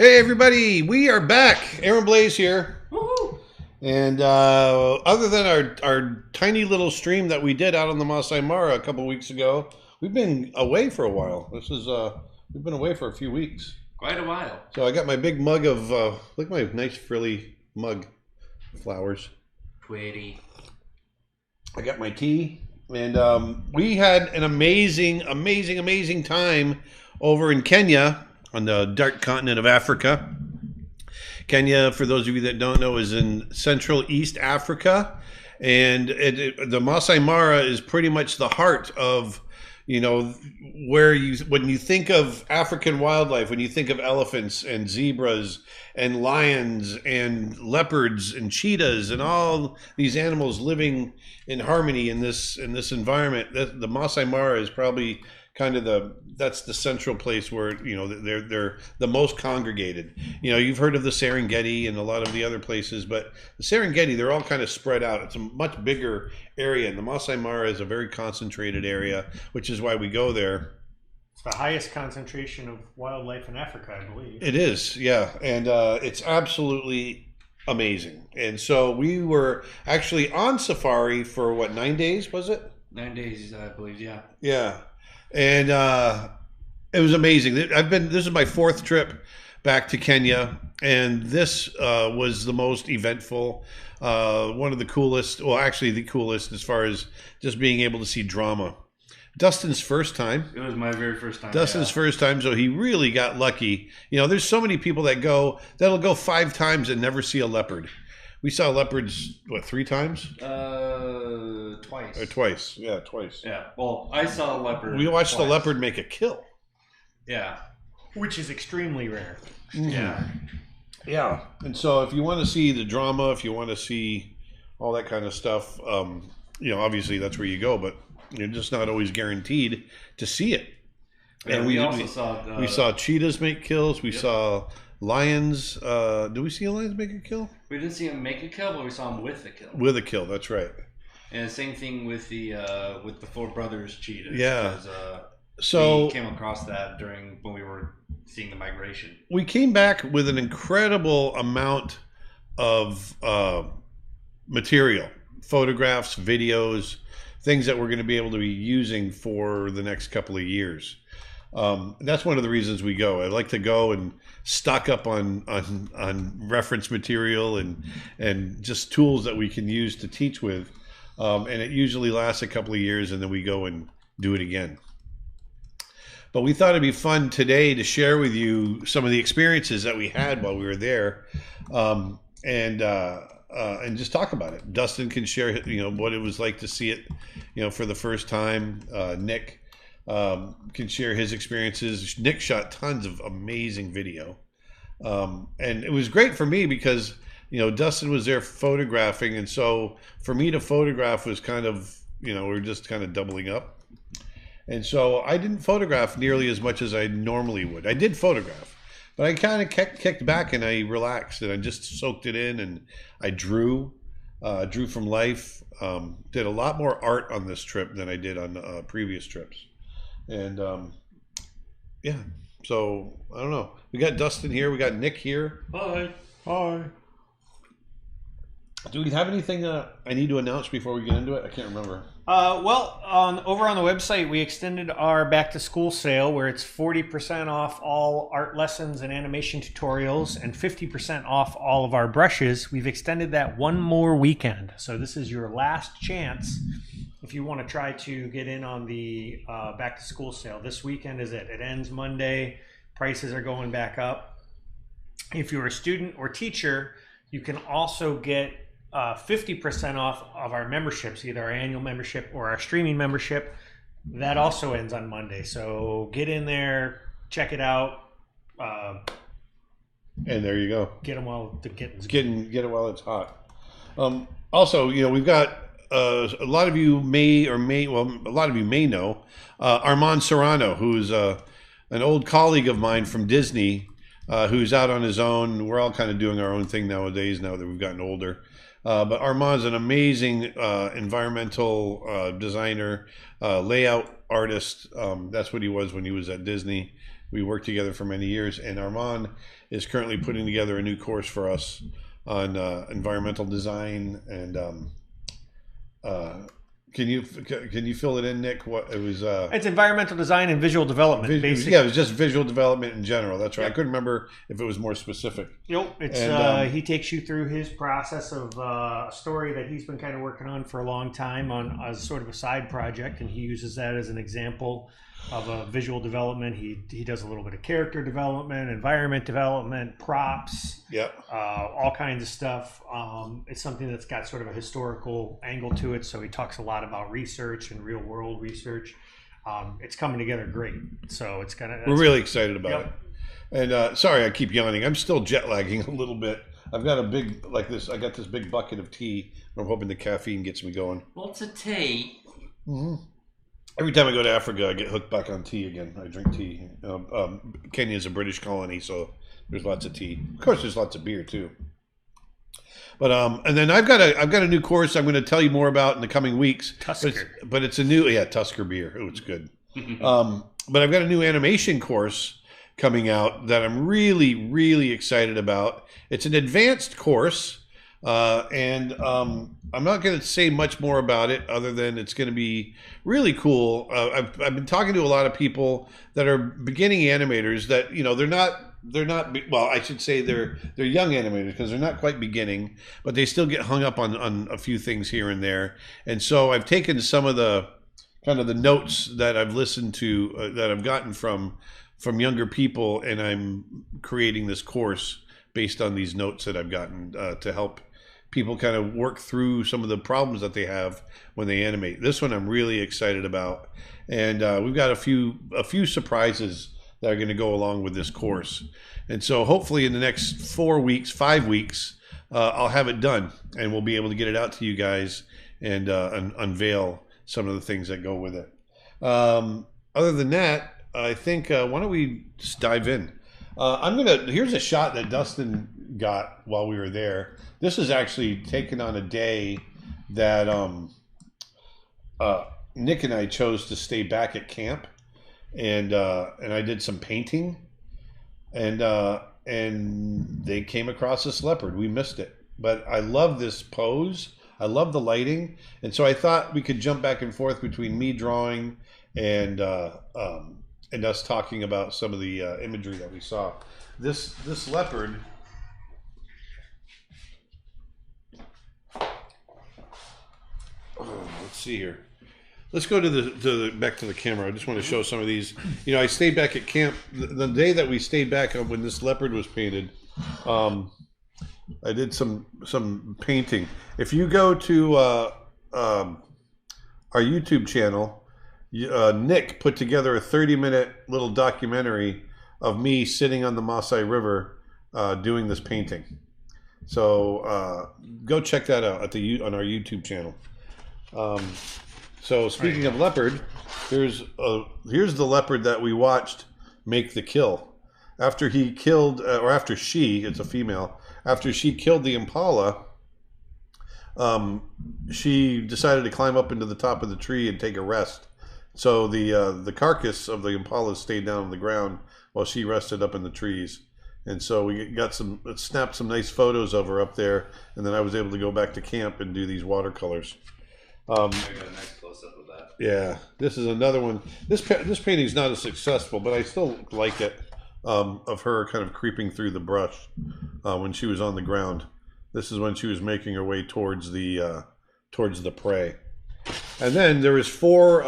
Hey everybody, we are back. Aaron Blaze here. Woohoo! And other than our tiny little stream that we did out on the Masai Mara a couple weeks ago, we've been away for a while. We've been away for a few weeks. Quite a while. So I got my big mug of look at my nice frilly mug, flowers. Pretty. I got my tea, and we had an amazing time over in Kenya on the dark continent of Africa. Kenya, for those of you that don't know, is in Central East Africa, and the Masai Mara is pretty much the heart of, when you think of African wildlife, when you think of elephants and zebras and lions and leopards and cheetahs and all these animals living in harmony in this environment, the Masai Mara is probably kind of that's the central place where they're the most congregated. You've heard of the Serengeti and a lot of the other places, but the Serengeti, they're all kind of spread out. It's a much bigger area, and the Masai Mara is a very concentrated area, which is why we go there. It's the highest concentration of wildlife in Africa, I believe. It is, yeah, and it's absolutely amazing. And so we were actually on safari for 9 days, was it? 9 days, I believe, yeah. Yeah. And it was amazing. This is my fourth trip back to Kenya, and this was the most eventful, one of the coolest, well, actually the coolest as far as just being able to see drama. Dustin's first time. It was my very first time. Dustin's first time, so he really got lucky. There's so many people that'll go 5 times and never see a leopard. We saw leopards, 3 times? Twice. Or twice. Yeah, twice. Yeah. Well, I saw a leopard. We watched twice. the leopard make a kill. Yeah. Which is extremely rare. Mm-hmm. Yeah. Yeah. And so if you want to see the drama, if you want to see all that kind of stuff, obviously that's where you go, but you're just not always guaranteed to see it. Yeah, And we also saw... we saw cheetahs make kills. We saw lions. Did we see lions make a kill? We didn't see him make a kill, but we saw him with the kill. With a kill, that's right. And the same thing with the Four Brothers cheetahs. Yeah. So we came across that when we were seeing the migration. We came back with an incredible amount of material, photographs, videos, things that we're going to be able to be using for the next couple of years. That's one of the reasons we go. I like to go and stock up on reference material and just tools that we can use to teach with. And it usually lasts a couple of years, and then we go and do it again. But we thought it'd be fun today to share with you some of the experiences that we had while we were there, and just talk about it. Dustin can share, what it was like to see it, for the first time. Nick can share his experiences. Nick shot tons of amazing video, and it was great for me because Dustin was there photographing, and so for me to photograph was kind of we're just kind of doubling up. And so I didn't photograph nearly as much as I normally would. I did photograph, but I kind of kicked back and I relaxed and I just soaked it in, and I drew from life. Did a lot more art on this trip than I did on previous trips. And yeah, so I don't know. We got Dustin here. We got Nick here. Hi. Do we have anything I need to announce before we get into it? I can't remember. Over on the website, we extended our back to school sale where it's 40% off all art lessons and animation tutorials and 50% off all of our brushes. We've extended that one more weekend. So this is your last chance if you want to try to get in on the back to school sale. This weekend is it. It ends Monday. Prices are going back up. If you're a student or teacher, you can also get 50% off of our memberships, either our annual membership or our streaming membership. That also ends on Monday. So get in there, check it out. And there you go. Get them while the getting's get it while it's hot. Also, we've got a lot of you may know Armand Serrano, who's an old colleague of mine from Disney, who's out on his own. We're all kind of doing our own thing nowadays now that we've gotten older. But Armand's an amazing environmental designer, layout artist. That's what he was when he was at Disney. We worked together for many years, and Armand is currently putting together a new course for us on environmental design. And can you fill it in, Nick? What it was? It's environmental design and visual development, basically. Yeah, it was just visual development in general. That's right. Yep. I couldn't remember if it was more specific. Nope. It's he takes you through his process of a story that he's been kind of working on for a long time on as sort of a side project, and he uses that as an example of a visual development. He does a little bit of character development, environment development, props, all kinds of stuff. It's something that's got sort of a historical angle to it, so he talks a lot about research and real world research. It's coming together great, so it's gonna. We're really excited about it. And sorry, I keep yawning. I'm still jet lagging a little bit. I've got a big I got this big bucket of tea. I'm hoping the caffeine gets me going. Lots of tea. Mm-hmm. Every time I go to Africa, I get hooked back on tea again. I drink tea. Kenya is a British colony, so there's lots of tea. Of course, there's lots of beer too. But and then I've got a new course I'm going to tell you more about in the coming weeks. Tusker, but it's a new Tusker beer. Oh, it's good. But I've got a new animation course coming out that I'm really, really excited about. It's an advanced course. And I'm not going to say much more about it other than it's going to be really cool. I've been talking to a lot of people that are beginning animators that, they're not, well, I should say they're young animators because they're not quite beginning, but they still get hung up on a few things here and there. And so I've taken some of the kind of the notes that I've listened to, that I've gotten from younger people, and I'm creating this course based on these notes that I've gotten to help people kind of work through some of the problems that they have when they animate. This one I'm really excited about, and we've got a few surprises that are going to go along with this course. And so hopefully in the next 5 weeks, I'll have it done, and we'll be able to get it out to you guys and unveil some of the things that go with it. Other than that, I think why don't we just dive in? Here's a shot that Dustin got while we were there. This is actually taken on a day that Nick and I chose to stay back at camp, and I did some painting, and they came across this leopard. We missed it, but I love this pose. I love the lighting, and so I thought we could jump back and forth between me drawing and us talking about some of the imagery that we saw. This leopard. Let's see here. Let's go back to the camera. I just want to show some of these. I stayed back at camp the day that we stayed back when this leopard was painted. I did some painting. If you go to our YouTube channel, Nick put together a 30-minute little documentary of me sitting on the Maasai River doing this painting. So go check that out on our YouTube channel. So speaking of leopard, here's the leopard that we watched make the kill. After he killed, or after she, it's a female, after she killed the impala, she decided to climb up into the top of the tree and take a rest. So the carcass of the impala stayed down on the ground while she rested up in the trees. And so we snapped some nice photos of her up there, and then I was able to go back to camp and do these watercolors. I got a nice close-up of that. Yeah, this is another one. This painting is not as successful, but I still like it, of her kind of creeping through the brush when she was on the ground. This is when she was making her way towards the prey. And then there was four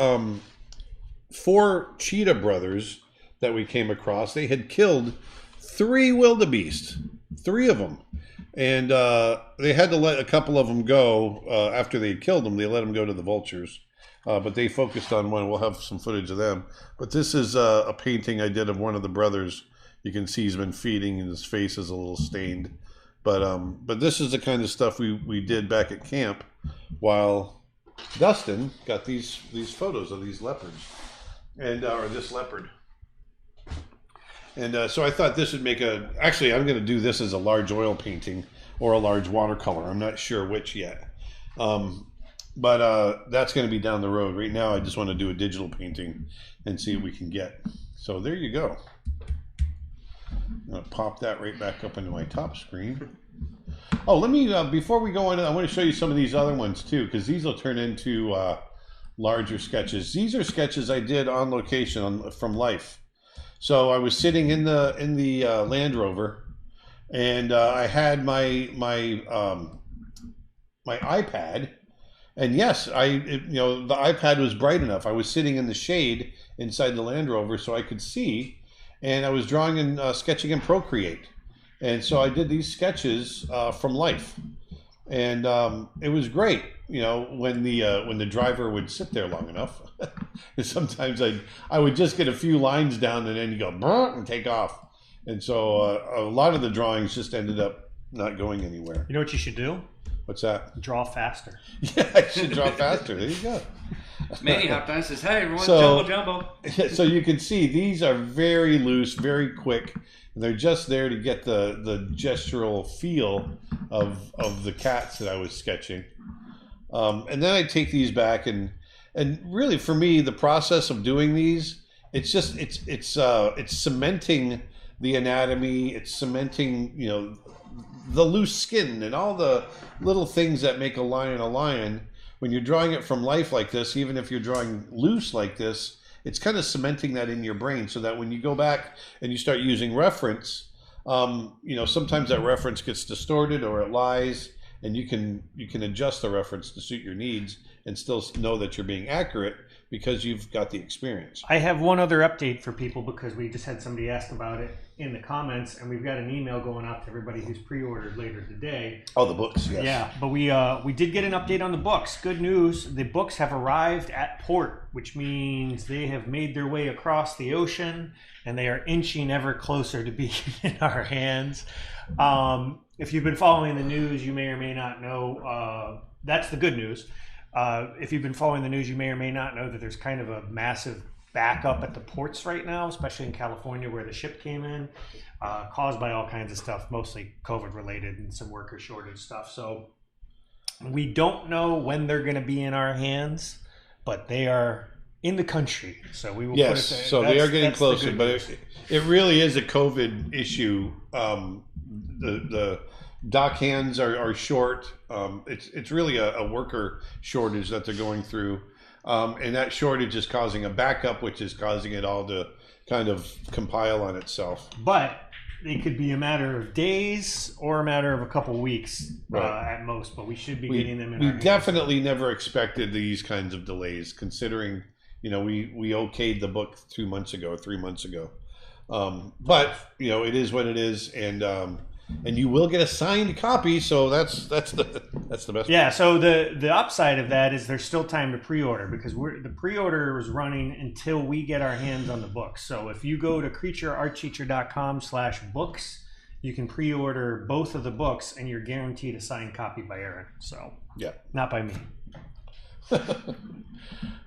cheetah brothers that we came across. They had killed 3 wildebeest, 3 of them. And they had to let a couple of them go after they killed them. They let them go to the vultures, but they focused on one. We'll have some footage of them. But this is a painting I did of one of the brothers. You can see he's been feeding, and his face is a little stained. But this is the kind of stuff we did back at camp, while Dustin got these photos of these leopards, or this leopard. And so I thought this would make actually I'm going to do this as a large oil painting or a large watercolor. I'm not sure which yet. But that's going to be down the road. Right now, I just want to do a digital painting and see what we can get. So there you go. I'm going to pop that right back up into my top screen. Oh, let me, before we go on, I want to show you some of these other ones too, because these will turn into larger sketches. These are sketches I did on location from life. So I was sitting in the Land Rover, and I had my iPad, and yes, the iPad was bright enough. I was sitting in the shade inside the Land Rover, so I could see, and I was drawing and sketching in Procreate, and so I did these sketches from life, and it was great. When the driver would sit there long enough. Sometimes I would just get a few lines down, and then you go and take off. And so a lot of the drawings just ended up not going anywhere. You know what you should do? What's that? Draw faster. Yeah, I should draw faster. There you go. Manny hopped on and says, "Hey everyone, jumbo." So you can see these are very loose, very quick. And they're just there to get the gestural feel of the cats that I was sketching. And then I take these back, and really for me, the process of doing these, it's cementing the anatomy, it's cementing, the loose skin and all the little things that make a lion. When you're drawing it from life like this, even if you're drawing loose like this, it's kind of cementing that in your brain, so that when you go back and you start using reference, sometimes that reference gets distorted or it lies, and you can adjust the reference to suit your needs and still know that you're being accurate because you've got the experience. I have one other update for people, because we just had somebody ask about it in the comments, and we've got an email going out to everybody who's pre-ordered later today. Oh, the books, yes. Yeah, but we did get an update on the books. Good news, the books have arrived at port, which means they have made their way across the ocean, and they are inching ever closer to being in our hands. If you've been following the news, you may or may not know, that's the good news. If you've been following the news, you may or may not know that there's kind of a massive backup at the ports right now, especially in California where the ship came in, caused by all kinds of stuff, mostly COVID related and some worker shortage stuff. So we don't know when they're going to be in our hands, but they are in the country. So we will put it there. So they are getting closer, but it really is a COVID issue. The dock hands are short. It's really a worker shortage that they're going through. And that shortage is causing a backup, which is causing it all to kind of compile on itself. But it could be a matter of days or a matter of a couple weeks at most. But we should be getting them in our hands. We definitely never expected these kinds of delays, considering, we okayed the book 3 months ago. But, it is what it is. And you will get a signed copy, so that's the best. Yeah. So the upside of that is there's still time to pre-order, because the pre-order is running until we get our hands on the books. So if you go to creatureartteacher.com/books, you can pre-order both of the books, and you're guaranteed a signed copy by Aaron. So yeah, not by me.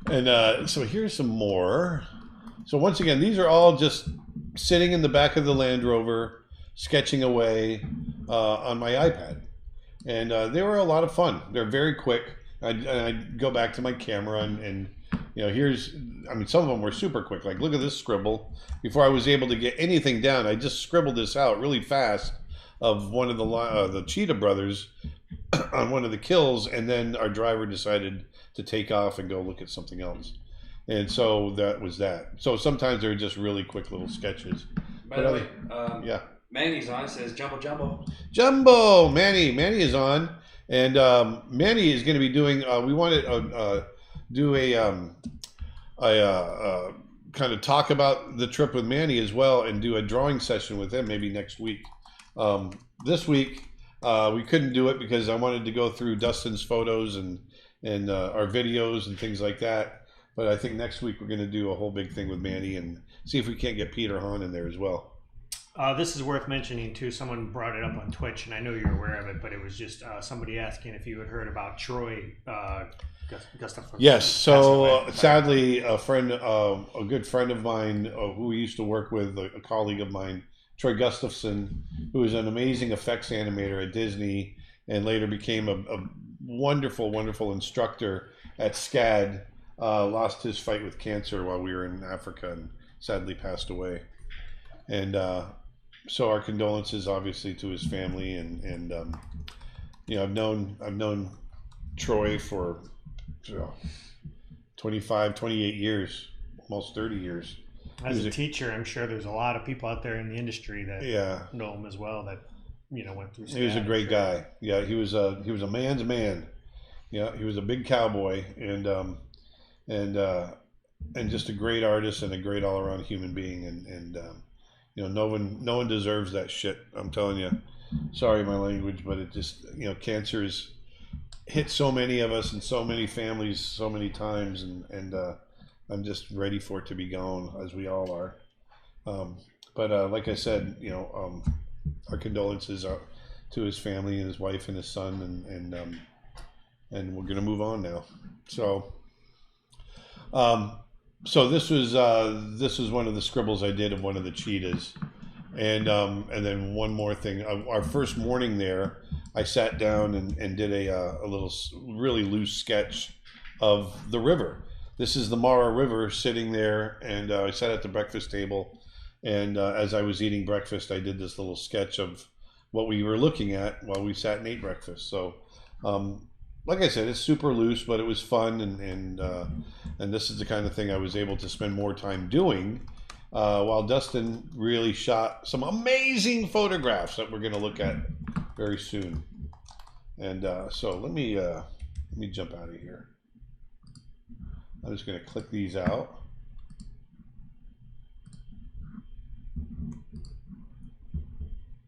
And so here's some more. So once again, these are all just sitting in the back of the Land Rover, sketching away on my iPad, and they were a lot of fun. They're very quick. I go back to my camera, and some of them were super quick. Like, look at this scribble. Before I was able to get anything down, I just scribbled this out really fast of one of the Cheetah brothers on one of the kills, and then our driver decided to take off and go look at something else. And so that was that. So sometimes they're just really quick little sketches. By the way, yeah. Manny's on. It says Jumbo. Manny is on, and Manny is going to be doing. We want to do a kind of talk about the trip with Manny as well, and do a drawing session with him maybe next week. This week we couldn't do it because I wanted to go through Dustin's photos and our videos and things like that. But I think next week we're going to do a whole big thing with Manny and see if we can't get Peter Hahn in there as well. This is worth mentioning too. Someone brought it up on Twitch, and I know you're aware of it, but it was just somebody asking if you had heard about Troy Gustafson. Yes. So sadly, a good friend of mine who we used to work with, a colleague of mine, Troy Gustafson, who is an amazing effects animator at Disney, and later became a wonderful, wonderful instructor at SCAD lost his fight with cancer while we were in Africa and sadly passed away. And so our condolences, obviously, to his family. And you know, I've known Troy for 25, 28 years, almost 30 years. As a teacher, I'm sure there's a lot of people out there in the industry that know him as well that, you know, went through. He was a great guy. Yeah, he was a man's man. Yeah, he was a big cowboy and just a great artist and a great all around human being. And you know, no one deserves that shit. I'm telling you. Sorry, my language, but it just, you know, cancer has hit so many of us and so many families so many times, and I'm just ready for it to be gone, as we all are. But like I said, you know, our condolences are to his family and his wife and his son, and we're gonna move on now. So this was one of the scribbles I did of one of the cheetahs, and then one more thing. Our first morning there, I sat down and did a little really loose sketch of the river. This is the Mara River sitting there, and I sat at the breakfast table, and as I was eating breakfast, I did this little sketch of what we were looking at while we sat and ate breakfast. So, like I said, it's super loose, but it was fun, and this is the kind of thing I was able to spend more time doing, while Dustin really shot some amazing photographs that we're going to look at very soon. And so let me jump out of here. I'm just going to click these out.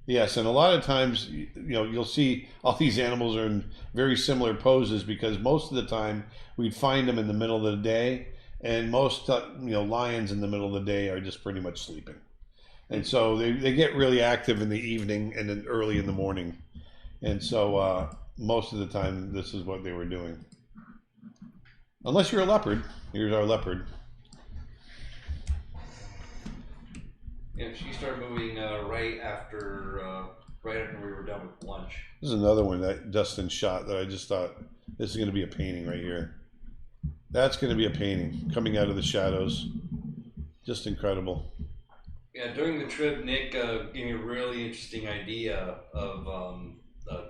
Yes, and a lot of times, you know, you'll see all these animals are in very similar poses because most of the time we'd find them in the middle of the day, and most, you know, lions in the middle of the day are just pretty much sleeping. And so they get really active in the evening and then early in the morning. And so most of the time, this is what they were doing. Unless you're a leopard. Here's our leopard. Yeah, she started moving right after we were done with lunch. This is another one that Dustin shot that I just thought, this is going to be a painting right here. That's going to be a painting coming out of the shadows. Just incredible. Yeah, during the trip, Nick gave me a really interesting idea of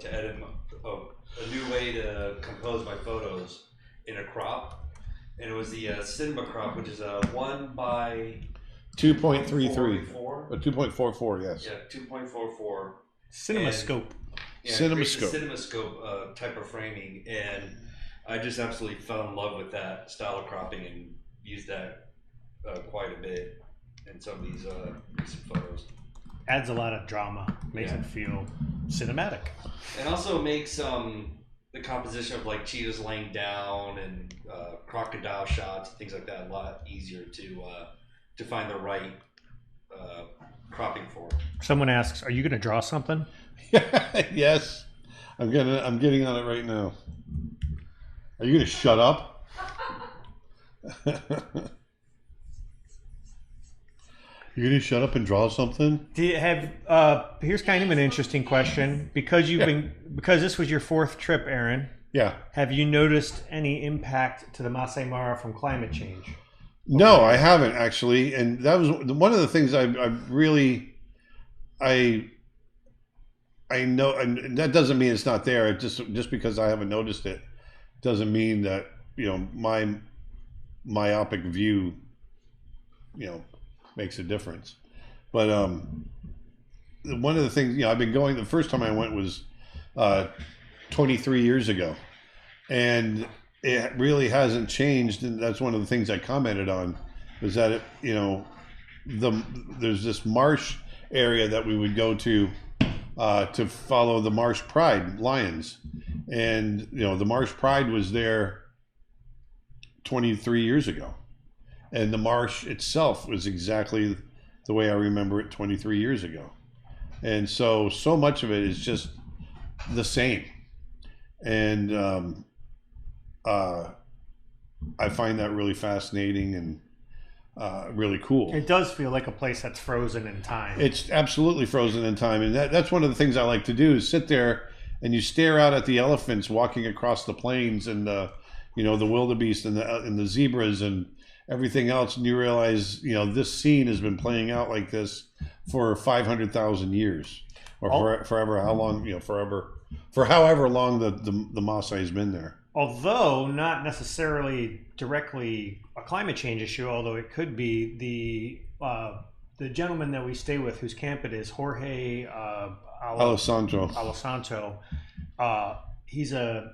to edit a new way to compose my photos in a crop, and it was the cinema crop, which is a 1 by 2.33 or 2.44, yes. Yeah, 2.44. CinemaScope. Yeah, CinemaScope. CinemaScope type of framing, and I just absolutely fell in love with that style of cropping and used that quite a bit in some of these recent photos. Adds a lot of drama, makes it feel cinematic. And also makes the composition of like cheetahs laying down and crocodile shots, things like that, a lot easier to find the right cropping for. Someone asks, "Are you going to draw something?" Yes, I'm getting on it right now. Are you going to shut up? You're going to shut up and draw something? Do you have? Here's kind of an interesting question because this was your 4th trip, Aaron. Yeah. Have you noticed any impact to the Masai Mara from climate change? No, I haven't actually, and that was one of the things I know, and that doesn't mean it's not there. It just because I haven't noticed it doesn't mean that, you know, my myopic view, you know, makes a difference. But one of the things, you know, I've been going. The first time I went was 23 years ago, and it really hasn't changed, and that's one of the things I commented on, is that it, you know, there's this marsh area that we would go to follow the Marsh Pride lions, and you know the Marsh Pride was there 23 years ago, and the marsh itself was exactly the way I remember it 23 years ago, and so much of it is just the same, and I find that really fascinating and really cool. It does feel like a place that's frozen in time. It's absolutely frozen in time, and that's one of the things I like to do is sit there and you stare out at the elephants walking across the plains, and the wildebeest and the zebras and everything else, and you realize this scene has been playing out like this for 500,000 years, or forever. How long? Forever, for however long the Maasai has been there. Although not necessarily directly a climate change issue, although it could be. The gentleman that we stay with, whose camp it is, Jorge Alessandro. He's a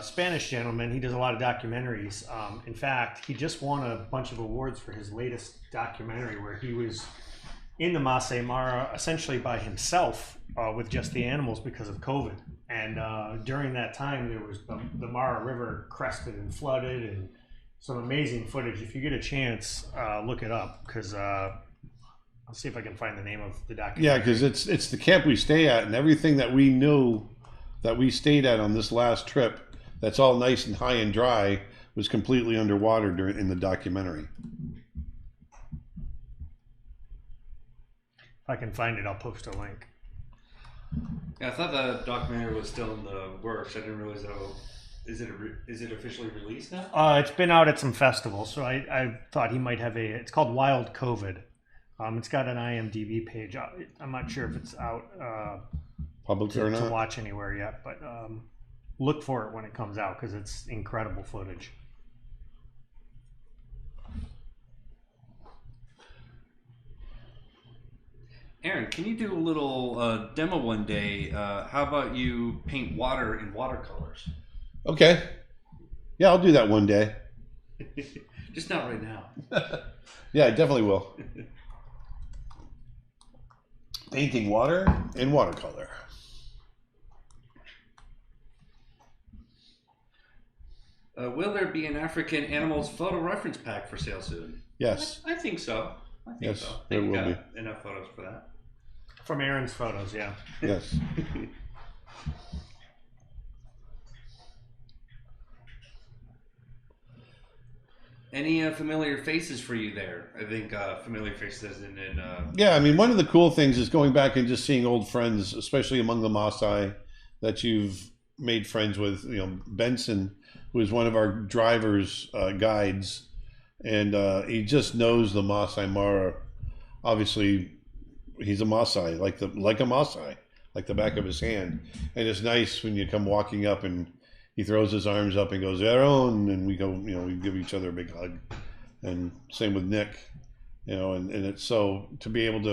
Spanish gentleman. He does a lot of documentaries. In fact, he just won a bunch of awards for his latest documentary, where he was in the Masai Mara essentially by himself with just the animals because of COVID. And during that time, there was the Mara River crested and flooded, and some amazing footage. If you get a chance, look it up, because I'll see if I can find the name of the documentary. Yeah, because it's the camp we stay at, and everything that we knew that we stayed at on this last trip, that's all nice and high and dry, was completely underwater in the documentary. If I can find it, I'll post a link. Yeah, I thought the documentary was still in the works. I didn't realize that. Is it officially released now? It's been out at some festivals, so I thought he might have it's called Wild COVID. It's got an IMDb page. I'm not sure if it's out public or not to watch anywhere yet, but look for it when it comes out, because it's incredible footage. Aaron, can you do a little demo one day? How about you paint water in watercolors? Okay. Yeah, I'll do that one day. Just not right now. Yeah, I definitely will. Painting water in watercolor. Will there be an African animals photo reference pack for sale soon? Yes. I think so. Yes, I there think will be. Enough photos for that. From Aaron's photos, yeah. Yes. Any familiar faces for you there? I think familiar faces in Yeah, I mean, one of the cool things is going back and just seeing old friends, especially among the Maasai that you've made friends with. Benson, who is one of our drivers, guides, and he just knows the Maasai Mara. Obviously, he's a Maasai, like a Maasai, like the back of his hand. And it's nice when you come walking up and he throws his arms up and goes, Aaron, and we go, we give each other a big hug. And same with Nick, and it's so to be able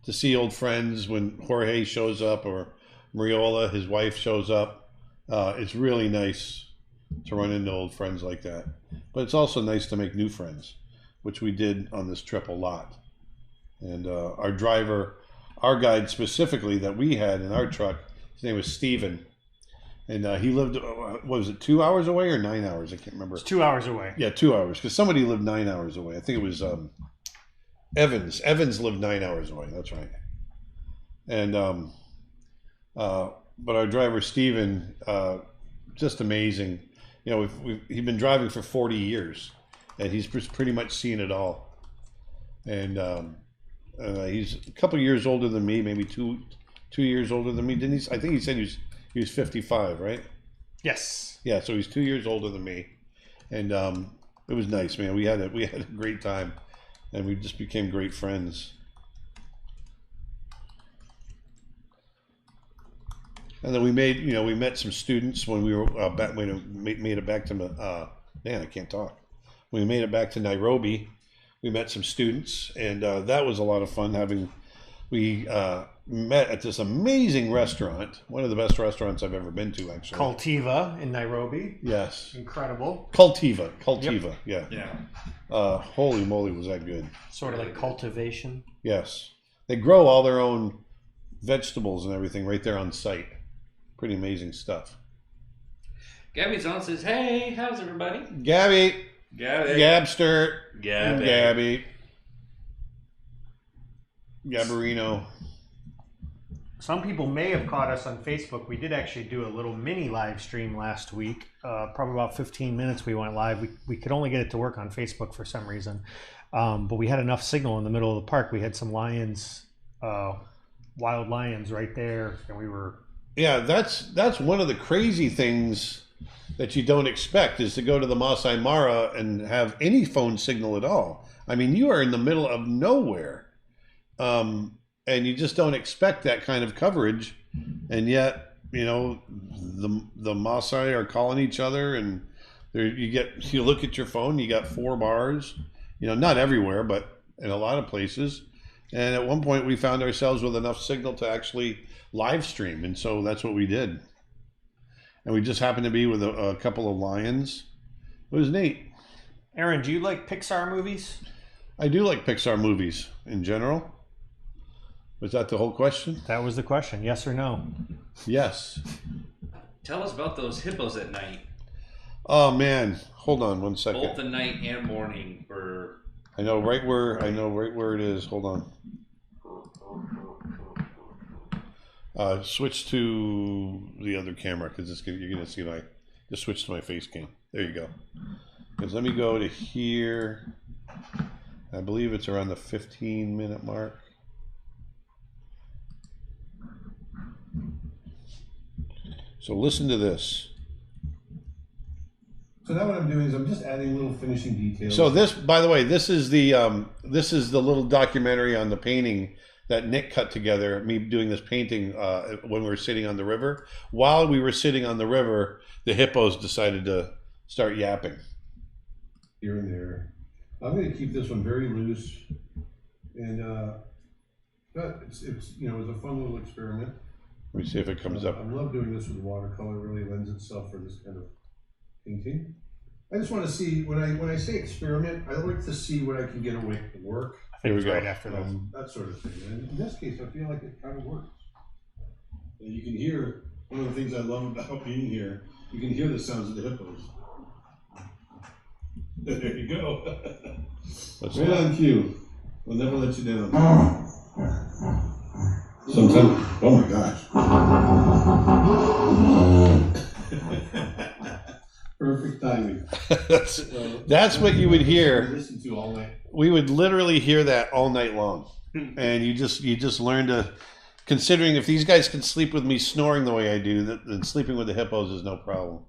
to see old friends when Jorge shows up, or Mariola, his wife, shows up. It's really nice to run into old friends like that. But it's also nice to make new friends, which we did on this trip a lot. And our driver, our guide specifically that we had in our truck, his name was Steven. And he lived, what was it, 2 hours away or 9 hours? I can't remember. It's 2 hours away. Yeah, 2 hours, because somebody lived 9 hours away. I think it was Evans. Evans lived 9 hours away. That's right. And but our driver Steven, just amazing. He's been driving for 40 years, and he's pretty much seen it all. And he's a couple years older than me, maybe two years older than me. Didn't he? I think he said he was 55, right? Yes. Yeah, so he's 2 years older than me, and it was nice, man. We had a great time, and we just became great friends. And then we met some students when we were made it back to man, I can't talk. When we made it back to Nairobi, we met some students, and that was a lot of fun. We met at this amazing restaurant, one of the best restaurants I've ever been to, actually. Cultiva in Nairobi. Yes. Incredible. Cultiva, Yep. yeah. Holy moly, was that good. Sort of like cultivation. Yes. They grow all their own vegetables and everything right there on site. Pretty amazing stuff. Gabby's on, says, hey, how's everybody? Gabby. Gabster. Gabby. Gabberino. Some people may have caught us on Facebook. We did actually do a little mini live stream last week. Probably about 15 minutes we went live. We could only get it to work on Facebook for some reason. But we had enough signal in the middle of the park. We had some lions, wild lions right there. And we were Yeah, that's one of the crazy things that you don't expect is to go to the Masai Mara and have any phone signal at all. I mean, you are in the middle of nowhere, and you just don't expect that kind of coverage, and yet the Maasai are calling each other, and you look at your phone, you got 4 bars, not everywhere, but in a lot of places. And at one point, we found ourselves with enough signal to actually live stream, and so that's what we did. And we just happened to be with a couple of lions. It was neat. Aaron, do you like Pixar movies? I do like Pixar movies in general. Was that the whole question? That was the question. Yes or no? Yes. Tell us about those hippos at night. Oh man, hold on one second. Both the night and morning were. I know right where it is. Hold on. Switch to the other camera because you're gonna see just switch to my face cam. There you go. Because let me go to here. I believe it's around the 15-minute mark. So listen to this. So now what I'm doing is I'm just adding little finishing details. So this, by the way, this is the little documentary on the painting that Nick cut together. Me doing this painting when we were sitting on the river. While we were sitting on the river, the hippos decided to start yapping. Here and there. I'm going to keep this one very loose, and but it's it was a fun little experiment. Let me see if it comes up. I love doing this with watercolor. It really lends itself for this kind of painting. I just want to see when I say experiment, I like to see what I can get away with work. I think it's right after that. That sort of thing. And in this case, I feel like it kind of works. And you can hear one of the things I love about being here. You can hear the sounds of the hippos. There you go. Right on cue. We'll never let you down. Sometimes. Oh my gosh. Perfect timing. That's what you would hear. Listen to all night. We would literally hear that all night long, and you just learn to. Considering if these guys can sleep with me snoring the way I do, then sleeping with the hippos is no problem.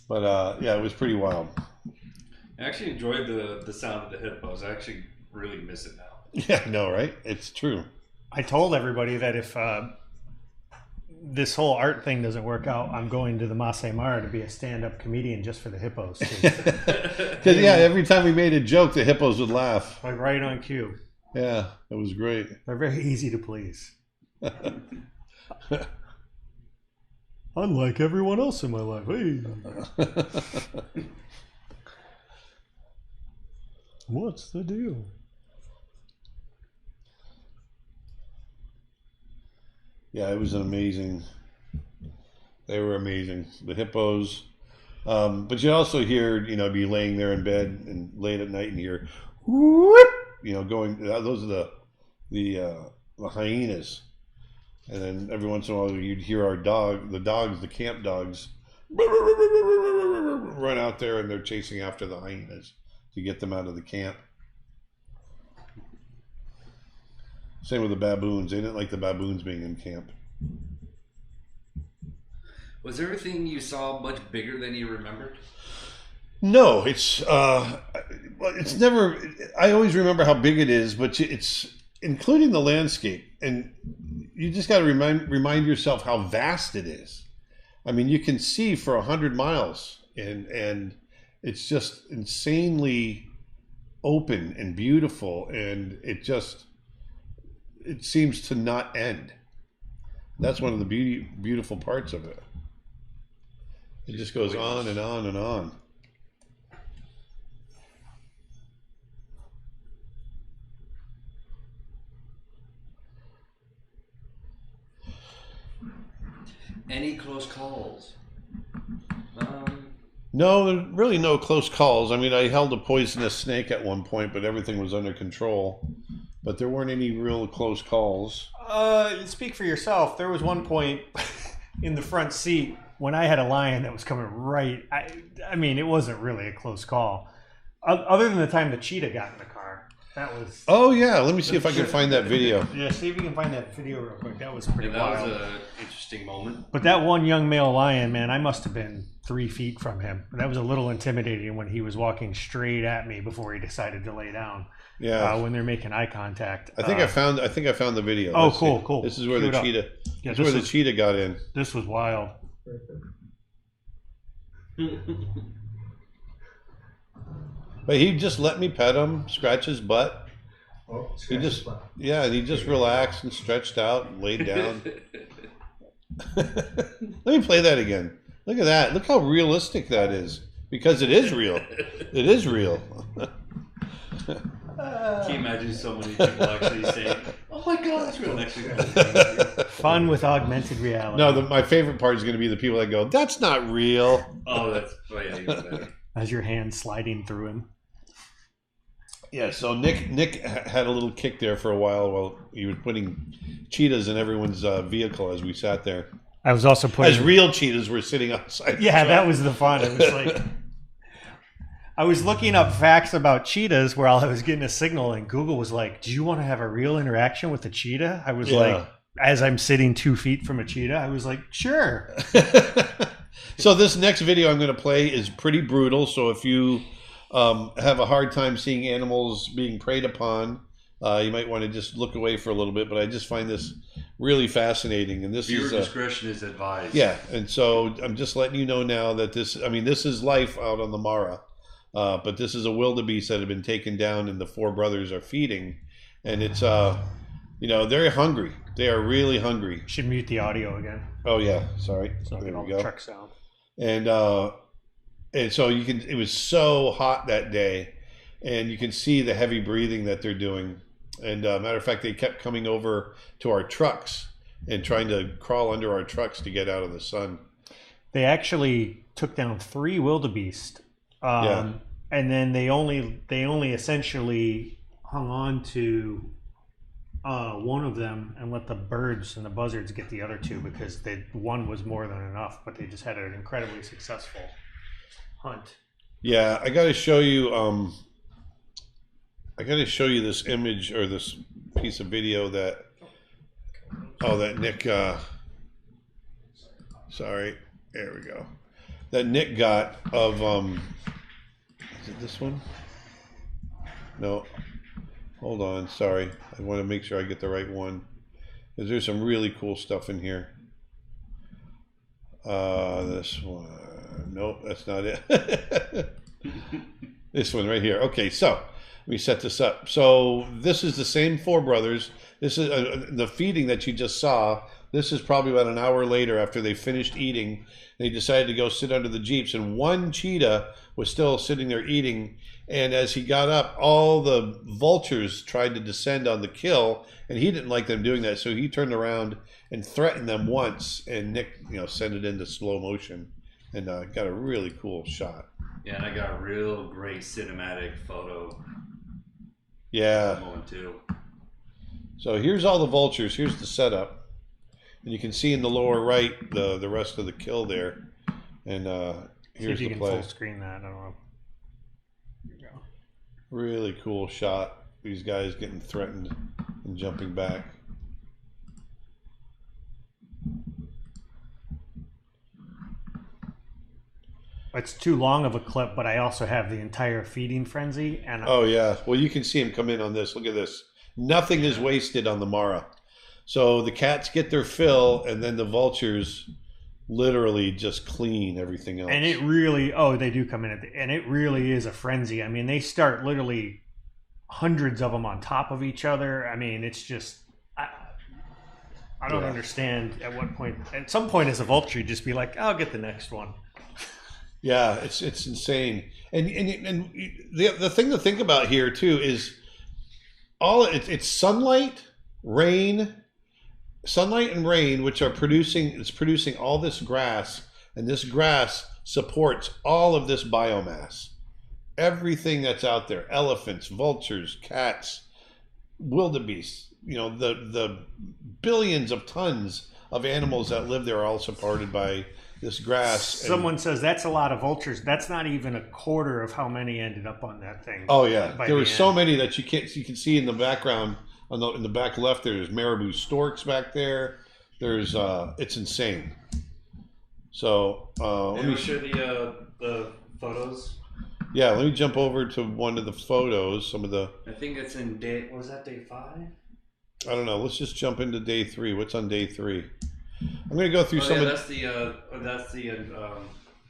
But yeah, it was pretty wild. I actually enjoyed the sound of the hippos. I actually really miss it now. Yeah, I know, right? It's true. I told everybody that if this whole art thing doesn't work out, I'm going to the Masai Mara to be a stand-up comedian just for the hippos. Because yeah, every time we made a joke, the hippos would laugh. Like right on cue. Yeah, it was great. They're very easy to please. Unlike everyone else in my life. Hey. What's the deal? Yeah, it was an amazing. They were amazing. The hippos. But you also hear, be laying there in bed and late at night and hear, whoop, going. Those are the hyenas. And then every once in a while you'd hear the camp dogs, run out there and they're chasing after the hyenas to get them out of the camp. Same with the baboons. They didn't like the baboons being in camp. Was everything you saw much bigger than you remembered? No, it's never. I always remember how big it is, but it's including the landscape, and you just got to remind yourself how vast it is. I mean, you can see for 100 miles, and it's just insanely open and beautiful, and it seems to not end. That's one of the beautiful parts of it. It just goes on and on and on. Any close calls? No, really no close calls. I mean, I held a poisonous snake at one point, but everything was under control. But there weren't any real close calls. Speak for yourself. There was one point in the front seat when I had a lion that was coming right. I mean, it wasn't really a close call. Other than the time the cheetah got in the car. That was. Oh yeah, let me see if I can find that video. Yeah, see if you can find that video real quick. That was pretty wild. That was an interesting moment. But that one young male lion, man, I must have been 3 feet from him. That was a little intimidating when he was walking straight at me before he decided to lay down. Yeah, when they're making eye contact. I think I found the video. Oh, Let's cool, see. cool. This is where Cue the it up. cheetah. Yeah, This is where the cheetah got in. This was wild. But he just let me pet him, scratch his butt. Oh, He just, yeah, and he just relaxed and stretched out and laid down. Let me play that again. Look at that. Look how realistic that is. Because it is real. It is real. Can you imagine so many people actually saying, "Oh my God, that's real"? Fun with augmented reality. No, my favorite part is going to be the people that go, "That's not real." Oh, yeah, even better. As your hand sliding through him. Yeah, so Nick had a little kick there for a while he was putting cheetahs in everyone's vehicle as we sat there. I was also putting... As real cheetahs were sitting outside. Yeah, that was the fun. It was like... I was looking up facts about cheetahs while I was getting a signal, and Google was like, "Do you want to have a real interaction with a cheetah?" I was like, as I'm sitting 2 feet from a cheetah, I was like, sure. So this next video I'm going to play is pretty brutal. So if you have a hard time seeing animals being preyed upon, you might want to just look away for a little bit. But I just find this really fascinating. And this Viewer is discretion is advised. Yeah, and so I'm just letting you know now that this is life out on the Mara. But this is a wildebeest that had been taken down, and the 4 brothers are feeding, and it's they're hungry. They are really hungry. Should mute the audio again. Oh yeah, sorry. So There we the go. truck sound. And so you can. It was so hot that day, and you can see the heavy breathing that they're doing. And matter of fact, they kept coming over to our trucks and trying to crawl under our trucks to get out of the sun. They actually took down 3 wildebeest. And then they only essentially hung on to one of them and let the birds and the buzzards get the other 2 because one was more than enough. But they just had an incredibly successful hunt. Yeah, I got to show you. I got to show you this image or this piece of video that Nick. Sorry, there we go. That Nick got of. Is it this one? No. Hold on. Sorry. I want to make sure I get the right one. Because there's some really cool stuff in here. This one. Nope, that's not it. This one right here. Okay, so let me set this up. So this is the same 4 brothers. This is the feeding that you just saw. This is probably about an hour later after they finished eating. They decided to go sit under the Jeeps, and one cheetah was still sitting there eating. And as he got up, all the vultures tried to descend on the kill, and he didn't like them doing that. So he turned around and threatened them once, and Nick, sent it into slow motion and got a really cool shot. Yeah, and I got a real great cinematic photo. Yeah. Moment too. So here's all the vultures. Here's the setup. And you can see in the lower right the rest of the kill there. And here's See if you the can play. full screen that. I don't know. Here you go. Really cool shot. These guys getting threatened and jumping back. It's too long of a clip, but I also have the entire feeding frenzy. And Oh yeah. Well, you can see him come in on this. Look at this. Nothing is wasted on the Mara. So the cats get their fill, and then the vultures literally just clean everything else. And it really, they do come in and it really is a frenzy. I mean, they start literally hundreds of them on top of each other. I mean, it's just, I don't understand at what point. At some point, as a vulture, you just be like, "I'll get the next one." Yeah, it's insane. And the thing to think about here too is it's sunlight and rain, which are producing all this grass, and this grass supports all of this biomass. Everything that's out there: elephants, vultures, cats, wildebeest. The billions of tons of animals that live there are all supported by this grass. Someone says that's a lot of vultures. That's not even a quarter of how many ended up on that thing. Oh yeah, by there the were so end. many that you can see in the background in the back left. There's marabou storks back there. There's it's insane. So let me show the photos. Yeah, let me jump over to one of the photos. Some of the I think it's in day. Was that day 5? I don't know. Let's just jump into day 3. What's on day 3? I'm going to go through some of that's the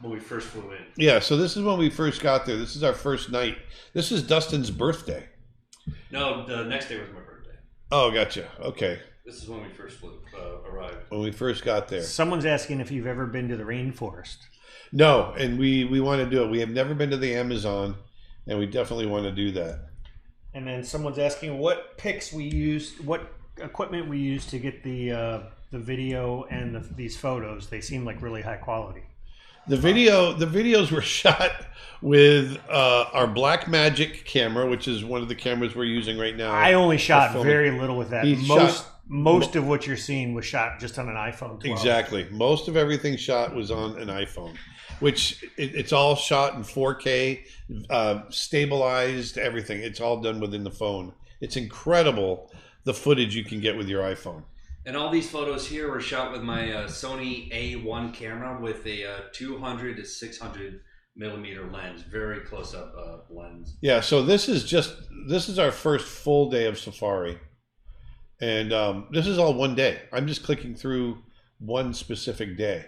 when we first flew in. Yeah, so this is when we first got there. This is our first night. This is Dustin's birthday. No, the next day was my birthday. Oh, gotcha. Okay. This is when we first arrived. When we first got there. Someone's asking if you've ever been to the rainforest. No, and we want to do it. We have never been to the Amazon, and we definitely want to do that. And then someone's asking what pics we used, what equipment we used to get the video and these photos. They seem like really high quality. The videos were shot with our Blackmagic camera, which is one of the cameras we're using right now. I only shot very little with that. He Most of what you're seeing was shot just on an iPhone 12. Exactly. Most of everything shot was on an iPhone, which it's all shot in 4K, stabilized, everything. It's all done within the phone. It's incredible the footage you can get with your iPhone. And all these photos here were shot with my Sony A1 camera with a 200 to 600 millimeter lens, very close up lens. Yeah, so this is our first full day of safari. And this is all one day. I'm just clicking through one specific day.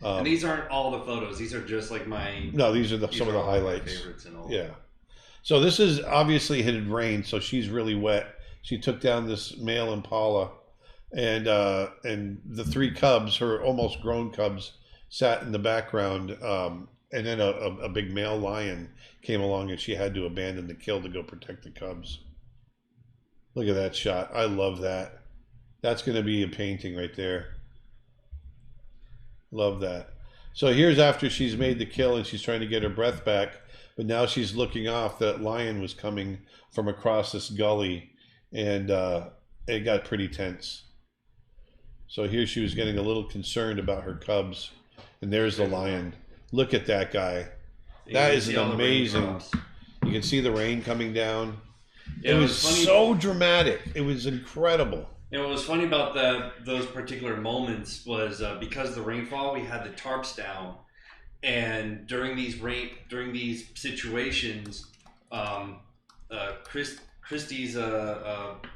And these aren't all the photos. These are just like my... No, these are some of the highlights. Favorites and all. Yeah. So this is obviously it had rained, so she's really wet. She took down this male impala, and the 3 cubs, her almost grown cubs, sat in the background. And then a big male lion came along, and she had to abandon the kill to go protect the cubs. Look at that shot. I love that. That's going to be a painting right there. Love that. So here's after she's made the kill and she's trying to get her breath back, but now she's looking off. That lion was coming from across this gully, and it got pretty tense. So here she was getting a little concerned about her cubs, and there's the lion. Look at that guy. That is an amazing. You can see the rain coming down. Yeah, it was so dramatic. It was incredible. And what was funny about those particular moments was because of the rainfall, we had the tarps down, and during these situations, Christy's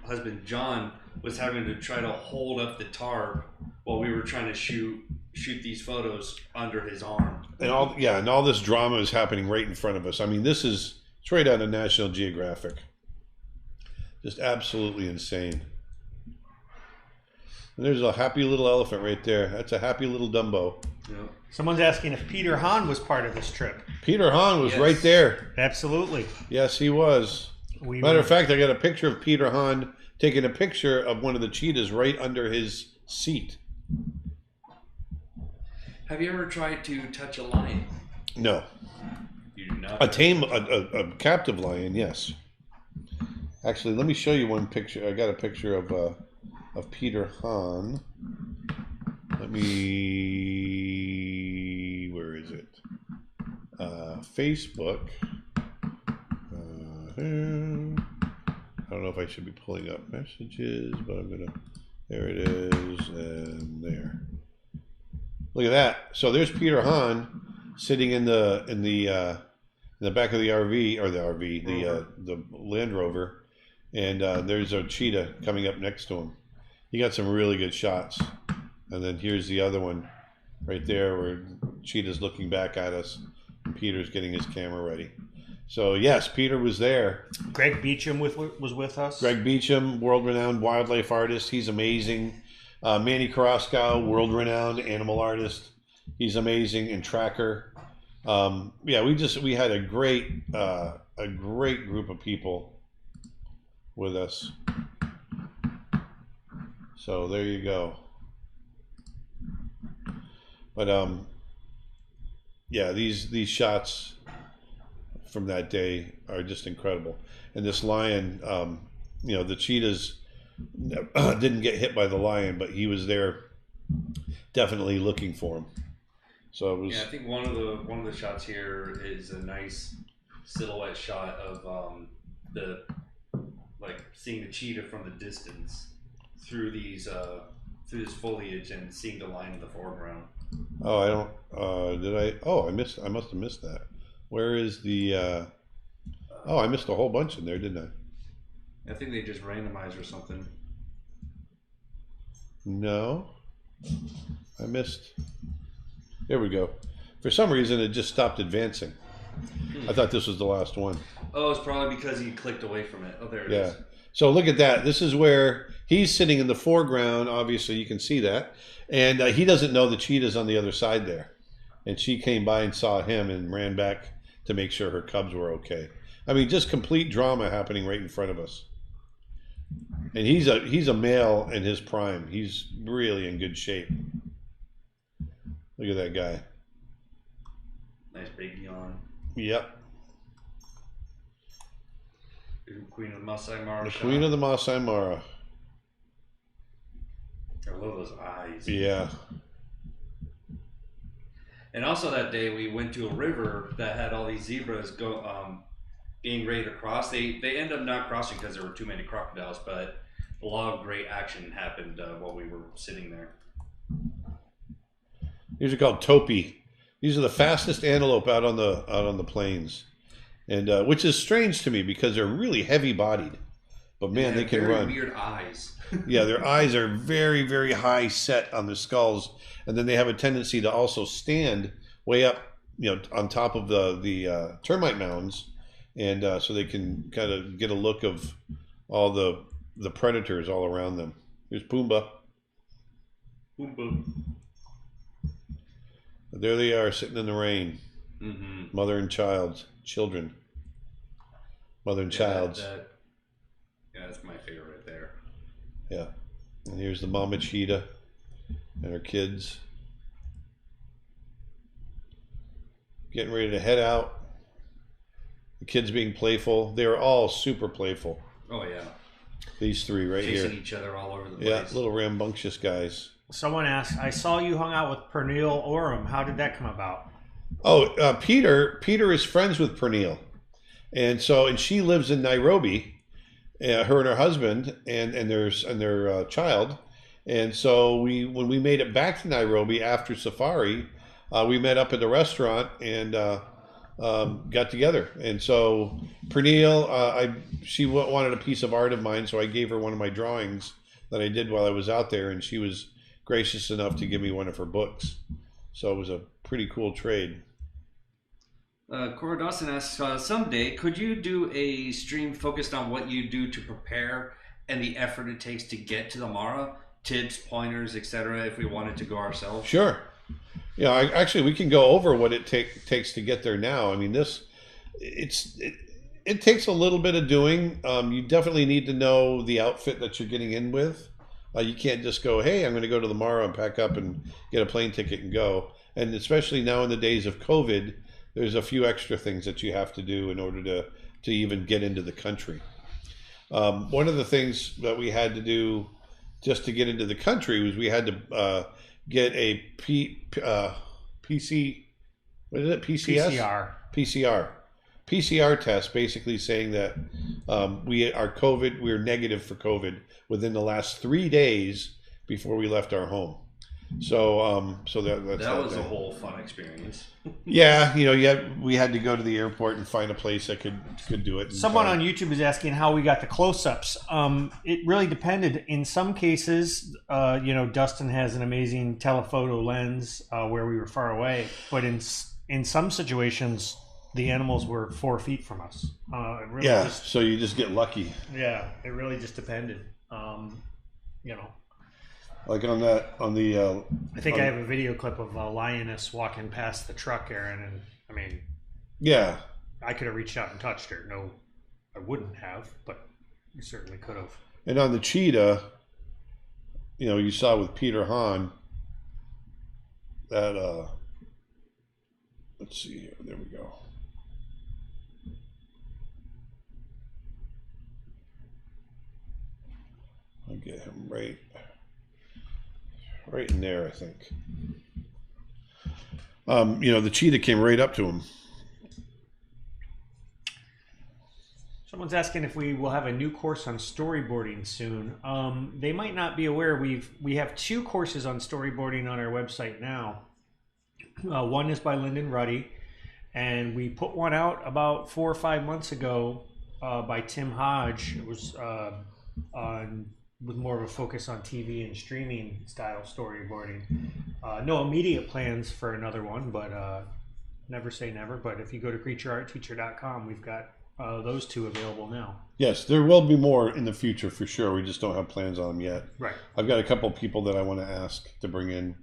husband John was having to try to hold up the tarp while we were trying to shoot these photos under his arm. And all this drama is happening right in front of us. I mean, it's right out of National Geographic. Just absolutely insane. And there's a happy little elephant right there. That's a happy little Dumbo. Yeah. Someone's asking if Peter Hahn was part of this trip. Peter Hahn was right there. Absolutely. Yes, he was. Matter of fact, I got a picture of Peter Hahn taking a picture of one of the cheetahs right under his seat. Have you ever tried to touch a lion? No. You do not. A captive lion, yes. Actually, let me show you one picture. I got a picture of Peter Hahn. Where is it? Facebook. I don't know if I should be pulling up messages, but I'm gonna. There it is, and there. Look at that. So there's Peter Hahn sitting in the back of the RV the Land Rover. And there's a cheetah coming up next to him. He got some really good shots. And then here's the other one right there where cheetah's looking back at us and Peter's getting his camera ready. So yes, Peter was there. Greg Beecham was with us. Greg Beecham, world-renowned wildlife artist. He's amazing. Manny Carrasco, world-renowned animal artist. He's amazing, and tracker. We had a great group of people with us. So there you go. But these shots from that day are just incredible. And this lion, the cheetahs didn't get hit by the lion, but he was there definitely looking for him. So it was. Yeah, I think one of the shots here is a nice silhouette shot of the like seeing the cheetah from the distance through through this foliage and seeing the line in the foreground. Oh, I don't. Did I? Oh, I missed. I must have missed that. Where is the? Oh, I missed a whole bunch in there, didn't I? I think they just randomized or something. No, I missed. There we go. For some reason, it just stopped advancing. I thought this was the last one. Oh, it's probably because he clicked away from it. Oh, there it is. So look at that. This is where he's sitting in the foreground. Obviously, you can see that. And he doesn't know the cheetah's on the other side there. And she came by and saw him and ran back to make sure her cubs were okay. I mean, just complete drama happening right in front of us. And he's a male in his prime. He's really in good shape. Look at that guy. Nice big yawn. Yep. Queen of the Masai Mara. The Queen of the Masai Mara. I love those eyes. Yeah. And also that day we went to a river that had all these zebras being ready to cross. They ended up not crossing because there were too many crocodiles, but a lot of great action happened while we were sitting there. These are called topi. These are the fastest antelope out on the plains, and which is strange to me because they're really heavy bodied. But man, they can run. Weird eyes. Yeah, their eyes are very, very high set on their skulls, and then they have a tendency to also stand way up, on top of the termite mounds, and so they can kind of get a look of all the predators all around them. Here's Pumbaa. Pumbaa. There they are, sitting in the rain. Mm-hmm. Mother and children. Mother and child. Yeah, that's my favorite right there. Yeah. And here's the mama cheetah and her kids. Getting ready to head out. The kids being playful. They're all super playful. Oh, yeah. These three right here. Chasing each other all over the place. Yeah, little rambunctious guys. Someone asked, I saw you hung out with Pernille Oram. How did that come about? Oh, Peter is friends with Pernille. And she lives in Nairobi, her and her husband and their child. And so when we made it back to Nairobi after safari, we met up at the restaurant and got together. And so Pernille, she wanted a piece of art of mine, so I gave her one of my drawings that I did while I was out there, and she was gracious enough to give me one of her books. So it was a pretty cool trade. Cora Dawson asks, someday, could you do a stream focused on what you do to prepare and the effort it takes to get to the Mara? Tips, pointers, etc., if we wanted to go ourselves? Sure. Yeah, actually, we can go over what it takes to get there now. I mean, it takes a little bit of doing. You definitely need to know the outfit that you're getting in with. You can't just go, hey, I'm going to go to the Mara and pack up and get a plane ticket and go. And especially now in the days of COVID, there's a few extra things that you have to do in order to even get into the country. One of the things that we had to do just to get into the country was we had to get a PCR test, basically saying that we're negative for COVID within the last 3 days before we left our home. So that was a whole fun experience. Yeah, we had to go to the airport and find a place that could do it. Someone on YouTube is asking how we got the close-ups. It really depended. In some cases, Dustin has an amazing telephoto lens where we were far away, but in some situations, the animals were 4 feet from us. So you just get lucky. Yeah, it really just depended. Like on the. I think I have a video clip of a lioness walking past the truck, Aaron, and I mean. Yeah. I could have reached out and touched her. No, I wouldn't have, but you certainly could have. And on the cheetah, you saw with Peter Hahn that. Let's see here. There we go. I'll get him right in there, I think. The cheetah came right up to him. Someone's asking if we will have a new course on storyboarding soon. They might not be aware we have 2 courses on storyboarding on our website now. One is by Lyndon Ruddy, and we put one out about 4 or 5 months ago by Tim Hodge. It was with more of a focus on TV and streaming style storyboarding. No immediate plans for another one, but never say never. But if you go to creatureartteacher.com, we've got those 2 available now. Yes, there will be more in the future for sure. We just don't have plans on them yet. Right. I've got a couple people that I want to ask to bring in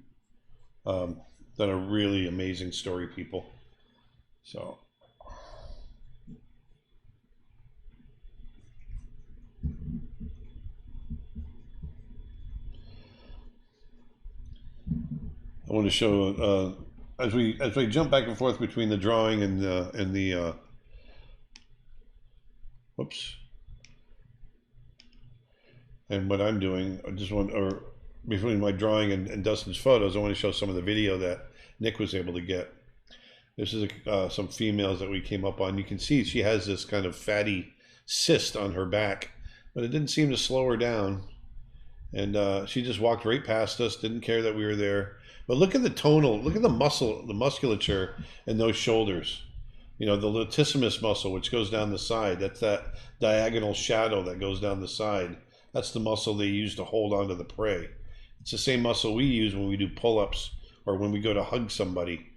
that are really amazing story people. So. I want to show as we jump back and forth between the drawing and the whoops, and what I'm doing. I just want, or between my drawing and Dustin's photos, I want to show some of the video that Nick was able to get. This is some females that we came up on. You can see she has this kind of fatty cyst on her back, but it didn't seem to slow her down. And she just walked right past us, didn't care that we were there. But look at the tonal, look at the musculature in those shoulders. The latissimus muscle, which goes down the side. That's that diagonal shadow that goes down the side. That's the muscle they use to hold on to the prey. It's the same muscle we use when we do pull-ups or when we go to hug somebody.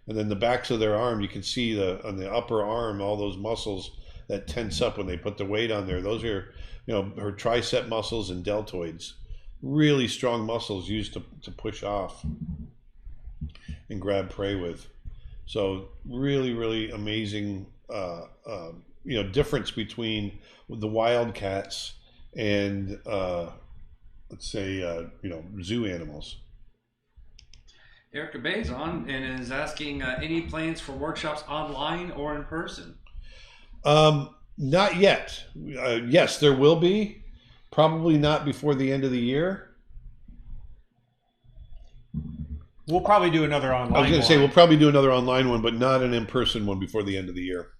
And then the backs of their arm, you can see on the upper arm, all those muscles that tense up when they put the weight on there. Those are, her tricep muscles and deltoids. Really strong muscles used to push off and grab prey with. So really, really amazing, difference between the wildcats and let's say, zoo animals. Erica Bay's on and is asking any plans for workshops online or in person? Not yet. Yes, there will be. Probably not before the end of the year. We'll probably do another online I was going to say we'll probably do another online one, but not an in-person one before the end of the year.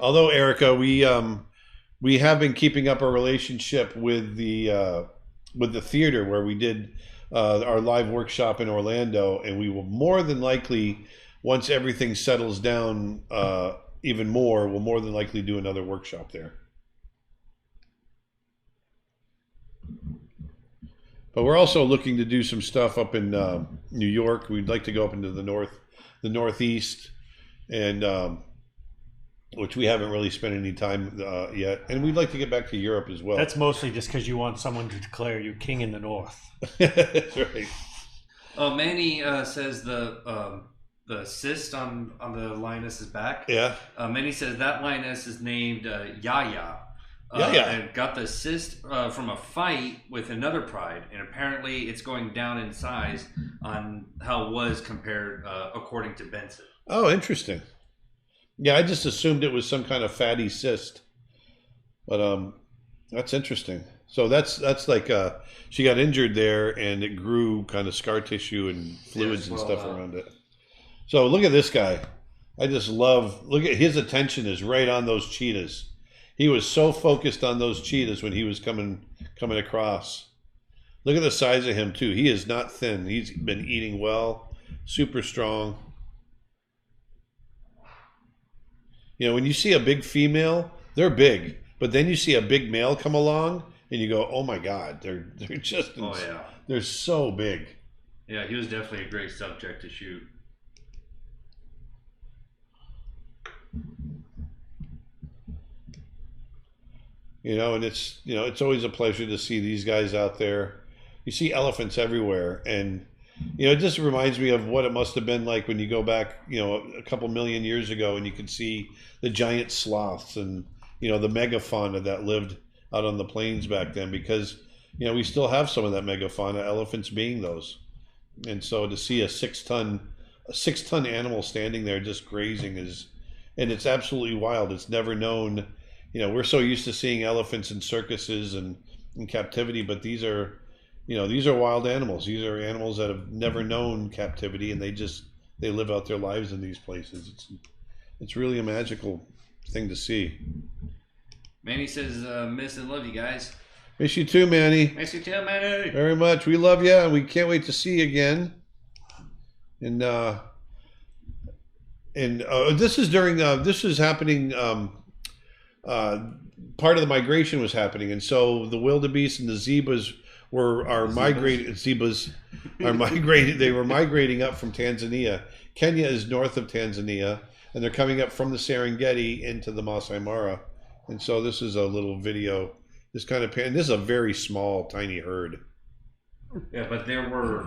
Although, Erica, we have been keeping up our relationship with the theater where we did our live workshop in Orlando, and we will more than likely, once everything settles down even more, we'll more than likely do another workshop there. But we're also looking to do some stuff up in New York. We'd like to go up into the Northeast, and which we haven't really spent any time yet. And we'd like to get back to Europe as well. That's mostly just because you want someone to declare you king in the North. That's right. Manny says the cyst on the lioness's back. Yeah. Manny says that lioness is named Yaya. And got the cyst from a fight with another pride, and apparently it's going down in size on how it was compared according to Benson. Oh, interesting. Yeah, I just assumed it was some kind of fatty cyst, but that's interesting. So that's like she got injured there, and it grew kind of scar tissue and fluids and stuff around it. So look at this guy. I just look at his attention is right on those cheetahs. He was so focused on those cheetahs when he was coming across. Look at the size of him too. He is not thin. He's been eating well, super strong. When you see a big female, they're big, but then you see a big male come along, and you go, "Oh my God, they're just they're so big." Yeah, he was definitely a great subject to shoot. And it's always a pleasure to see these guys out there. You see elephants everywhere, and it just reminds me of what it must have been like when you go back, a couple million years ago, and you could see the giant sloths and the megafauna that lived out on the plains back then, because we still have some of that megafauna, elephants being those. And so to see a six ton animal standing there just grazing and it's absolutely wild. It's never known. We're so used to seeing elephants in circuses and in captivity, but these are wild animals. These are animals that have never known captivity, and they just they live out their lives in these places. It's really a magical thing to see. Manny says, miss and love you guys. Miss you too, Manny. Miss you too, Manny. Very much. We love you, and we can't wait to see you again. And this is during this is happening. Part of the migration was happening, and so the wildebeest and the zebras are migrating. Zebras are migrating. They were migrating up from Tanzania. Kenya is north of Tanzania, and they're coming up from the Serengeti into the Masai Mara. And so this is a little video. This kind of this is a very small, tiny herd. Yeah, but there were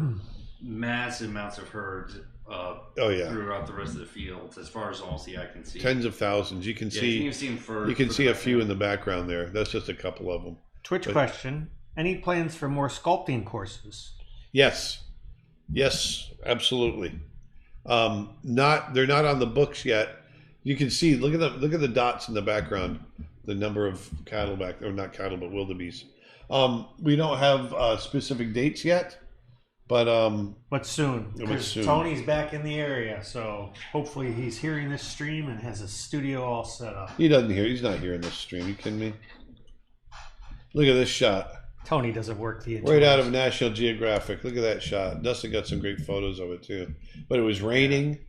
massive amounts of herds. Throughout the rest of the fields, as far as almost the eye can see. Tens of thousands. You can see. You can see a few in the background there. That's just a couple of them. Twitch question: any plans for more sculpting courses? Yes, absolutely. They're not on the books yet. You can see. Look at the dots in the background. The number of cattle back, or not cattle, but wildebeest. We don't have specific dates yet. But soon. Soon. Tony's back in the area, so hopefully he's hearing this stream and has a studio all set up. He doesn't hear. He's not hearing this stream. You kidding me? Look at this shot. Tony doesn't work the right out of National Geographic. Look at that shot. Dustin got some great photos of it too. But it was raining.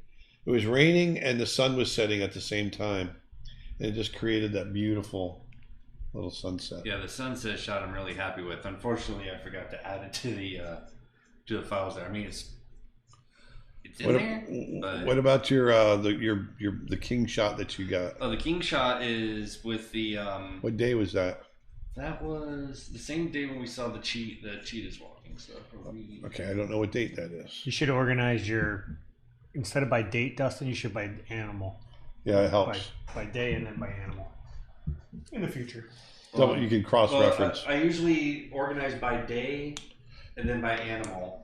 It was raining, and the sun was setting at the same time, and it just created that beautiful little sunset. Yeah, the sunset shot I'm really happy with. Unfortunately, I forgot to add it to the files there. I mean, it's in there. But what about your the king shot that you got? Oh, the king shot is with the. What day was that? That was the same day when we saw the cheetahs walking. So okay, I don't know what date that is. You should organize instead of by date, Dustin. You should by animal. Yeah, it helps. By day and then by animal. In the future. So you can cross-reference. I usually organize by day and then by animal.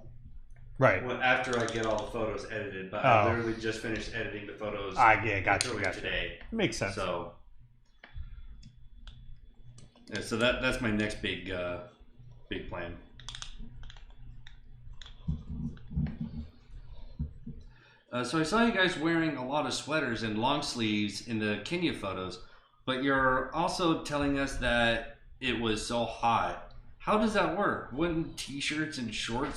Right. After I get all the photos edited, but I literally just finished editing the photos. Gotcha. Today. Makes sense. So, yeah, so that's my next big plan. So I saw you guys wearing a lot of sweaters and long sleeves in the Kenya photos, but you're also telling us that it was so hot. How does that work? Wouldn't t-shirts and short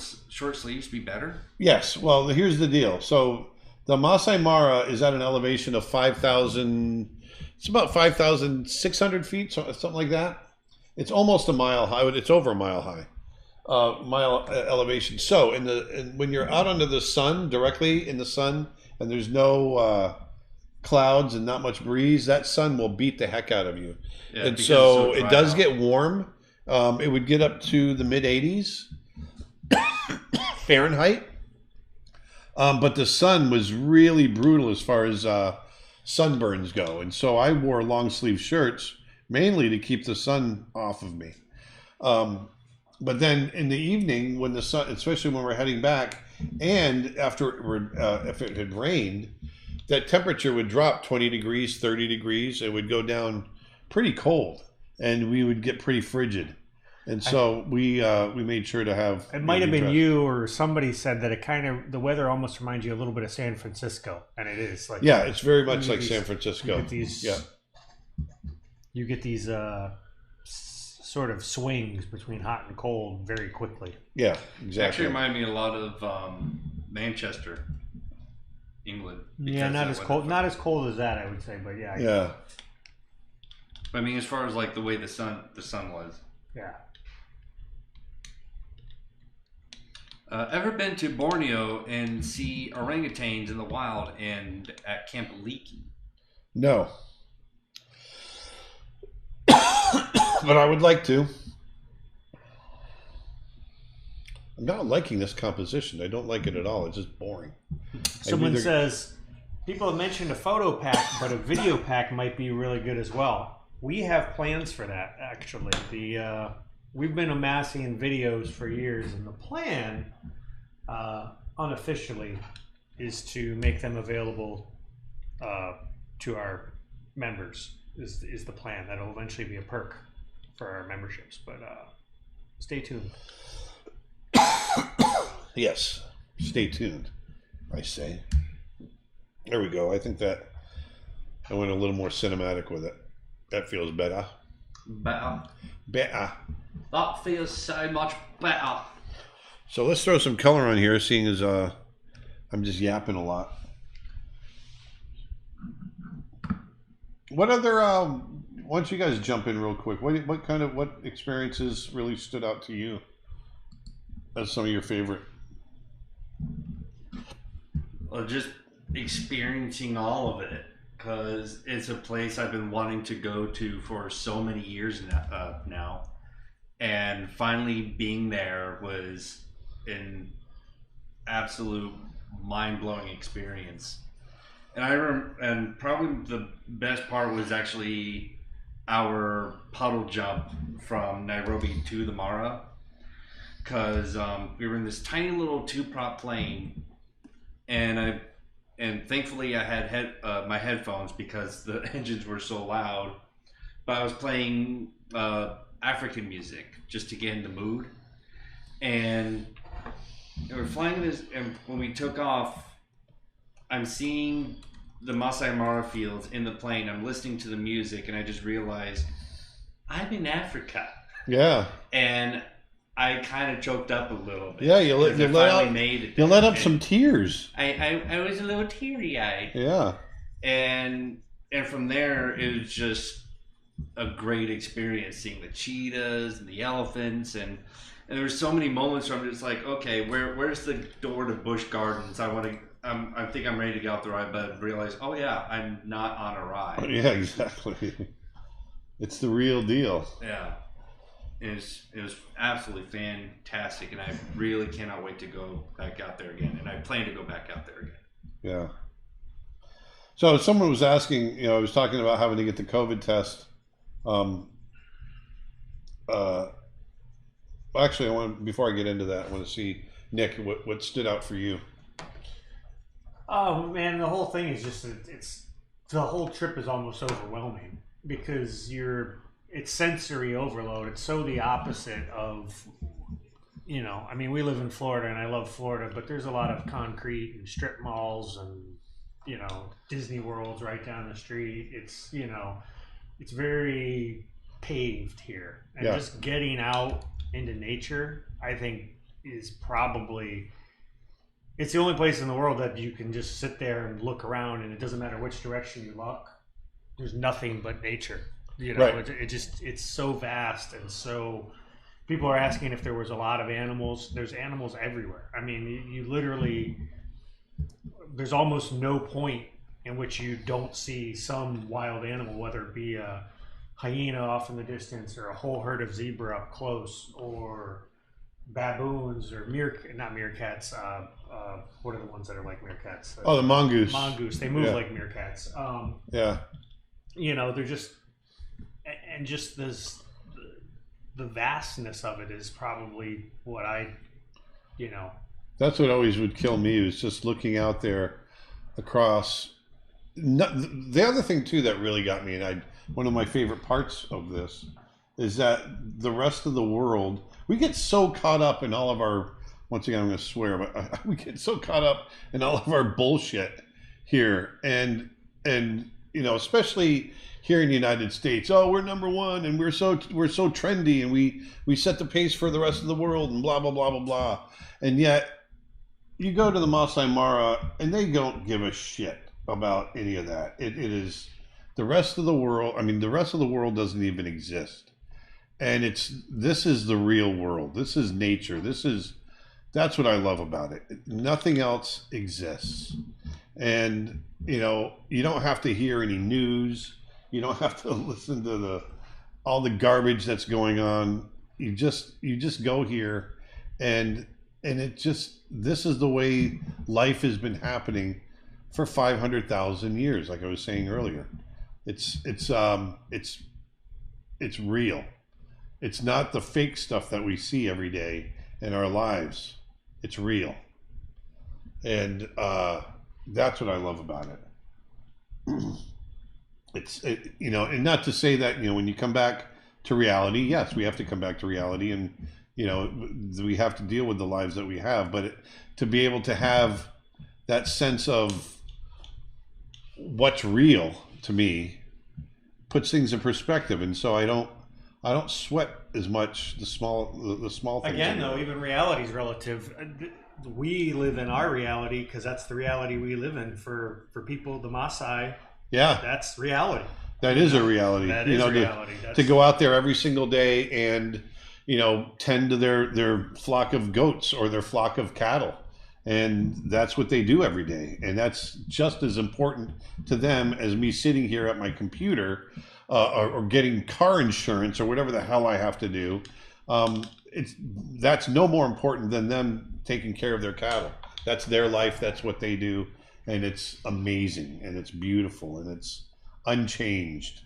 sleeves be better? Yes. Well, here's the deal. So the Masai Mara is at an elevation of 5,000. It's about 5,600 feet, something like that. It's almost a mile high. It's over a mile high, elevation. So when you're out under the sun, directly in the sun, and there's no clouds and not much breeze, that sun will beat the heck out of you. Yeah, and so it does get warm. It would get up to the mid 80s Fahrenheit. But the sun was really brutal as far as sunburns go. And so I wore long sleeve shirts mainly to keep the sun off of me. But then in the evening, when the sun, especially when we're heading back, and after if it had rained, that temperature would drop 20 degrees, 30 degrees. It would go down pretty cold, and we would get pretty frigid. And so we made sure to have. It might have been you or somebody said that the weather almost reminds you a little bit of San Francisco, and it is like. Yeah, it's very much like San Francisco. You get these sort of swings between hot and cold very quickly. Yeah, exactly. Actually, remind me a lot of Manchester, England. Yeah, not as cold as that, I would say, but yeah. Yeah. I mean, as far as like the way the sun was. Yeah. Ever been to Borneo and see orangutans in the wild and at Camp Leakey? No. But I would like to. I'm not liking this composition. I don't like it at all. It's just boring. Someone says, people have mentioned a photo pack, but a video pack might be really good as well. We have plans for that, actually. We've been amassing videos for years, and the plan, unofficially, is to make them available to our members. Is the plan. That'll eventually be a perk for our memberships, but stay tuned. Yes, stay tuned, I say. There we go. I think that I went a little more cinematic with it. That feels better. Better. Better. That feels so much better. So let's throw some color on here, seeing as I'm just yapping a lot. What other? Why don't you guys jump in real quick? What experiences really stood out to you as some of your favorite? Well, just experiencing all of it, because it's a place I've been wanting to go to for so many years now, and finally being there was an absolute mind-blowing experience. And and probably the best part was actually our puddle jump from Nairobi to the Mara, because we were in this tiny little two-prop plane, and thankfully I had my headphones because the engines were so loud, but I was playing African music just to get in the mood, and we're flying this, and when we took off, I'm seeing the Masai Mara fields in the plane. I'm listening to the music, and I just realized I'm in Africa. Yeah. And I kind of choked up a little bit. Yeah, you let up some tears. I was a little teary-eyed. Yeah. And from there, it was just a great experience seeing the cheetahs and the elephants, and there were so many moments where I'm just like, okay, where's the door to Busch Gardens? I think I'm ready to get off the ride, but I realize, oh yeah, I'm not on a ride. Oh, yeah, exactly. It's the real deal. Yeah. It was absolutely fantastic, and I really cannot wait to go back out there again, and I plan to go back out there again. Yeah. So someone was asking, I was talking about having to get the COVID test. Actually, before I get into that, I want to see, Nick, what stood out for you. Oh man, the whole thing is just the whole trip is almost overwhelming because it's sensory overload. It's so the opposite of, I mean, we live in Florida and I love Florida, but there's a lot of concrete and strip malls and, Disney World's right down the street. It's, it's very paved here. And just getting out into nature, I think, is probably, it's the only place in the world that you can just sit there and look around and it doesn't matter which direction you look. There's nothing but nature. Right. It's so vast, and so people are asking if there was a lot of animals. There's animals everywhere. I mean, you literally, there's almost no point in which you don't see some wild animal, whether it be a hyena off in the distance or a whole herd of zebra up close or baboons or not meerkats. What are the ones that are like meerkats? Oh, the mongoose. Mongoose. They move like meerkats. Yeah. They're just, and just this, the vastness of it is probably what That's what always would kill me, was just looking out there across. The other thing too that really got me, and one of my favorite parts of this is that the rest of the world, we get so caught up in all of our, once again I'm going to swear, but we get so caught up in all of our bullshit here, and especially here in the United States. Oh, we're number one, and we're so trendy, and we set the pace for the rest of the world, and blah blah blah blah blah. And yet, you go to the Masai Mara, and they don't give a shit about any of that. It is the rest of the world. I mean, the rest of the world doesn't even exist, and this is the real world. This is nature. That's what I love about it. Nothing else exists, and you don't have to hear any news. You don't have to listen to all the garbage that's going on. You just go here, and this is the way life has been happening for 500,000 years. Like I was saying earlier, it's real. It's not the fake stuff that we see every day in our lives. It's real, and that's what I love about it. And not to say that, when you come back to reality, yes, we have to come back to reality, and, we have to deal with the lives that we have, but to be able to have that sense of what's real to me puts things in perspective, and so I don't sweat as much the small things. Again, though, even reality is relative. We live in our reality because that's the reality we live in. For people, the Maasai, yeah, that's reality. That is a reality. That is reality. To go out there every single day and tend to their flock of goats or their flock of cattle, and that's what they do every day, and that's just as important to them as me sitting here at my computer or getting car insurance or whatever the hell I have to do. That's no more important than them taking care of their cattle. That's their life. That's what they do, and it's amazing, and it's beautiful, and it's unchanged.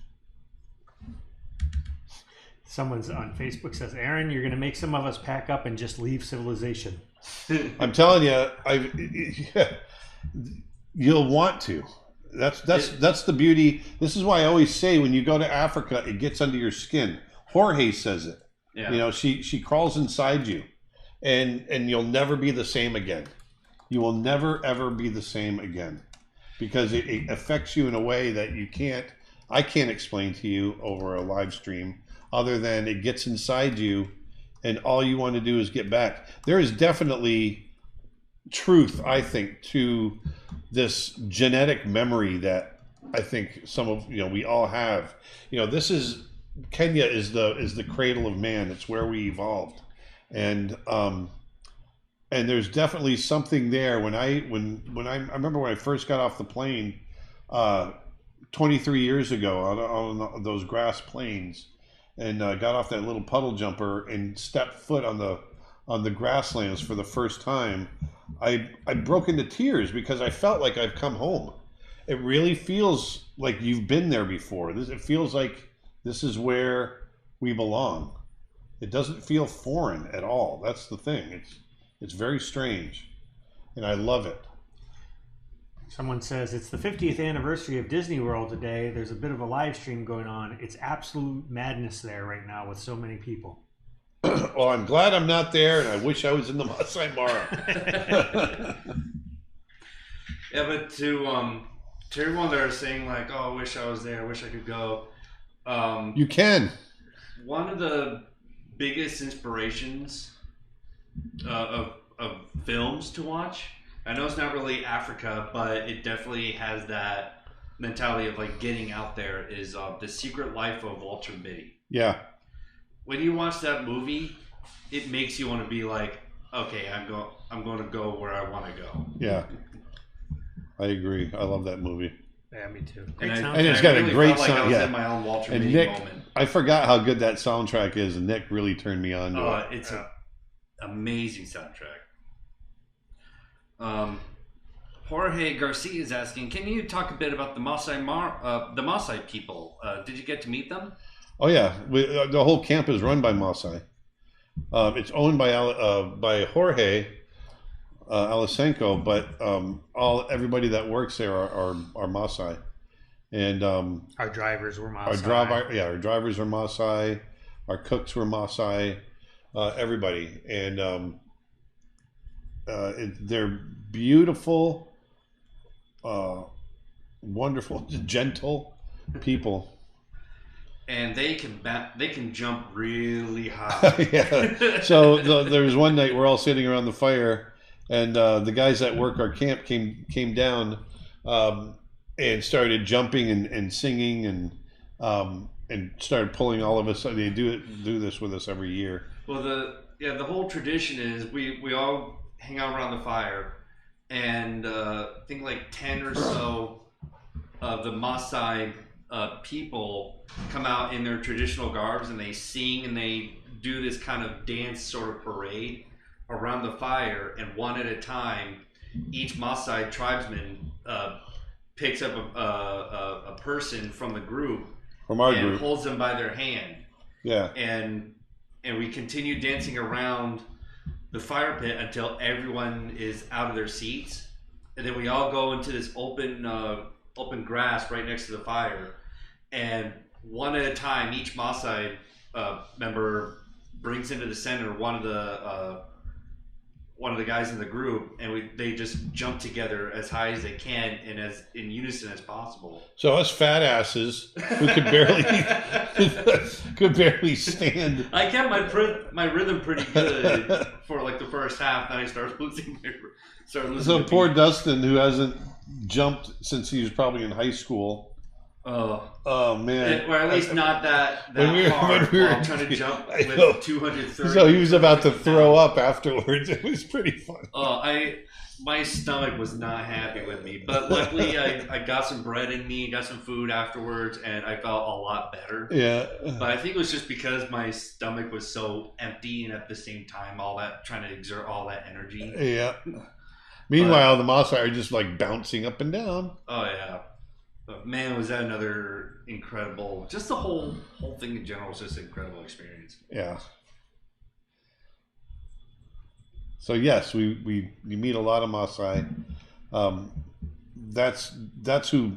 Someone's on Facebook says, Aaron, you're going to make some of us pack up and just leave civilization. I'm telling you, you'll want to. That's the beauty. This is why I always say when you go to Africa, it gets under your skin. Jorge says it. Yeah. She crawls inside you, and you'll never be the same again. You will never ever be the same again, because it affects you in a way that I can't explain to you over a live stream, other than it gets inside you, and all you want to do is get back. There is definitely truth, I think, to this genetic memory that I think we all have. Kenya is the cradle of man. It's where we evolved, and there's definitely something there. I remember when I first got off the plane 23 years ago on those grass plains, and got off that little puddle jumper and stepped foot on the grasslands for the first time. I broke into tears because I felt like I've come home. It really feels like you've been there before. It feels like this is where we belong. It doesn't feel foreign at all. That's the thing. It's very strange, and I love it. Someone says, it's the 50th anniversary of Disney World today. There's a bit of a live stream going on. It's absolute madness there right now with so many people. Well, I'm glad I'm not there, and I wish I was in the Masai Mara. Yeah, but to everyone that are saying like, "Oh, I wish I was there. I wish I could go." You can. One of the biggest inspirations of films to watch. I know it's not really Africa, but it definitely has that mentality of like getting out there. Is The Secret Life of Walter Mitty. Yeah. When you watch that movie, it makes you want to be like, okay, I'm going to go where I want to go. Yeah. I agree. I love that movie. Yeah, me too. And it's got a great sound. Like I was yeah. in my own Walter and Mitty Nick, moment. I forgot how good that soundtrack is, and Nick really turned me on to it. It's an amazing soundtrack. Jorge Garcia is asking, can you talk a bit about the Maasai people? Did you get to meet them? Oh yeah, the whole camp is run by Maasai. It's owned by Jorge Alisenko, but everybody that works there are Maasai, and our drivers were Maasai. Our drivers are Maasai, our cooks were Maasai, everybody, and they're beautiful, wonderful, gentle people. And they can jump really high. Yeah. So there was one night we're all sitting around the fire, and the guys that work our camp came down and started jumping and singing and started pulling all of us. They do this with us every year. Well, the whole tradition is we all hang out around the fire, and I think like 10 or so of the Maasai people come out in their traditional garbs, and they sing and they do this kind of dance sort of parade around the fire, and one at a time each Maasai tribesman picks up a person from the group From our and group. holds them by their hand. Yeah. And we continue dancing around the fire pit until everyone is out of their seats, and then we all go into this open grass right next to the fire, and one at a time each Maasai member brings into the center one of the one of the guys in the group, and they just jump together as high as they can and as in unison as possible. So us fat asses who could barely stand. I kept my rhythm pretty good for like the first half. Then I started losing So poor Dustin, who hasn't jumped since he was probably in high school. Oh man! Or at least not that hard. I'm trying to jump with 230. So he was about to throw up afterwards. It was pretty fun. My stomach was not happy with me, but luckily I got some bread in me, got some food afterwards, and I felt a lot better. Yeah. But I think it was just because my stomach was so empty, and at the same time, trying to exert all that energy. Yeah. Meanwhile, the Maasai are just like bouncing up and down. Oh yeah. But man, was that another incredible, just the whole thing in general was just an incredible experience. Yeah. So yes, we meet a lot of Maasai. That's who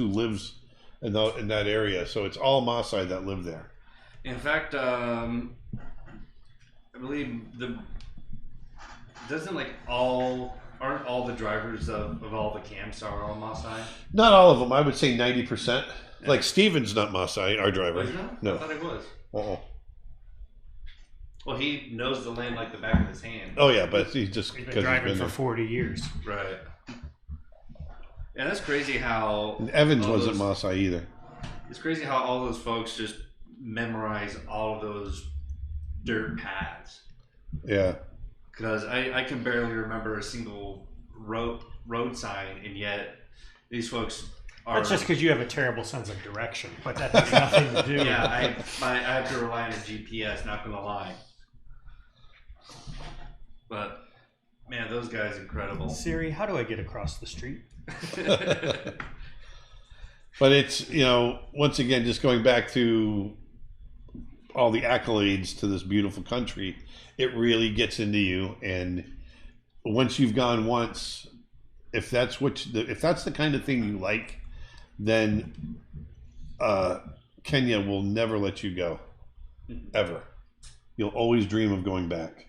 lives in that area. So it's all Maasai that live there. In fact, I believe aren't all the drivers of all the camps are all Maasai? Not all of them. I would say 90%. Like Steven's not Maasai, our driver. No. I thought it was. Well, he knows the land like the back of his hand. Oh yeah, but he's been driving for 40 years. Right. Yeah, that's crazy how... And Evans wasn't Maasai either. It's crazy how all those folks just memorize all of those dirt paths. Yeah. Because I can barely remember a single road sign, and yet these folks are... That's just because you have a terrible sense of direction, but that has nothing to do. Yeah, I have to rely on a GPS, not going to lie. But, man, those guys are incredible. Siri, how do I get across the street? But it's, once again, just going back to all the accolades to this beautiful country, it really gets into you. And once you've gone once, if that's the kind of thing you like, then Kenya will never let you go, ever. You'll always dream of going back.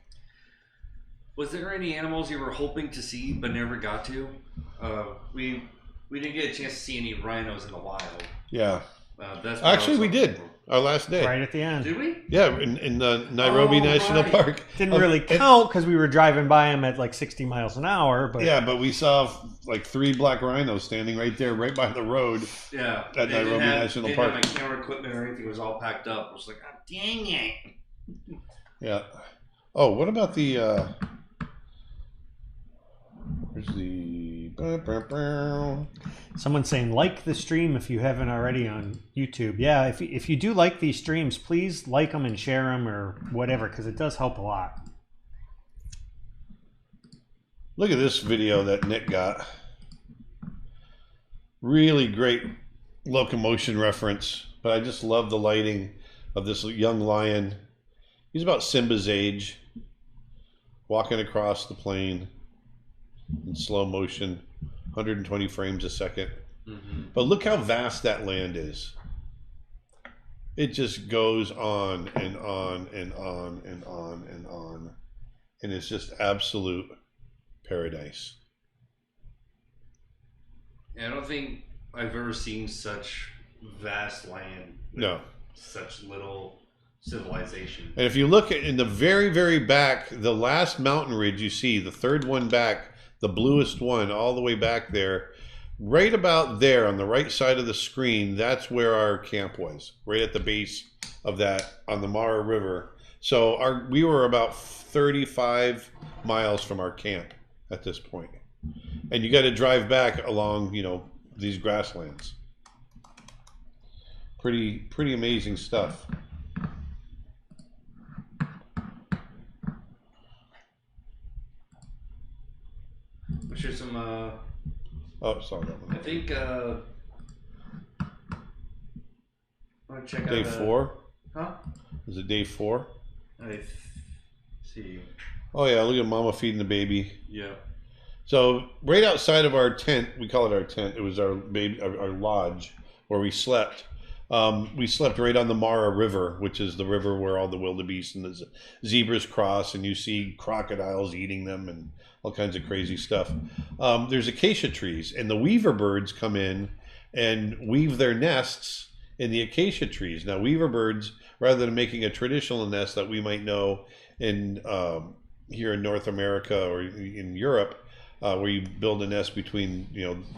Was there any animals you were hoping to see but never got to? We didn't get a chance to see any rhinos in the wild. Yeah. Actually, we did. Our last day. Right at the end. Did we? Yeah, in the Nairobi National Park. Didn't really count because we were driving by them at like 60 miles an hour. But yeah, but we saw like 3 black rhinos standing right there, right by the road. Yeah. At Nairobi National Park. Didn't have my camera equipment or anything. It was all packed up. I was like, oh, dang it. Yeah. Oh, what about the... Where's the... Someone's saying, like the stream if you haven't already on YouTube. Yeah, if you do like these streams, please like them and share them or whatever, because it does help a lot. Look at this video that Nick got. Really great locomotion reference, but I just love the lighting of this young lion. He's about Simba's age, walking across the plain in slow motion, 120 frames a second. Mm-hmm. But look how vast that land is. It just goes on and on and on and on and on. And it's just absolute paradise. Yeah, I don't think I've ever seen such vast land. No. Such little civilization. And if you look in the very, very back, the last mountain ridge you see, the third one back, the bluest one all the way back there, right about there on the right side of the screen, that's where our camp was, right at the base of that on the Mara River. So we were about 35 miles from our camp at this point. And you got to drive back along, these grasslands. Pretty amazing stuff. Sure, some. Sorry. I think. I want to check day out. Day 4? Huh? Is it day 4? See. Oh yeah, look at Mama feeding the baby. Yeah. So right outside of our tent, we call it our tent. It was our lodge where we slept. We slept right on the Mara River, which is the river where all the wildebeest and the zebras cross, and you see crocodiles eating them and all kinds of crazy stuff. There's acacia trees, and the weaver birds come in and weave their nests in the acacia trees. Now, weaver birds, rather than making a traditional nest that we might know in here in North America or in Europe, where you build a nest between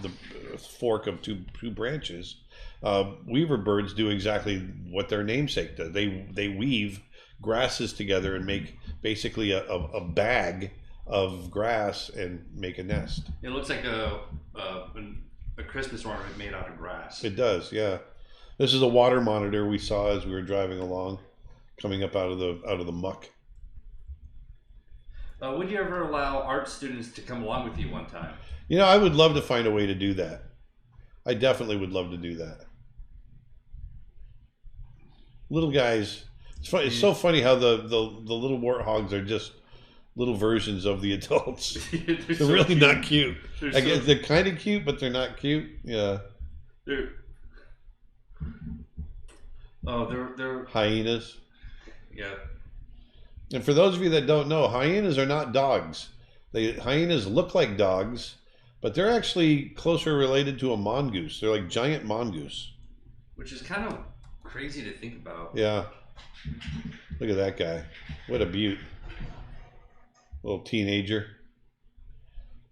the fork of two branches, weaver birds do exactly what their namesake does. They weave grasses together and make basically a bag of grass and make a nest. It looks like a Christmas ornament made out of grass. It does, yeah. This is a water monitor we saw as we were driving along, coming up out of the muck. Would you ever allow art students to come along with you one time? I would love to find a way to do that. I definitely would love to do that. Little guys, it's so funny how the little warthogs are just little versions of the adults. They're so really cute. Not cute. I guess they're kind of cute, but they're not cute. Yeah. They're hyenas. Yeah. And for those of you that don't know, hyenas are not dogs. Hyenas look like dogs, but they're actually closer related to a mongoose. They're like giant mongoose. Which is kind of crazy to think about. Yeah. Look at that guy. What a beaut. Little teenager.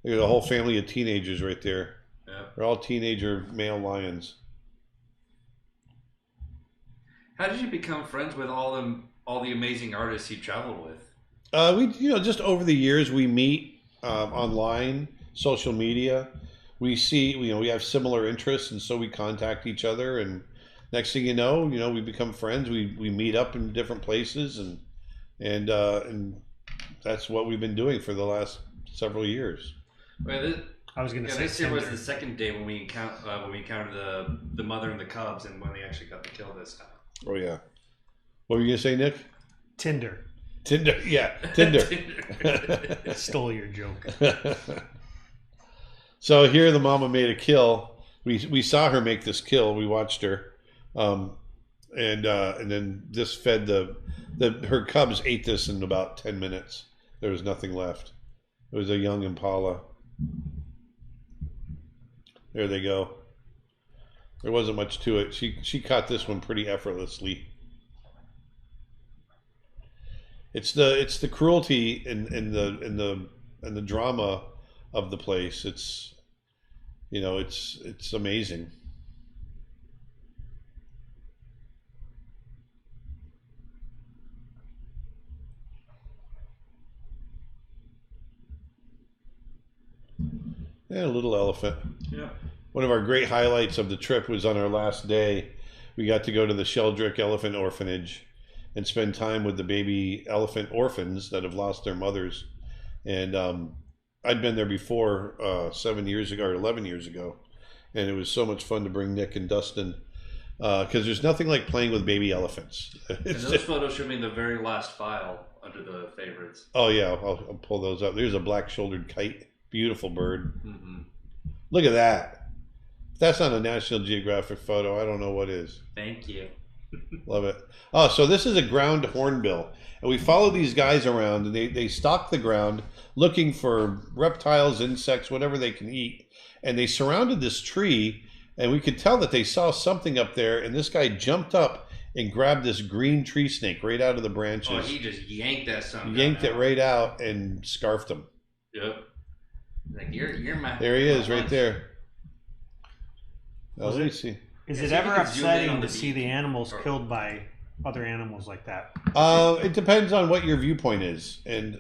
Look at the whole family of teenagers right there. Yeah. They're all teenager male lions. How did you become friends with all the amazing artists you traveled with? We just over the years we meet online, social media. We see we have similar interests, and so we contact each other. And next thing you know, we become friends. We meet up in different places, and that's what we've been doing for the last several years. Well, I was going to say this year was the second day when we encountered the mother and the cubs, and when they actually got to kill this time. Oh yeah. What were you gonna say, Nick? Tinder. Yeah, Tinder. Stole your joke. So here the mama made a kill. We saw her make this kill. We watched her, and then this fed her cubs ate this in about 10 minutes. There was nothing left. It was a young impala. There they go. There wasn't much to it. She caught this one pretty effortlessly. It's the cruelty and the drama of the place. It's amazing. Yeah, a little elephant. Yeah. One of our great highlights of the trip was on our last day. We got to go to the Sheldrick Elephant Orphanage and spend time with the baby elephant orphans that have lost their mothers. And I'd been there before 7 years ago or 11 years ago. And it was so much fun to bring Nick and Dustin because there's nothing like playing with baby elephants. And those photos should be in the very last file under the favorites. Oh, yeah. I'll pull those up. There's a black-shouldered kite. Beautiful bird. Mm-hmm. Look at that. If that's not a National Geographic photo, I don't know what is. Thank you. Love it. Oh, so this is a ground hornbill. And we follow these guys around, and they stalk the ground looking for reptiles, insects, whatever they can eat. And they surrounded this tree, and we could tell that they saw something up there, and this guy jumped up and grabbed this green tree snake right out of the branches. Oh, he just yanked that son. Yanked it right out and scarfed him. Yep. Like you're my. There he is, right there. Let me see. Is it ever upsetting to see the animals killed by other animals like that? It depends on what your viewpoint is, and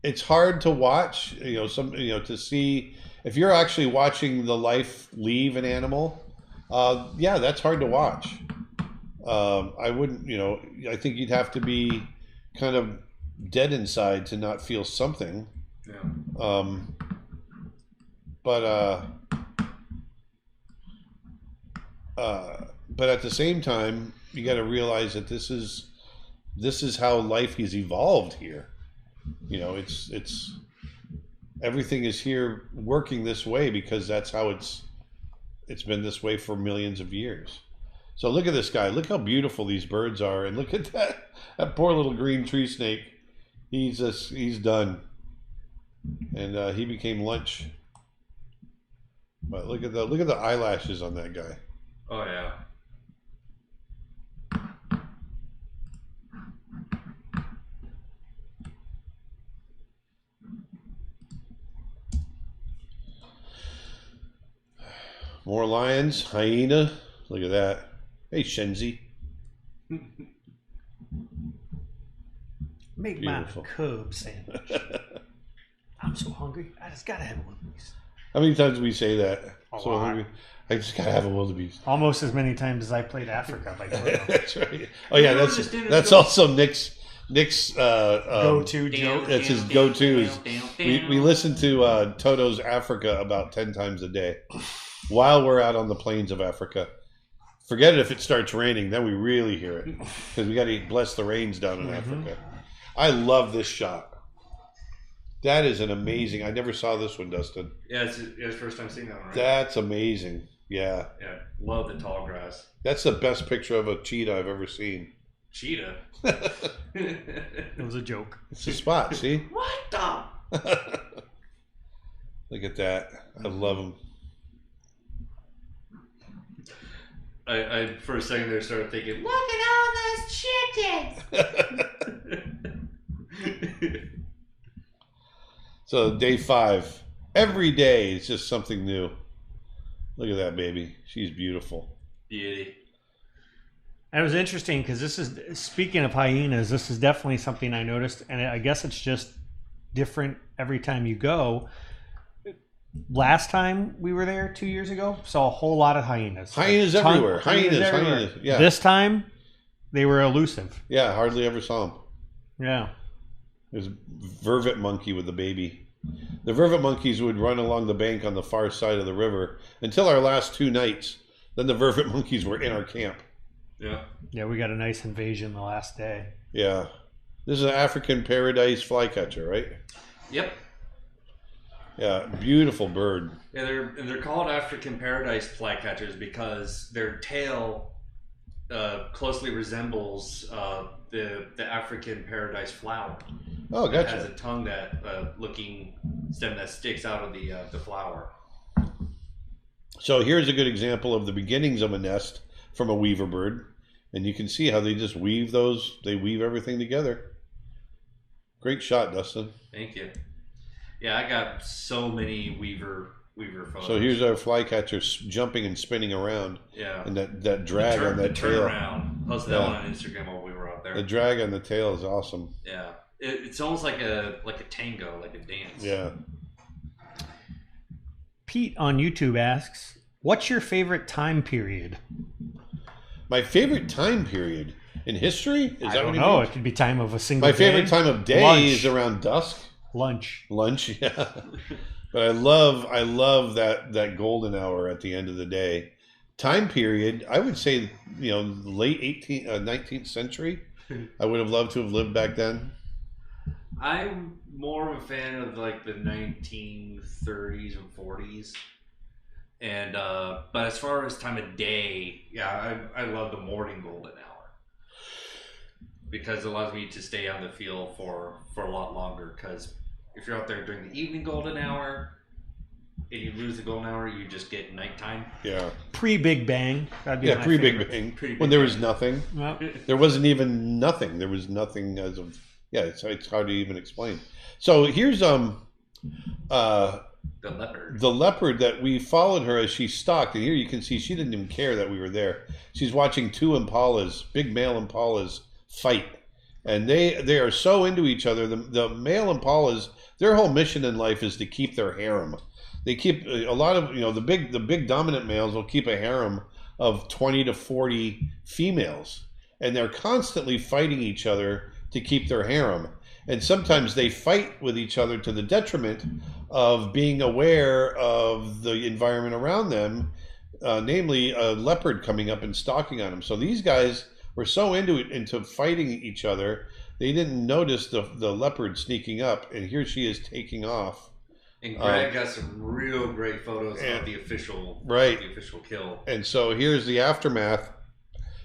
it's hard to watch. To see if you're actually watching the life leave an animal. Yeah, that's hard to watch. I wouldn't. I think you'd have to be kind of dead inside to not feel something. Yeah. But at the same time, you got to realize that this is how life has evolved here. It's everything is here working this way because that's how it's It's been this way for millions of years. So look at this guy. Look how beautiful these birds are, and look at that poor little green tree snake. He's done, and he became lunch. But look at the eyelashes on that guy. Oh yeah. More lions, hyena. Look at that. Hey, Shenzi. Make Beautiful. my cub sandwich. I'm so hungry. I just gotta have one of these. How many times do we say that? A So lot. hungry. I just gotta have a wildebeest. Almost as many times as I played Africa by Toto. That's right. Oh yeah, that's also Nick's Go-to joke. That's his go-to. We listen to Toto's Africa about 10 times a day while we're out on the plains of Africa. Forget it if it starts raining, then we really hear it because we got to bless the rains down in Africa. I love this shot. That is an amazing. I never saw this one, Dustin. Yeah, it's the first time seeing that one, right? That's amazing. Yeah, Yeah, love the tall grass. that's the best picture of a cheetah I've ever seen. Cheetah. It was a joke. It's a spot. See. What the? Look at that. I love them. I for a second there started thinking, look at all those chickens. So day 5. Every day it's just something new. Look at that baby. She's beautiful. Beauty. And it was interesting because this is, speaking of hyenas, this is definitely something I noticed, and I guess it's just different every time you go. Last time we were there 2 years ago, saw a whole lot of hyenas. Hyenas everywhere. Hyenas. Yeah. This time, they were elusive. Yeah, hardly ever saw them. Yeah. There's a vervet monkey with the baby. The vervet monkeys would run along the bank on the far side of the river until our last 2 nights. Then the vervet monkeys were in our camp. Yeah. Yeah, we got a nice invasion the last day. Yeah. This is an African paradise flycatcher, right? Yep. Yeah, beautiful bird. Yeah, they're called African paradise flycatchers because their tail closely resembles the African paradise flower. Oh, It gotcha. has a tongue that looking stem that sticks out of the flower. So here's a good example of the beginnings of a nest from a weaver bird. And you can see how they just weave they weave everything together. Great shot, Dustin. Thank you. Yeah, I got so many weaver photos. So here's our flycatcher jumping and spinning around. Yeah. And that drag on that turn tail. around. Posted that Yeah. one on Instagram while we were out there. The drag on the tail is awesome. Yeah. It's almost like a tango, like a dance. Yeah. Pete on YouTube asks, what's your favorite time period? My favorite time period in history? Is I that don't what you know. mean? It could be time of a single My day. favorite time of day Lunch. is around dusk. Lunch. Lunch, yeah. But I love that golden hour at the end of the day. Time period, I would say, late 19th century. I would have loved to have lived back then. I'm more of a fan of like the 1930s and 40s. And but as far as time of day, yeah, I love the morning golden hour because it allows me to stay on the field for a lot longer. Because if you're out there during the evening golden hour and you lose the golden hour, you just get nighttime. Yeah. Pre-Big Bang. That'd be Yeah, my pre-Big favorite. Bang. Pre-Big When there was Bang. nothing. Well, There wasn't even nothing. There was nothing as of, yeah, it's hard to even explain. So here's The leopard. the leopard that we followed her as she stalked, and here you can see she didn't even care that we were there. She's watching 2 impalas, big male impalas, fight, and they are so into each other. The male impalas, their whole mission in life is to keep their harem. They keep a lot of the big dominant males will keep a harem of 20 to 40 females, and they're constantly fighting each other to keep their harem. And sometimes they fight with each other to the detriment of being aware of the environment around them, namely a leopard coming up and stalking on them. So these guys were so into fighting each other, they didn't notice the leopard sneaking up, and here she is taking off And Greg got some real great photos of the official kill. And so here's the aftermath.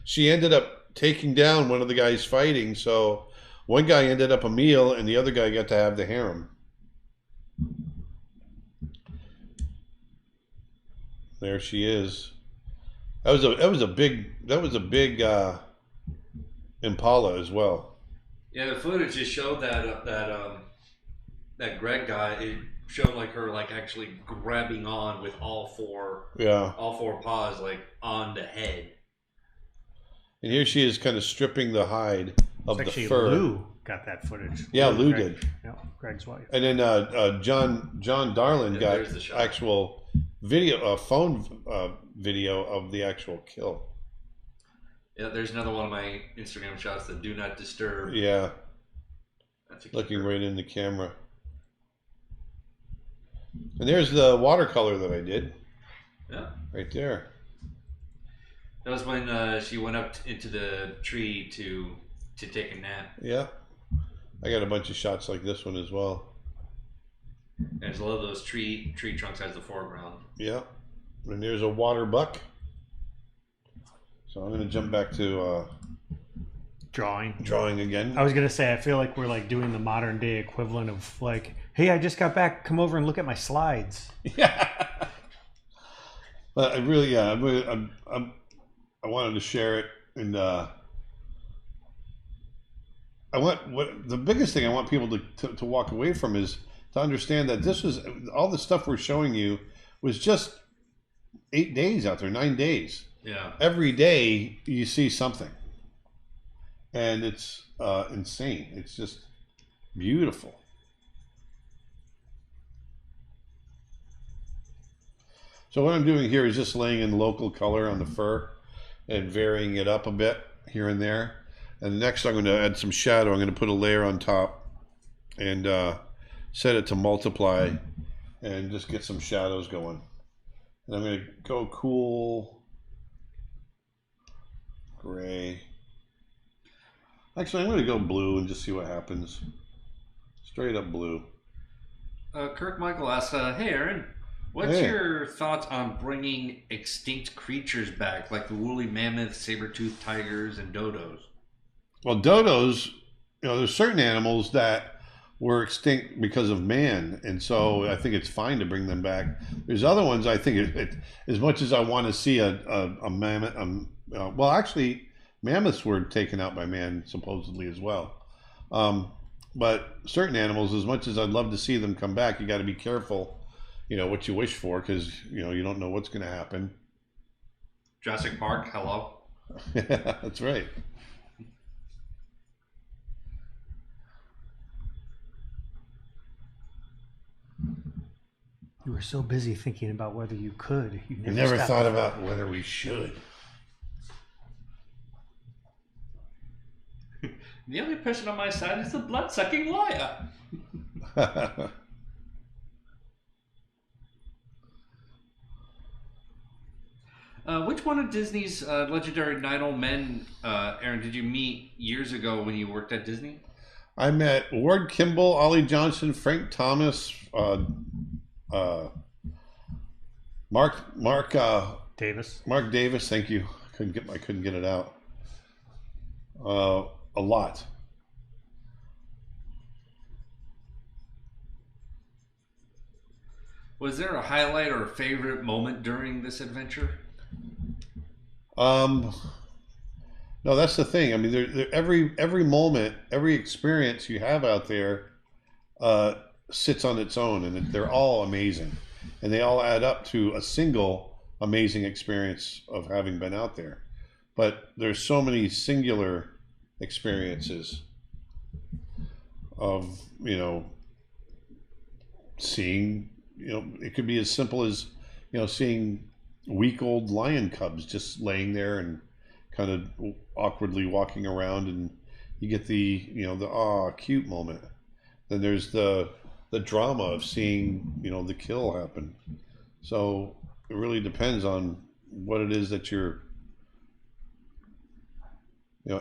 She ended up taking down one of the guys fighting. So one guy ended up a meal, and the other guy got to have the harem. There she is. That was a big Impala as well. Yeah, the footage just showed that Greg guy. It showed like her like actually grabbing on with all four paws like on the head. And here she is, kind of stripping the hide of the fur. Lou got that footage. Yeah, Lou did. Yeah, Greg's wife. And then John Darlin got actual video, phone video of the actual kill. Yeah, there's another one of my Instagram shots that do not disturb. Yeah, looking right in the camera. And there's the watercolor that I did. Yeah, right there. That was when she went up into the tree to take a nap. Yeah, I got a bunch of shots like this one as well. There's a lot of those tree trunks as the foreground. Yeah, and there's a water buck. So I'm going to jump back to drawing again. I was going to say, I feel like we're like doing the modern day equivalent of like, hey, I just got back. Come over and look at my slides. Yeah. But I really, I wanted to share it, and the biggest thing I want people to walk away from is to understand that this was all the stuff we're showing you was just 8 days out there, 9 days. Yeah. Every day you see something, and it's insane. It's just beautiful. So what I'm doing here is just laying in local color on the fur and varying it up a bit here and there. And next I'm going to add some shadow. I'm going to put a layer on top and set it to multiply and just get some shadows going. And I'm going to go cool gray. Actually, I'm going to go blue and just see what happens. Straight up blue. Kirk Michael asks, hey Aaron, what's your thoughts on bringing extinct creatures back, like the woolly mammoth, saber-toothed tigers, and dodos? Well, dodos, there's certain animals that were extinct because of man, and so I think it's fine to bring them back. There's other ones I think, as much as I want to see a mammoth, well, actually, mammoths were taken out by man, supposedly, as well. But certain animals, as much as I'd love to see them come back, you got to be careful what you wish for, because you don't know what's going to happen. Jurassic Park, hello. Yeah, that's right. You were so busy thinking about whether you could. You never thought about whether we should. The only person on my side is the blood-sucking liar. Which one of Disney's legendary 9 old men, Aaron, did you meet years ago when you worked at Disney? I met Ward Kimball, Ollie Johnson, Frank Thomas, Mark Davis. Mark Davis. Thank you. I couldn't get it out. A lot. Was there a highlight or a favorite moment during this adventure? No, that's the thing. I mean, every moment, every experience you have out there sits on its own, and they're all amazing, and they all add up to a single amazing experience of having been out there. But there's so many singular experiences of seeing. It could be as simple as seeing week-old lion cubs just laying there and kind of awkwardly walking around, and you get the cute moment. Then there's the drama of seeing the kill happen. So it really depends on what it is that you're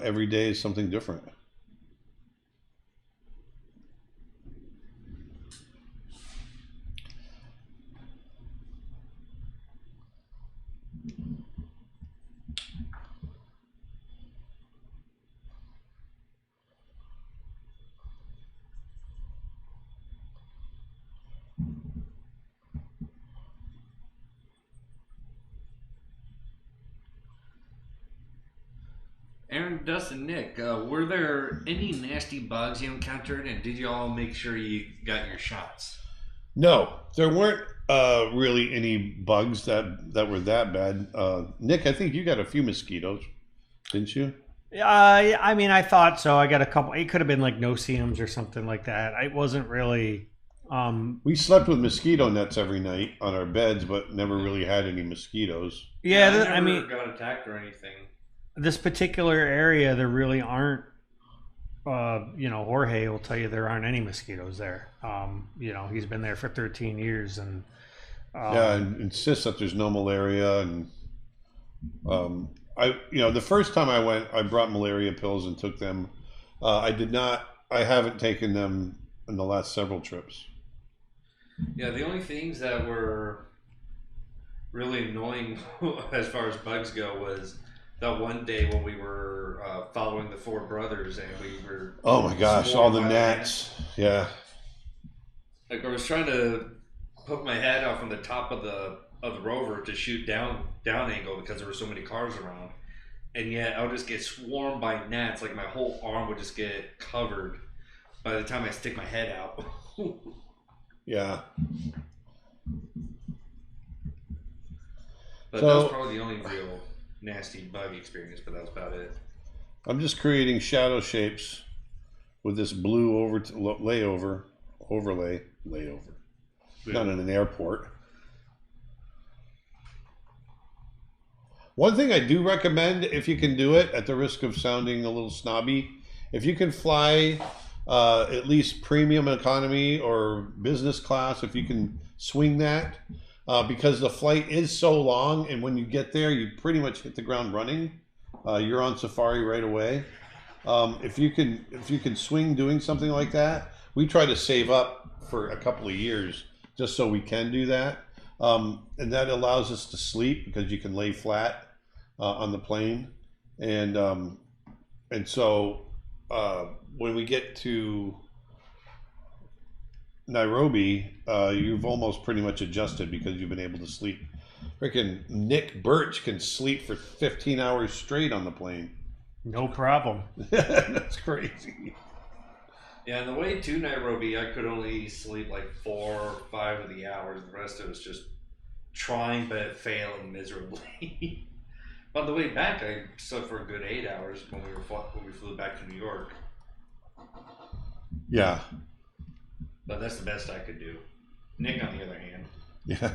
every day is something different. Aaron, Dustin, Nick, were there any nasty bugs you encountered, and did you all make sure you got your shots? No, there weren't really any bugs that were that bad. Nick, I think you got a few mosquitoes, didn't you? I mean, I thought so. I got a couple. It could have been like no-see-ums or something like that. I wasn't really. We slept with mosquito nets every night on our beds, but never really had any mosquitoes. Yeah, I I mean, never got attacked or anything. this particular area, there really aren't. Jorge will tell you there aren't any mosquitoes there. He's been there for 13 years, and and insists that there's no malaria. And the first time I went, I brought malaria pills and took them. I haven't taken them in the last several trips. Yeah, the only things that were really annoying as far as bugs go was that one day when we were following the four brothers and we were. Oh my gosh, all the gnats. Yeah. Like I was trying to poke my head out from the top of the rover to shoot down angle because there were so many cars around, and yet I would just get swarmed by gnats. Like my whole arm would just get covered by the time I stick my head out. Yeah. But that was probably the only real nasty bug experience, but that's about it. I'm just creating shadow shapes with this blue overlay. Not in an airport. One thing I do recommend, if you can do it, at the risk of sounding a little snobby, if you can fly at least premium economy or business class, if you can swing that, because the flight is so long, and when you get there, you pretty much hit the ground running. You're on safari right away. If you can swing doing something like that, we try to save up for a couple of years just so we can do that, and that allows us to sleep because you can lay flat on the plane, and so when we get to Nairobi, you've almost pretty much adjusted because you've been able to sleep. Freaking Nick Birch can sleep for 15 hours straight on the plane. no problem. That's crazy. Yeah, and the way to Nairobi, I could only sleep like 4 or 5 of the hours. The rest of it was just trying but failing miserably. On the way back, I slept for a good 8 hours when we flew back to New York. Yeah. But that's the best I could do. Nick, on the other hand, Yeah.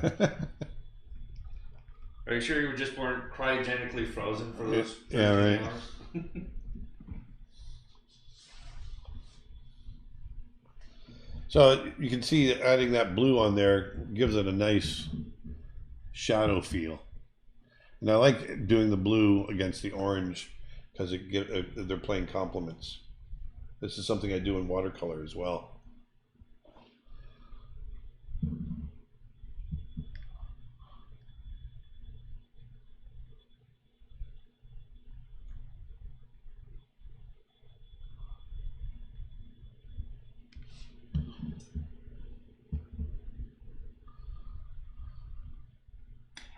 are you sure you just weren't cryogenically frozen for those 13 Yeah, right. hours? So you can see adding that blue on there gives it a nice shadow feel. And I like doing the blue against the orange because they're playing complements. This is something I do in watercolor as well.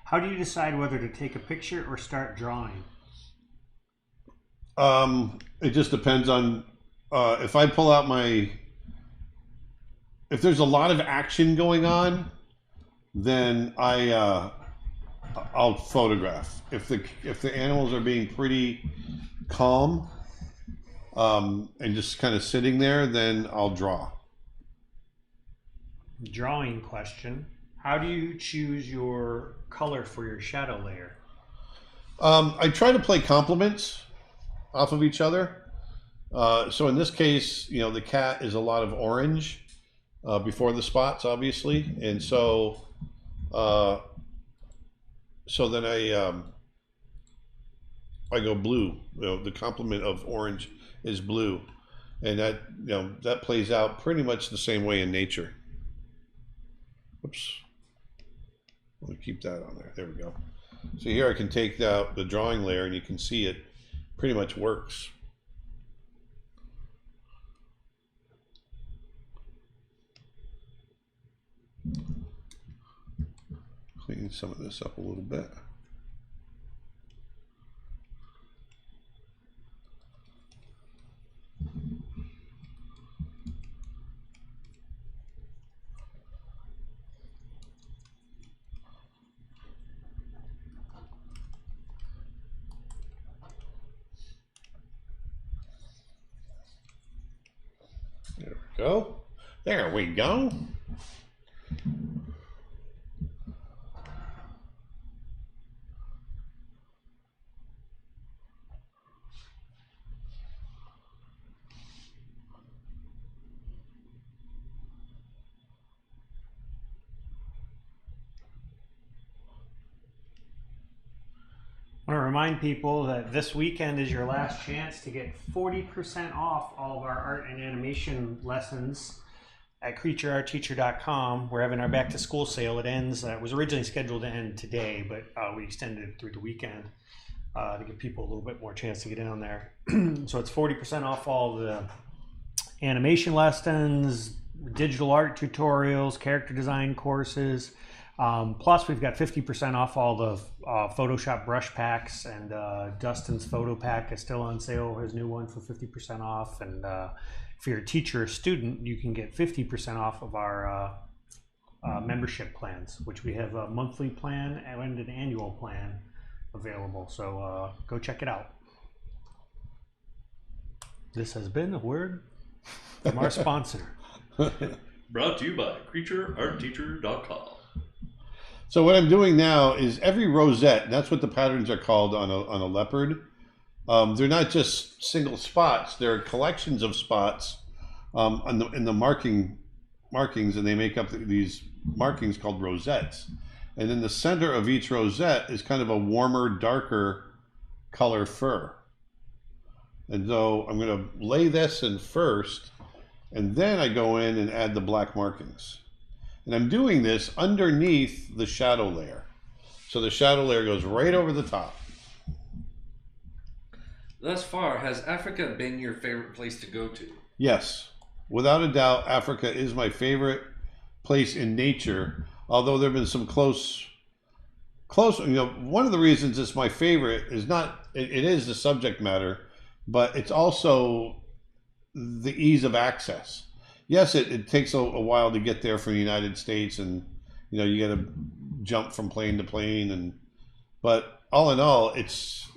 How do you decide whether to take a picture or start drawing? It just depends on if I pull out if there's a lot of action going on, then I'll photograph. If the animals are being pretty calm and just kind of sitting there, then I'll draw. Drawing question. How do you choose your color for your shadow layer? I try to play complements off of each other. So in this case, the cat is a lot of orange before the spots, obviously, and so then I go blue. The complement of orange is blue, and that plays out pretty much the same way in nature. Oops. Let me keep that on there. There we go. So here I can take the drawing layer, and you can see it pretty much works. Clean some of this up a little bit. There we go. There we go. I want to remind people that this weekend is your last chance to get 40% off all of our art and animation lessons at creatureartteacher.com. We're having our back to school sale. It ends, it was originally scheduled to end today, but we extended it through the weekend to give people a little bit more chance to get in on there. So it's 40% off all the animation lessons, digital art tutorials, character design courses. Plus, we've got 50% off all the Photoshop brush packs, and Dustin's photo pack is still on sale. His new one for 50% off. And if you're a teacher or student, you can get 50% off of our membership plans, which we have a monthly plan and an annual plan available. So go check it out. This has been a word from our sponsor. Brought to you by CreatureArtTeacher.com. So what I'm doing now is every rosette, that's what the patterns are called on a leopard. They're not just single spots, they're collections of spots in the markings, and they make up these markings called rosettes. And in the center of each rosette is kind of a warmer, darker color fur. And so I'm going to lay this in first, and then I go in and add the black markings. And I'm doing this underneath the shadow layer. So the shadow layer goes right over the top. Thus far, has Africa been your favorite place to go to? Yes, without a doubt, Africa is my favorite place in nature. Although there have been some close, one of the reasons it's my favorite is not, it is the subject matter, but it's also the ease of access. Yes, it takes a while to get there from the United States, and you got to jump from plane to plane, but all in all, it's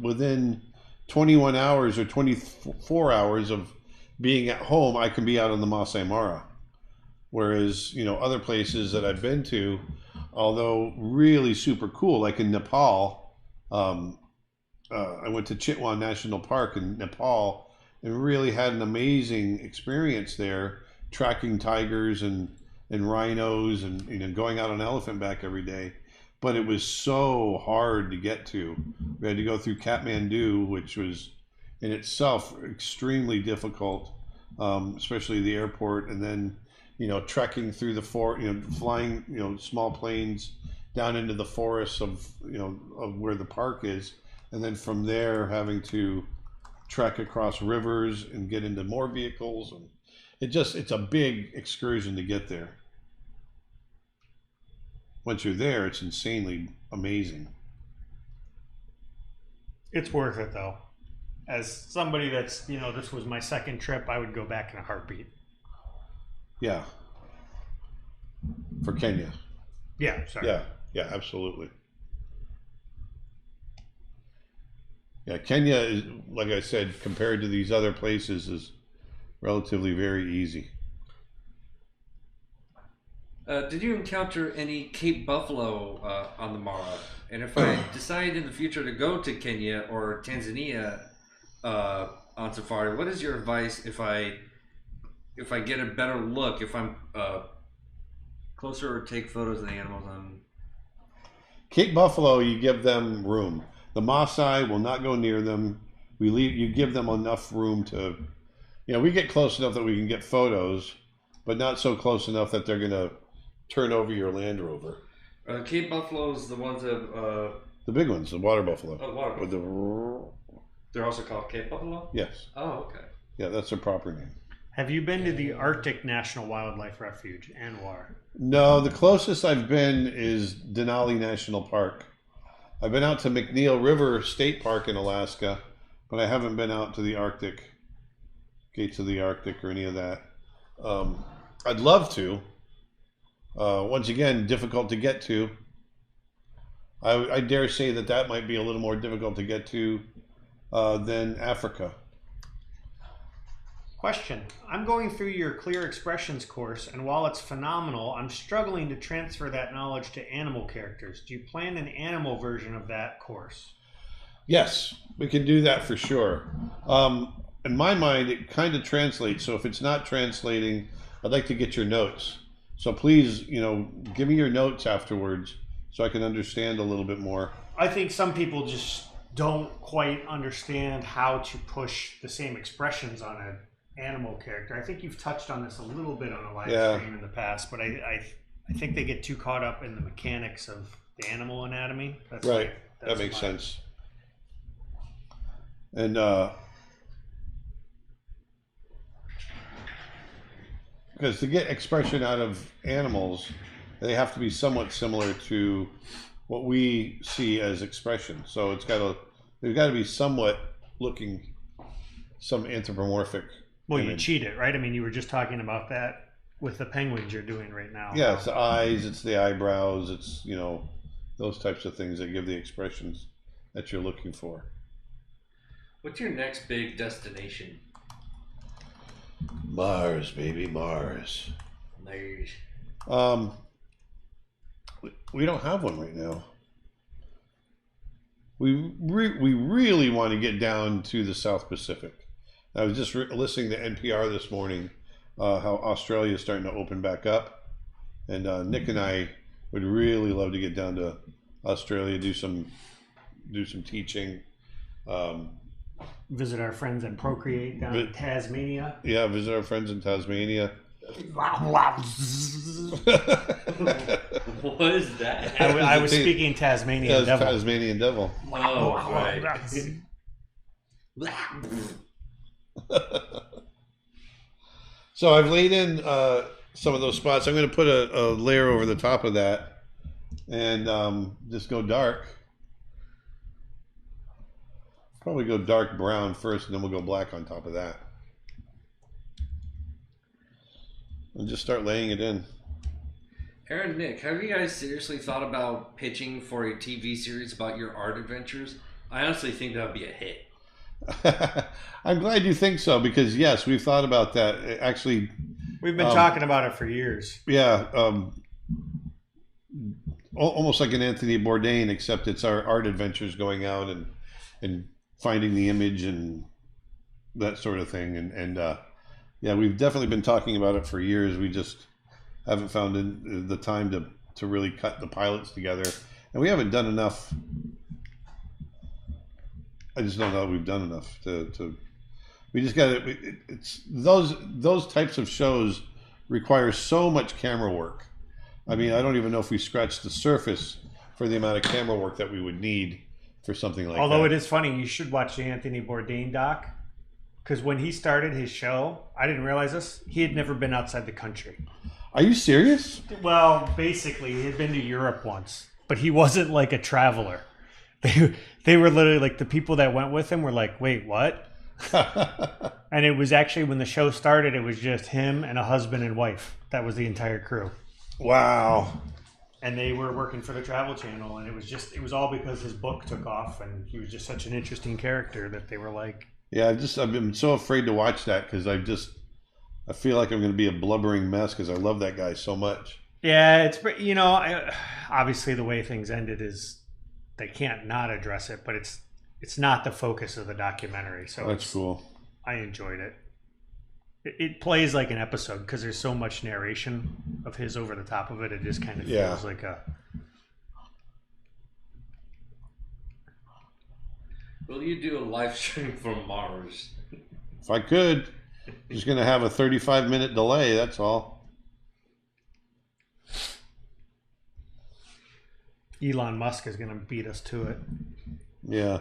within 21 hours or 24 hours of being at home, I can be out on the Masai Mara. Whereas other places that I've been to, although really super cool, like in Nepal, I went to Chitwan National Park in Nepal, and really had an amazing experience there, tracking tigers and rhinos, and going out on elephant back every day. But it was so hard to get to. We had to go through Kathmandu, which was in itself extremely difficult, especially the airport, and then trekking through the flying small planes down into the forests of where the park is, and then from there having to trek across rivers and get into more vehicles, and it's a big excursion to get there. Once you're there, it's insanely amazing. It's worth it though. As somebody that's this was my second trip, I would go back in a heartbeat. Yeah. For Kenya. Yeah, sorry. Yeah, absolutely. Yeah, Kenya is, like I said, compared to these other places, is relatively very easy. Did you encounter any Cape buffalo on the Mara? And if I decide in the future to go to Kenya or Tanzania on safari, what is your advice if I get a better look, if I'm closer or take photos of the animals on? Cape buffalo, you give them room. The Maasai will not go near them. You give them enough room to, we get close enough that we can get photos, but not so close enough that they're going to turn over your Land Rover. Cape buffaloes, the ones that the big ones, the water buffalo. Oh, water buffalo. They're also called Cape buffalo? Yes. Oh, okay. Yeah, that's their proper name. Have you been to the Arctic National Wildlife Refuge, ANWR? No, the closest I've been is Denali National Park. I've been out to McNeil River State Park in Alaska, but I haven't been out to the Arctic, Gates of the Arctic, or any of that. I'd love to. Once again, difficult to get to. I dare say that might be a little more difficult to get to than Africa. Question. I'm going through your Clear Expressions course, and while it's phenomenal, I'm struggling to transfer that knowledge to animal characters. Do you plan an animal version of that course? Yes, we can do that for sure. In my mind, it kind of translates. So if it's not translating, I'd like to get your notes. So please, give me your notes afterwards so I can understand a little bit more. I think some people just don't quite understand how to push the same expressions on an animal character. I think you've touched on this a little bit on a live stream in the past, but I think they get too caught up in the mechanics of the animal anatomy. That's right. That makes sense. And because to get expression out of animals, they have to be somewhat similar to what we see as expression. So they've got to be somewhat looking some anthropomorphic. Well, you cheat it, right? I mean, you were just talking about that with the penguins you're doing right now. Yeah, it's the eyes, it's the eyebrows, it's, those types of things that give the expressions that you're looking for. What's your next big destination? Mars, baby, Mars. Mars. We don't have one right now. We really want to get down to the South Pacific. I was just listening to NPR this morning, how Australia is starting to open back up, and Nick and I would really love to get down to Australia, do some teaching. Visit our friends and procreate down in Tasmania. Yeah, visit our friends in Tasmania. What is that? I was speaking Tasmanian devil. Tasmanian devil. Oh, right. So I've laid in some of those spots. I'm going to put a layer over the top of that and just go dark. Probably go dark brown first, and then we'll go black on top of that. And just start laying it in. Aaron, Nick, have you guys seriously thought about pitching for a TV series about your art adventures? I honestly think that would be a hit. I'm glad you think so, because yes, we've thought about that. Actually, we've been talking about it for years. Yeah, almost like an Anthony Bourdain, except it's our art adventures going out and finding the image and that sort of thing. And yeah, we've definitely been talking about it for years. We just haven't found the time to really cut the pilots together, and we haven't done enough. I just don't know that we've done enough to. We just got to. It's those types of shows require so much camera work. I mean, I don't even know if we scratched the surface for the amount of camera work that we would need for something like that. Although it is funny, you should watch the Anthony Bourdain doc, because when he started his show, I didn't realize this, he had never been outside the country. Are you serious? Well, basically, he had been to Europe once, but he wasn't like a traveler. They were literally like, the people that went with him were like, wait, what? And it was actually, when the show started, it was just him and a husband and wife. That was the entire crew. Wow. And they were working for the Travel Channel, and it was all because his book took off, and he was just such an interesting character that they were like. Yeah, I've been so afraid to watch that, because I feel like I'm going to be a blubbering mess, because I love that guy so much. Yeah, it's, obviously the way things ended is they can't not address it, but it's not the focus of the documentary. So that's cool. I enjoyed it. It plays like an episode because there's so much narration of his over the top of it. It just kind of feels like a. Will you do a live stream from Mars? If I could. Just going to have a 35-minute delay, that's all. Elon Musk is going to beat us to it. Yeah.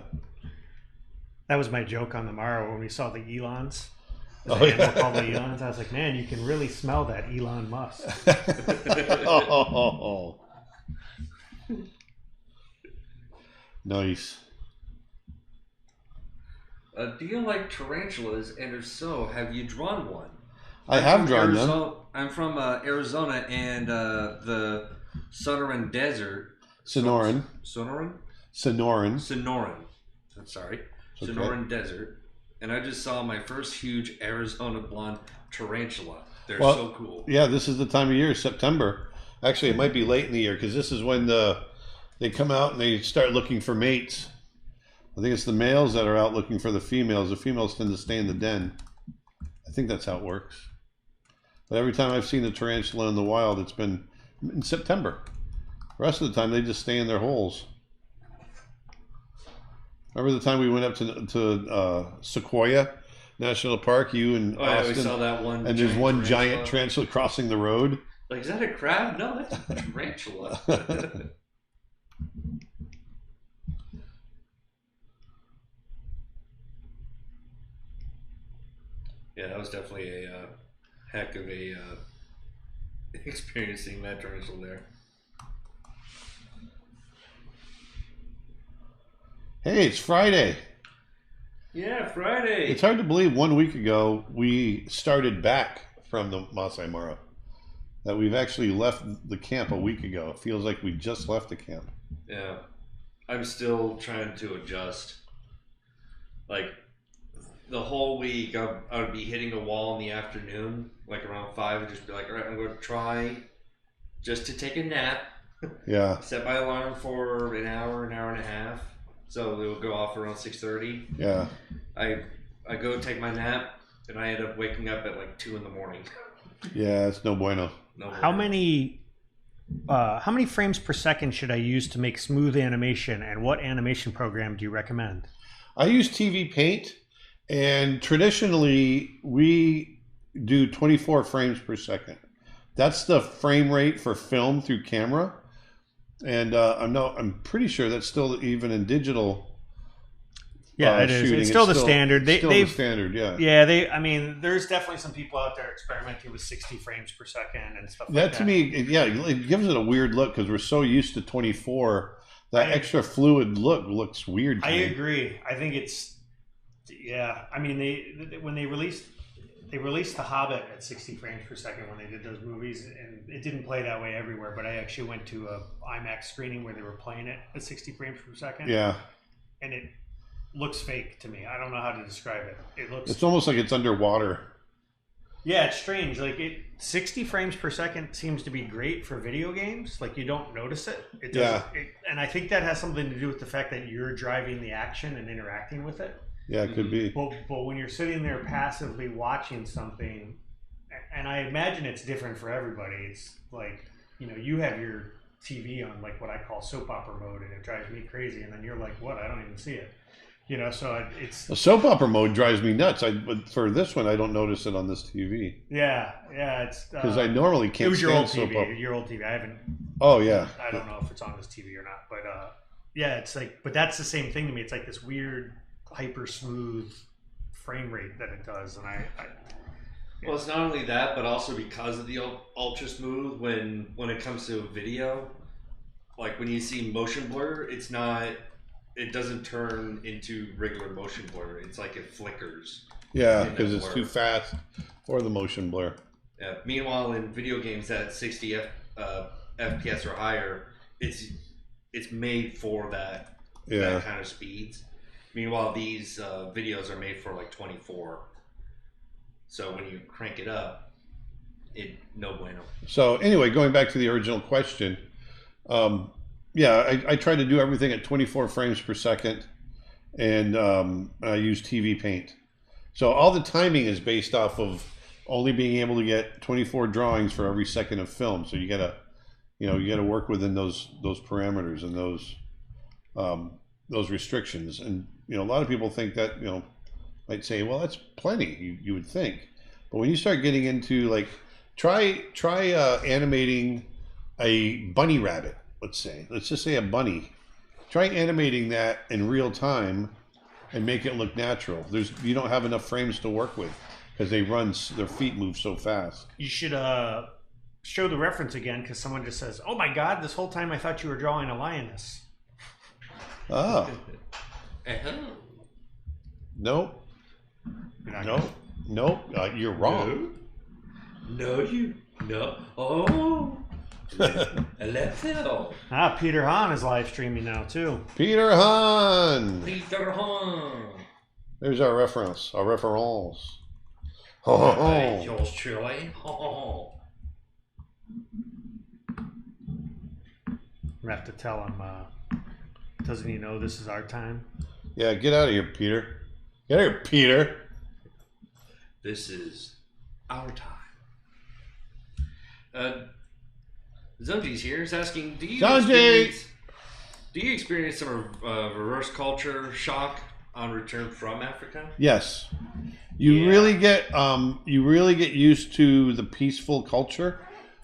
That was my joke on the morrow when we saw the Elons. Animal called the Elons. I was like, man, you can really smell that Elon Musk. Oh. Nice. Do you like tarantulas? And if so, have you drawn one? I have drawn them. I'm from Arizona and the Sonoran Desert. Sonoran. Sonoran? Sonoran. Sonoran. I'm sorry. Okay. Sonoran Desert. and I just saw my first huge Arizona blonde tarantula. They're Well, so cool. Yeah, this is the time of year, September. Actually, it might be late in the year because this is when they come out and they start looking for mates. I think it's the males that are out looking for the females. The females tend to stay in the den. I think that's how it works. But every time I've seen a tarantula in the wild, it's been in September. The rest of the time, they just stay in their holes. Remember the time we went up to Sequoia National Park, you and I Austin, saw that one. and there's one giant tarantula crossing the road. Like, is that a crab? No, that's a tarantula. Yeah, that was definitely a heck of a experiencing that tarantula there. Hey, it's Friday. Yeah, Friday. It's hard to believe 1 week ago we started back from the Masai Mara. That we've actually left the camp a week ago. It feels like we just left the camp. Yeah. I'm still trying to adjust. Like, the whole week I would be hitting a wall in the afternoon, like around 5, and just be like, all right, I'm going to try just to take a nap. Yeah. Set my alarm for an hour and a half. So it will go off around 6:30. Yeah. I go take my nap, and I end up waking up at like 2 in the morning. Yeah, it's no bueno. No How way. many frames per second should I use to make smooth animation, and what animation program do you recommend? I use TV Paint, and traditionally we do 24 frames per second. That's the frame rate for film through camera, and I'm pretty sure that's still even in digital. Yeah, it is. Shooting. It's still the standard. Still the standard, yeah. Yeah, I mean, there's definitely some people out there experimenting with 60 frames per second and stuff like that. That to me, it gives it a weird look because we're so used to 24. That extra fluid look looks weird to me. I agree. I think it's, yeah. I mean, when they released The Hobbit at 60 frames per second when they did those movies, and it didn't play that way everywhere, but I actually went to a IMAX screening where they were playing it at 60 frames per second. Yeah. And it looks fake to me. I don't know how to describe it. It's almost like it's underwater. Yeah, it's strange. Like 60 frames per second seems to be great for video games. Like you don't notice it. It doesn't. Yeah. And I think that has something to do with the fact that you're driving the action and interacting with it. Yeah, it could be. But when you're sitting there passively watching something, and I imagine it's different for everybody. It's like, you have your TV on like what I call soap opera mode, and it drives me crazy. And then you're like, what? I don't even see it. So it's The soap opera mode drives me nuts. But for this one, I don't notice it on this TV. yeah. It's Because I normally can't. It was your old soap TV. opera. Your old TV. I haven't. Oh yeah. I don't know if it's on this TV or not, but yeah, it's like, but that's the same thing to me. It's like this weird, hyper smooth frame rate that it does, and Well, it's not only that, but also because of the ultra smooth when it comes to video. Like when you see motion blur, it doesn't turn into regular motion blur. It's like it flickers. Yeah, because it's too fast for the motion blur. Yeah. Meanwhile, in video games at 60 FPS or higher, it's made for that kind of speeds. Meanwhile, these videos are made for like 24. So when you crank it up, no bueno. So anyway, going back to the original question, I try to do everything at 24 frames per second, and I use TV Paint. So all the timing is based off of only being able to get 24 drawings for every second of film. So you gotta work within those parameters and those restrictions. And a lot of people think that might say, well, that's plenty. You would think, but when you start getting into like try animating a bunny rabbit. Let's just say a bunny. Try animating that in real time and make it look natural. You don't have enough frames to work with because their feet move so fast. You should show the reference again because someone just says, "Oh my God! This whole time I thought you were drawing a lioness." Oh. Nope. Nope. You're wrong. No. Oh. Let's go. Peter Hahn is live streaming now too. Peter Hahn. There's our reference. Our reference. Oh. Yours truly. We have to tell him. Doesn't he know this is our time? Yeah, get out of here, Peter. Get out of here, Peter. This is our time. Zonji's here. Is asking, do you experience some reverse culture shock on return from Africa? Yes. You really get used to the peaceful culture.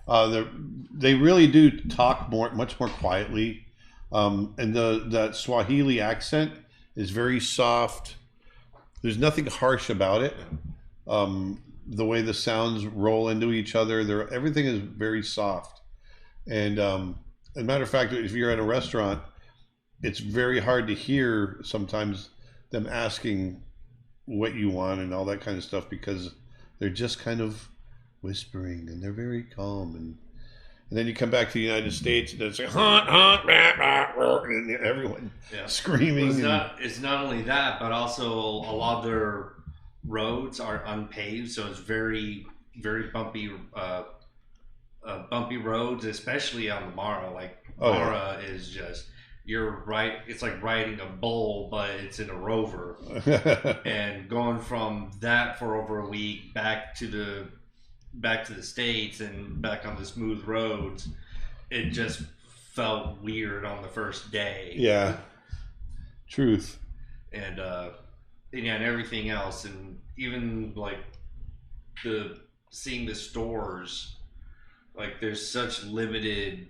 They really do talk much more quietly. And that Swahili accent is very soft. There's nothing harsh about it. The way the sounds roll into each other, everything is very soft. And as a matter of fact, if you're at a restaurant, it's very hard to hear sometimes them asking what you want and all that kind of stuff, because they're just kind of whispering and they're very calm. And then you come back to the United States and it's like, and everyone screaming. Well, it's not only that, but also a lot of their roads are unpaved, so it's very, very bumpy roads, especially on the Mara. Like Mara is just, it's like riding a bull, but it's in a rover. And going from that for over a week back to the States and back on the smooth roads, it just felt weird on the first day. Yeah. Truth. And and everything else, and even like seeing the stores, like there's such limited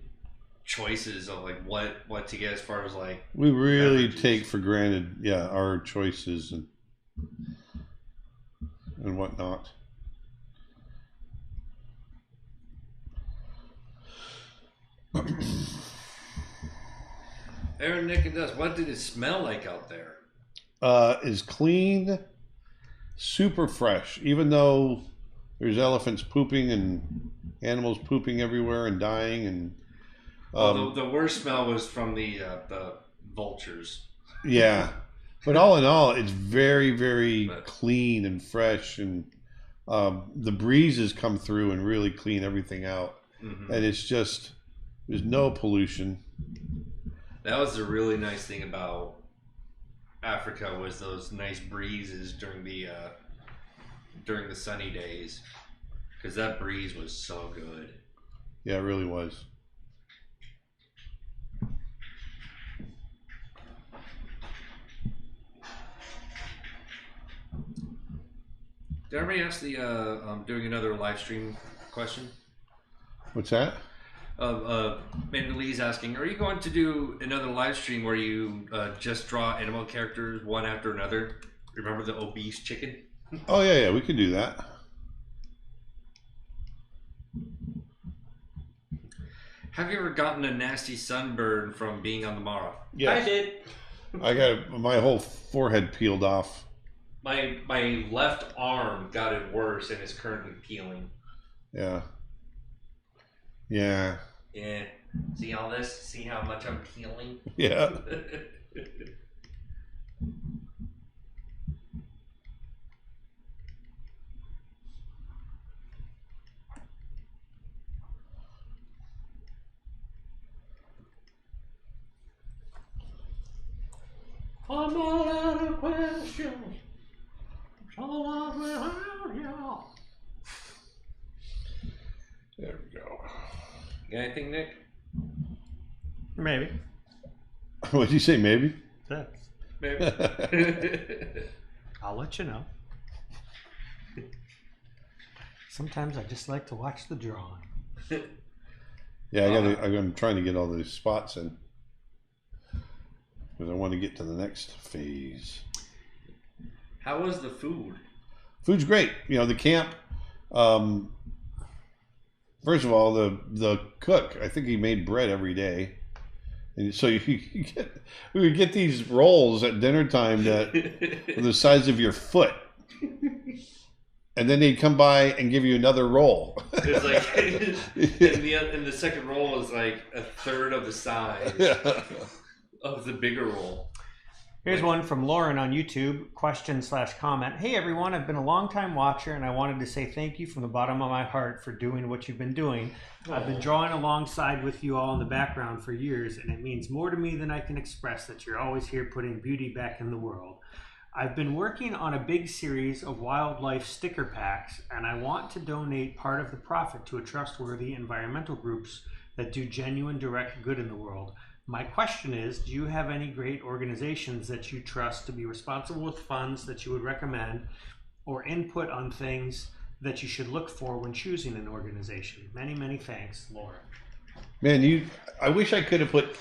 choices of like what to get as far as like we really beverages. Take for granted our choices and whatnot. Aaron, Nick, and Dust, what did it smell like out there? Is clean, super fresh, even though there's elephants pooping and animals pooping everywhere and dying. And the worst smell was from the vultures. Yeah, but all in all, it's very, very clean and fresh, and the breezes come through and really clean everything out. Mm-hmm. And it's just, there's no pollution. That was the really nice thing about Africa, was those nice breezes during the sunny days, because that breeze was so good. Yeah, it really was. Did everybody ask the doing another live stream question? What's that? Mandalee's asking, are you going to do another live stream where you just draw animal characters one after another? Remember the obese chicken? Oh yeah, we could do that. Have you ever gotten a nasty sunburn from being on the Mara? Yes. I did. I got my whole forehead peeled off. My left arm got it worse and is currently peeling. Yeah. Yeah. Yeah. See all this? See how much I'm peeling? Yeah. I'm all out of questions. So I'm without you. There we go. You got anything, Nick? Maybe. What'd you say? Maybe. That's, Maybe. I'll let you know. Sometimes I just like to watch the drawing. Yeah, I'm trying to get all those spots in, because I want to get to the next phase. How was the food? Food's great. You know, the camp. First of all, the cook, I think he made bread every day, and so we would get these rolls at dinner time that were the size of your foot, and then they'd come by and give you another roll. It was like, and the second roll is like a third of the size of the bigger roll. Here's one from Lauren on YouTube, question/comment. Hey everyone, I've been a long time watcher and I wanted to say thank you from the bottom of my heart for doing what you've been doing. I've been drawing alongside with you all in the background for years and it means more to me than I can express that you're always here putting beauty back in the world. I've been working on a big series of wildlife sticker packs and I want to donate part of the profit to a trustworthy environmental groups that do genuine direct good in the world. My question is, do you have any great organizations that you trust to be responsible with funds that you would recommend or input on things that you should look for when choosing an organization? Many, many thanks, Laura. Man, I wish I could have put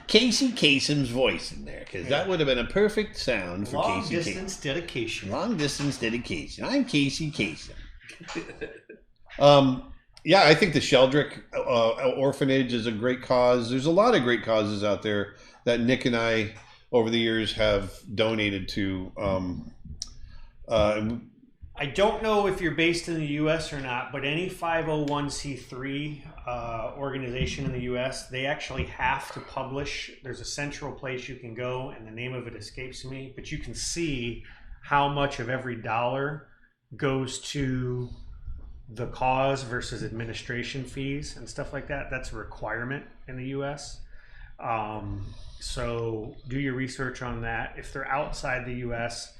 Casey Kasem's voice in there because that would have been a perfect sound for Long Casey distance dedication. Long distance dedication. I'm Casey Kasem. Yeah, I think the Sheldrick Orphanage is a great cause. There's a lot of great causes out there that Nick and I, over the years, have donated to. I don't know if you're based in the U.S. or not, but any 501c3 organization in the U.S., they actually have to publish. There's a central place you can go, and the name of it escapes me, but you can see how much of every dollar goes to the cause versus administration fees and stuff like that. That's a requirement in the U.S. So do your research on that. If they're outside the U.S.,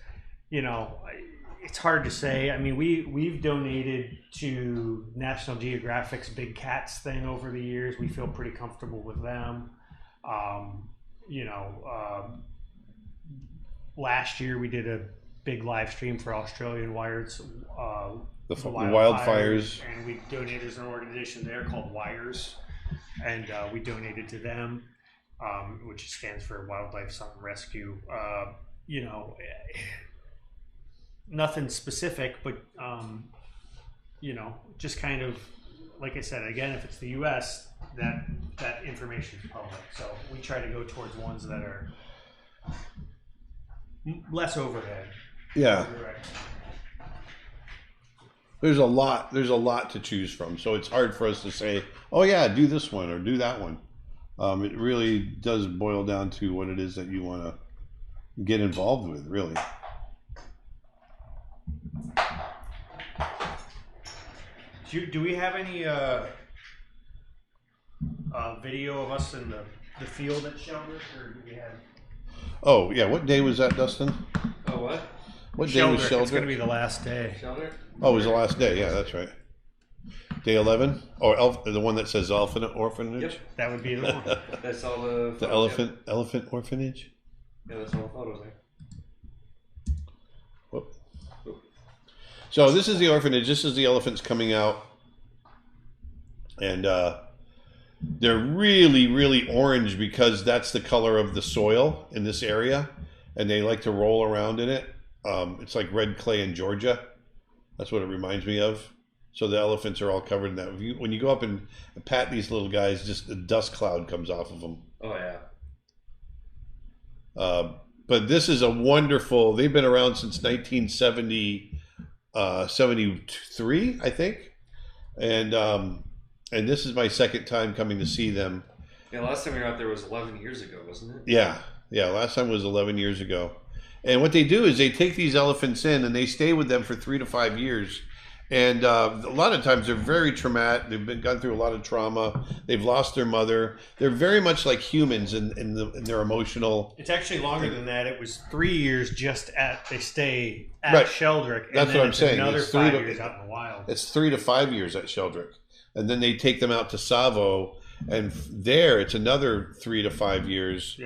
it's hard to say. I mean, we've donated to National Geographic's Big Cats thing over the years. We feel pretty comfortable with them. Last year we did a big live stream for Australian Wires. The wildfires. And we donated to an organization there called Wires, and we donated to them, which stands for Wildlife Something Rescue. Nothing specific, but just kind of, like I said, again, if it's the U.S., that information is public. So we try to go towards ones that are less overhead. Yeah. Correct. There's a lot to choose from, so it's hard for us to say, oh yeah, do this one or do that one. It really does boil down to what it is that you want to get involved with, really. Do we have any video of us in the field at Sheldrick, or do we have? Oh yeah, what day was that, Dustin? Oh, what? What day was Sheldrick? It's going to be the last day. Sheldrick? Oh, it was the last day. Yeah, that's right. Day 11, or the one that says Orphanage. Yep, that would be the one. That's all the. The elephant orphanage. Yeah, that's all the photos there. Whoop. So this is the orphanage. This is the elephants coming out, and they're really, really orange because that's the color of the soil in this area, and they like to roll around in it. It's like red clay in Georgia. That's what it reminds me of. So the elephants are all covered in that. When you go up and pat these little guys, just a dust cloud comes off of them. Oh yeah. But this is a wonderful. They've been around since 1973, I think, and this is my second time coming to see them. Yeah, last time we were out there was 11 years ago, wasn't it? Yeah. Last time was 11 years ago. And what they do is they take these elephants in and they stay with them for 3 to 5 years. And a lot of times they're very traumatic. They've gone through a lot of trauma. They've lost their mother. They're very much like humans in their emotional. It's actually longer than that. It was 3 years they stay at Sheldrick. And that's what I'm saying. Another 5 years out in the wild. It's 3 to 5 years at Sheldrick. And then they take them out to Savo. And there it's another 3 to 5 years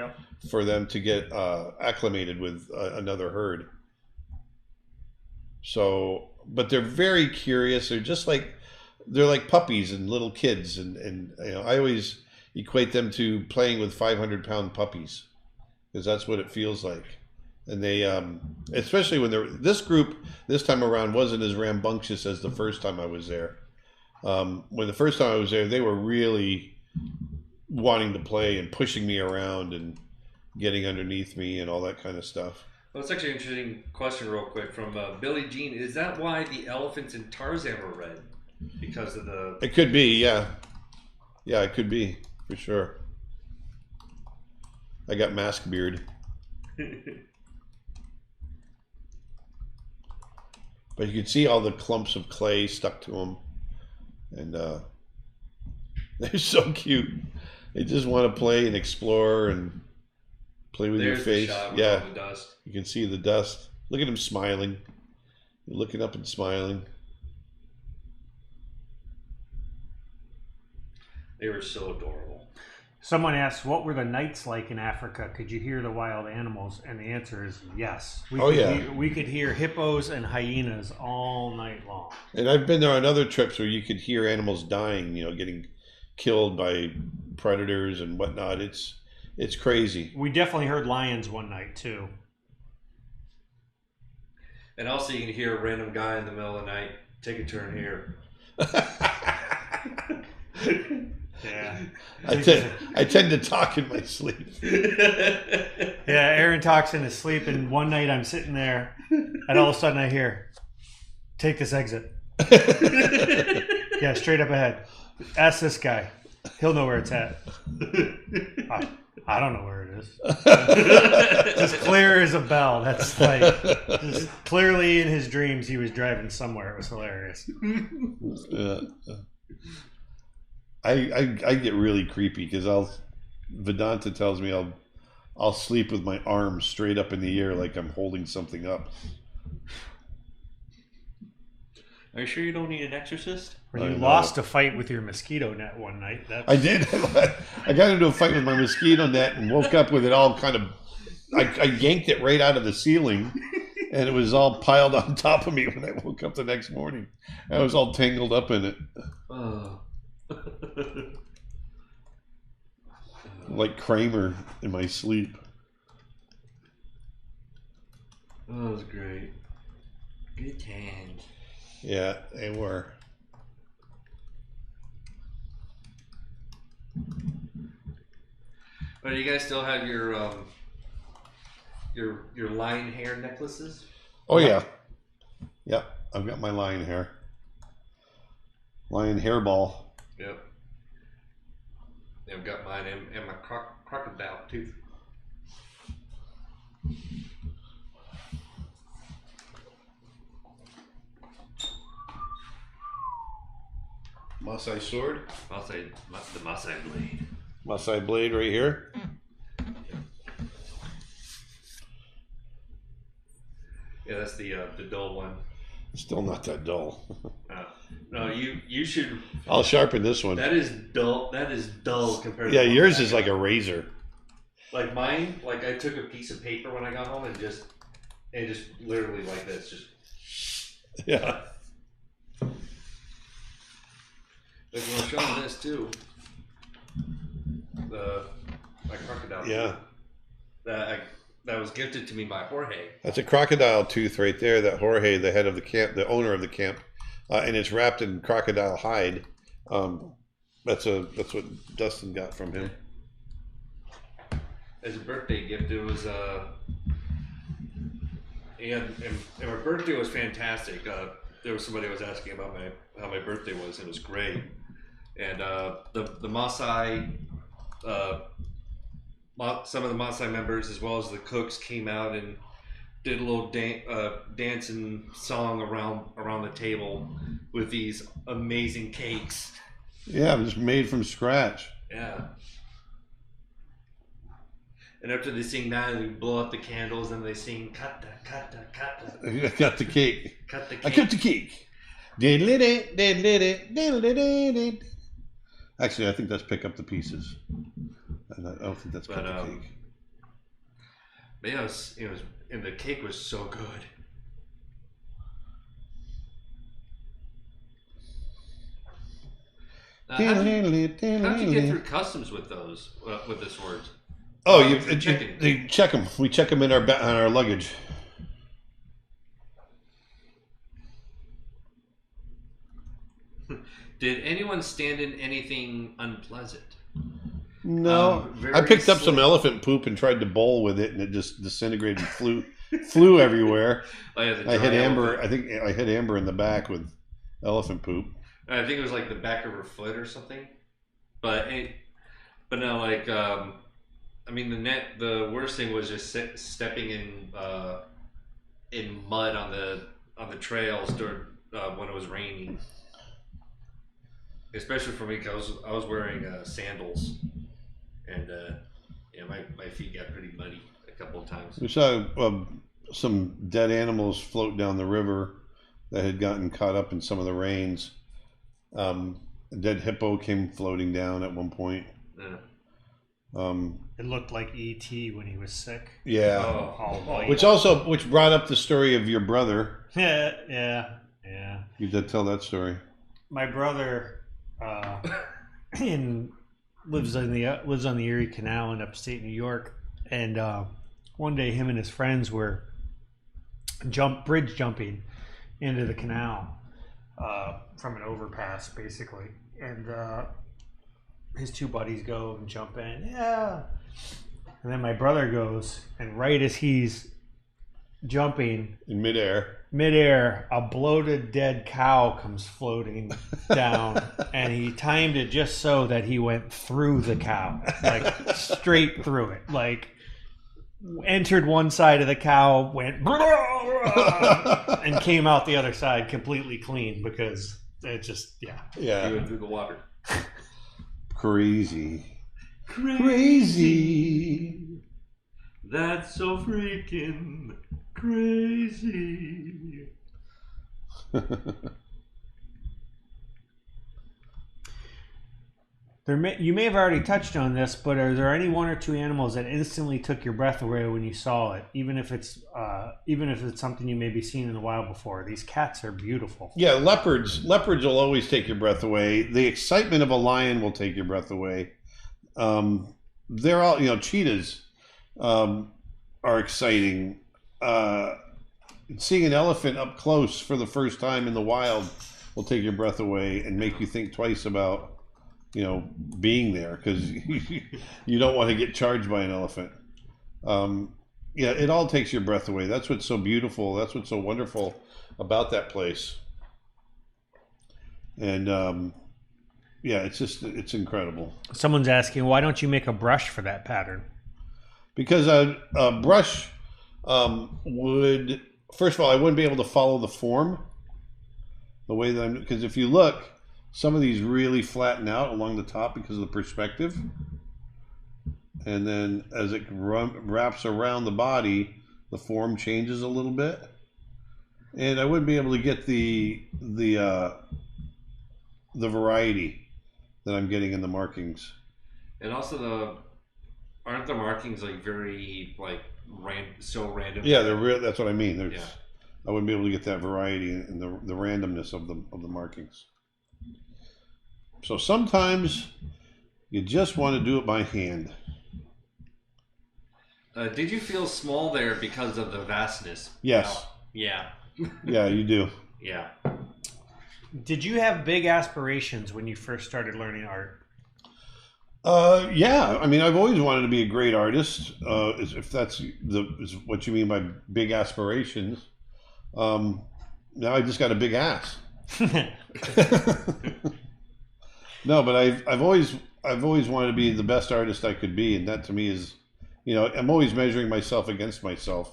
for them to get acclimated with another herd. So, but they're very curious. They're like puppies and little kids. And I always equate them to playing with 500-pound puppies because that's what it feels like. And they, especially when this group this time around wasn't as rambunctious as the first time I was there. When the first time I was there, they were really wanting to play and pushing me around and getting underneath me and all that kind of stuff. Well, it's actually an interesting question real quick from Billy Jean. Is that why the elephants in Tarzan were red? Because of the... It could be, yeah. Yeah, it could be, for sure. I got mask beard. But you can see all the clumps of clay stuck to them, and they're so cute. They just want to play and explore and play with your face. The shot with Yeah, all the dust. you can see the dust. Look at him smiling. You're looking up and smiling. They were so adorable. Someone asked, what were the nights like in Africa? Could you hear the wild animals? And the answer is yes. We could hear hippos and hyenas all night long. And I've been there on other trips where you could hear animals dying, getting killed by predators and whatnot. It's crazy. We definitely heard lions one night too. And also you can hear a random guy in the middle of the night, take a turn here. Yeah. I tend to talk in my sleep. Yeah, Aaron talks in his sleep, and one night I'm sitting there, and all of a sudden I hear, take this exit. Yeah, straight up ahead. Ask this guy. He'll know where it's at. I don't know where it is. Just clear as a bell. That's like, just clearly in his dreams he was driving somewhere. It was hilarious. I get really creepy because Vedanta tells me I'll sleep with my arms straight up in the air like I'm holding something up. Are you sure you don't need an exorcist? Or you lost a fight with your mosquito net one night. I did. I got into a fight with my mosquito net and woke up with it all kind of. I yanked it right out of the ceiling, and it was all piled on top of me when I woke up the next morning. I was all tangled up in it. Oh. Like Kramer in my sleep. Oh, that was great. Good times. Yeah, they were. But do you guys still have your lion hair necklaces? Oh yeah. Yep, I've got my lion hair. Lion hairball. Yep. I've got mine and my crocodile tooth. Maasai sword. The Maasai blade. Maasai blade right here. Yeah, that's the dull one. Still not that dull. No, you should. I'll sharpen this one. That is dull. That is dull compared. Yeah, to yours is like a razor. Like mine, like I took a piece of paper when I got home and just literally like this, just. Yeah. Like I'm showing this too. My crocodile. Yeah. That was gifted to me by Jorge. That's a crocodile tooth right there. That Jorge, the head of the camp, the owner of the camp, and it's wrapped in crocodile hide. That's what Dustin got from him. As a birthday gift, it was and my birthday was fantastic. There was somebody who was asking about how my birthday was, and it was great. And the Maasai, some of the Maasai members, as well as the cooks, came out and did a little dance and song around the table with these amazing cakes. Yeah, it was made from scratch. Yeah. And after they sing that, we blow out the candles, and they sing "Kata kata kata." I got the cake. Cut the I cake. cut the cake. Diddle-diddle-diddle-diddle-diddle-diddle. Actually, I think that's pick up the pieces. I don't think that's cut the cake. But yeah, it was, and the cake was so good. How'd you get through customs with those with this word? Oh, checking. check them. We check them in on our luggage. Did anyone stand in anything unpleasant? No, very I picked up some slick. elephant poop and tried to bowl with it, and it just disintegrated, and flew everywhere. Oh, yeah, the I hit dry Amber. elephant. I think I hit Amber in the back with elephant poop. I think it was like the back of her foot or something. But no, like I mean, the worst thing was just stepping in mud on the trails during when it was raining. Especially for me, because I was wearing sandals, and yeah, my feet got pretty muddy a couple of times. We saw some dead animals float down the river that had gotten caught up in some of the rains. A dead hippo came floating down at one point. Yeah. It looked like E.T. when he was sick. Yeah. All white. Which brought up the story of your brother. Yeah. You did tell that story. My brother lives on the Erie Canal in upstate New York, and one day him and his friends were bridge jumping into the canal from an overpass, basically, and his two buddies go and jump in, and then my brother goes, and right as he's jumping In midair, a bloated dead cow comes floating down, and he timed it just so that he went through the cow, like straight through it, like entered one side of the cow, went and came out the other side completely clean, because it just He Yeah. went through the water. Crazy. That's so freaking crazy. You may have already touched on this, but are there any one or two animals that instantly took your breath away when you saw it, even if it's something you maybe seen in the wild before? These cats are beautiful. Yeah, leopards will always take your breath away. The excitement of a lion will take your breath away. They're all, cheetahs are exciting. Seeing an elephant up close for the first time in the wild will take your breath away and make you think twice about, being there, because you don't want to get charged by an elephant. It all takes your breath away. That's what's so beautiful. That's what's so wonderful about that place. And it's incredible. Someone's asking, why don't you make a brush for that pattern? Because a brush would, first of all, I wouldn't be able to follow the form the way that because if you look, some of these really flatten out along the top because of the perspective. And then as it wraps around the body, the form changes a little bit. And I wouldn't be able to get the variety that I'm getting in the markings. And also aren't the markings like very so random? Yeah, they're real. That's what I mean. Yeah. I wouldn't be able to get that variety and the randomness of the markings. So sometimes you just want to do it by hand. Did you feel small there because of the vastness? Yes. Yeah. Yeah, you do. Yeah. Did you have big aspirations when you first started learning art? Yeah. I mean, I've always wanted to be a great artist. If that's is what you mean by big aspirations. Now I just got a big ass. No, but I've always wanted to be the best artist I could be, and that to me is, I'm always measuring myself against myself,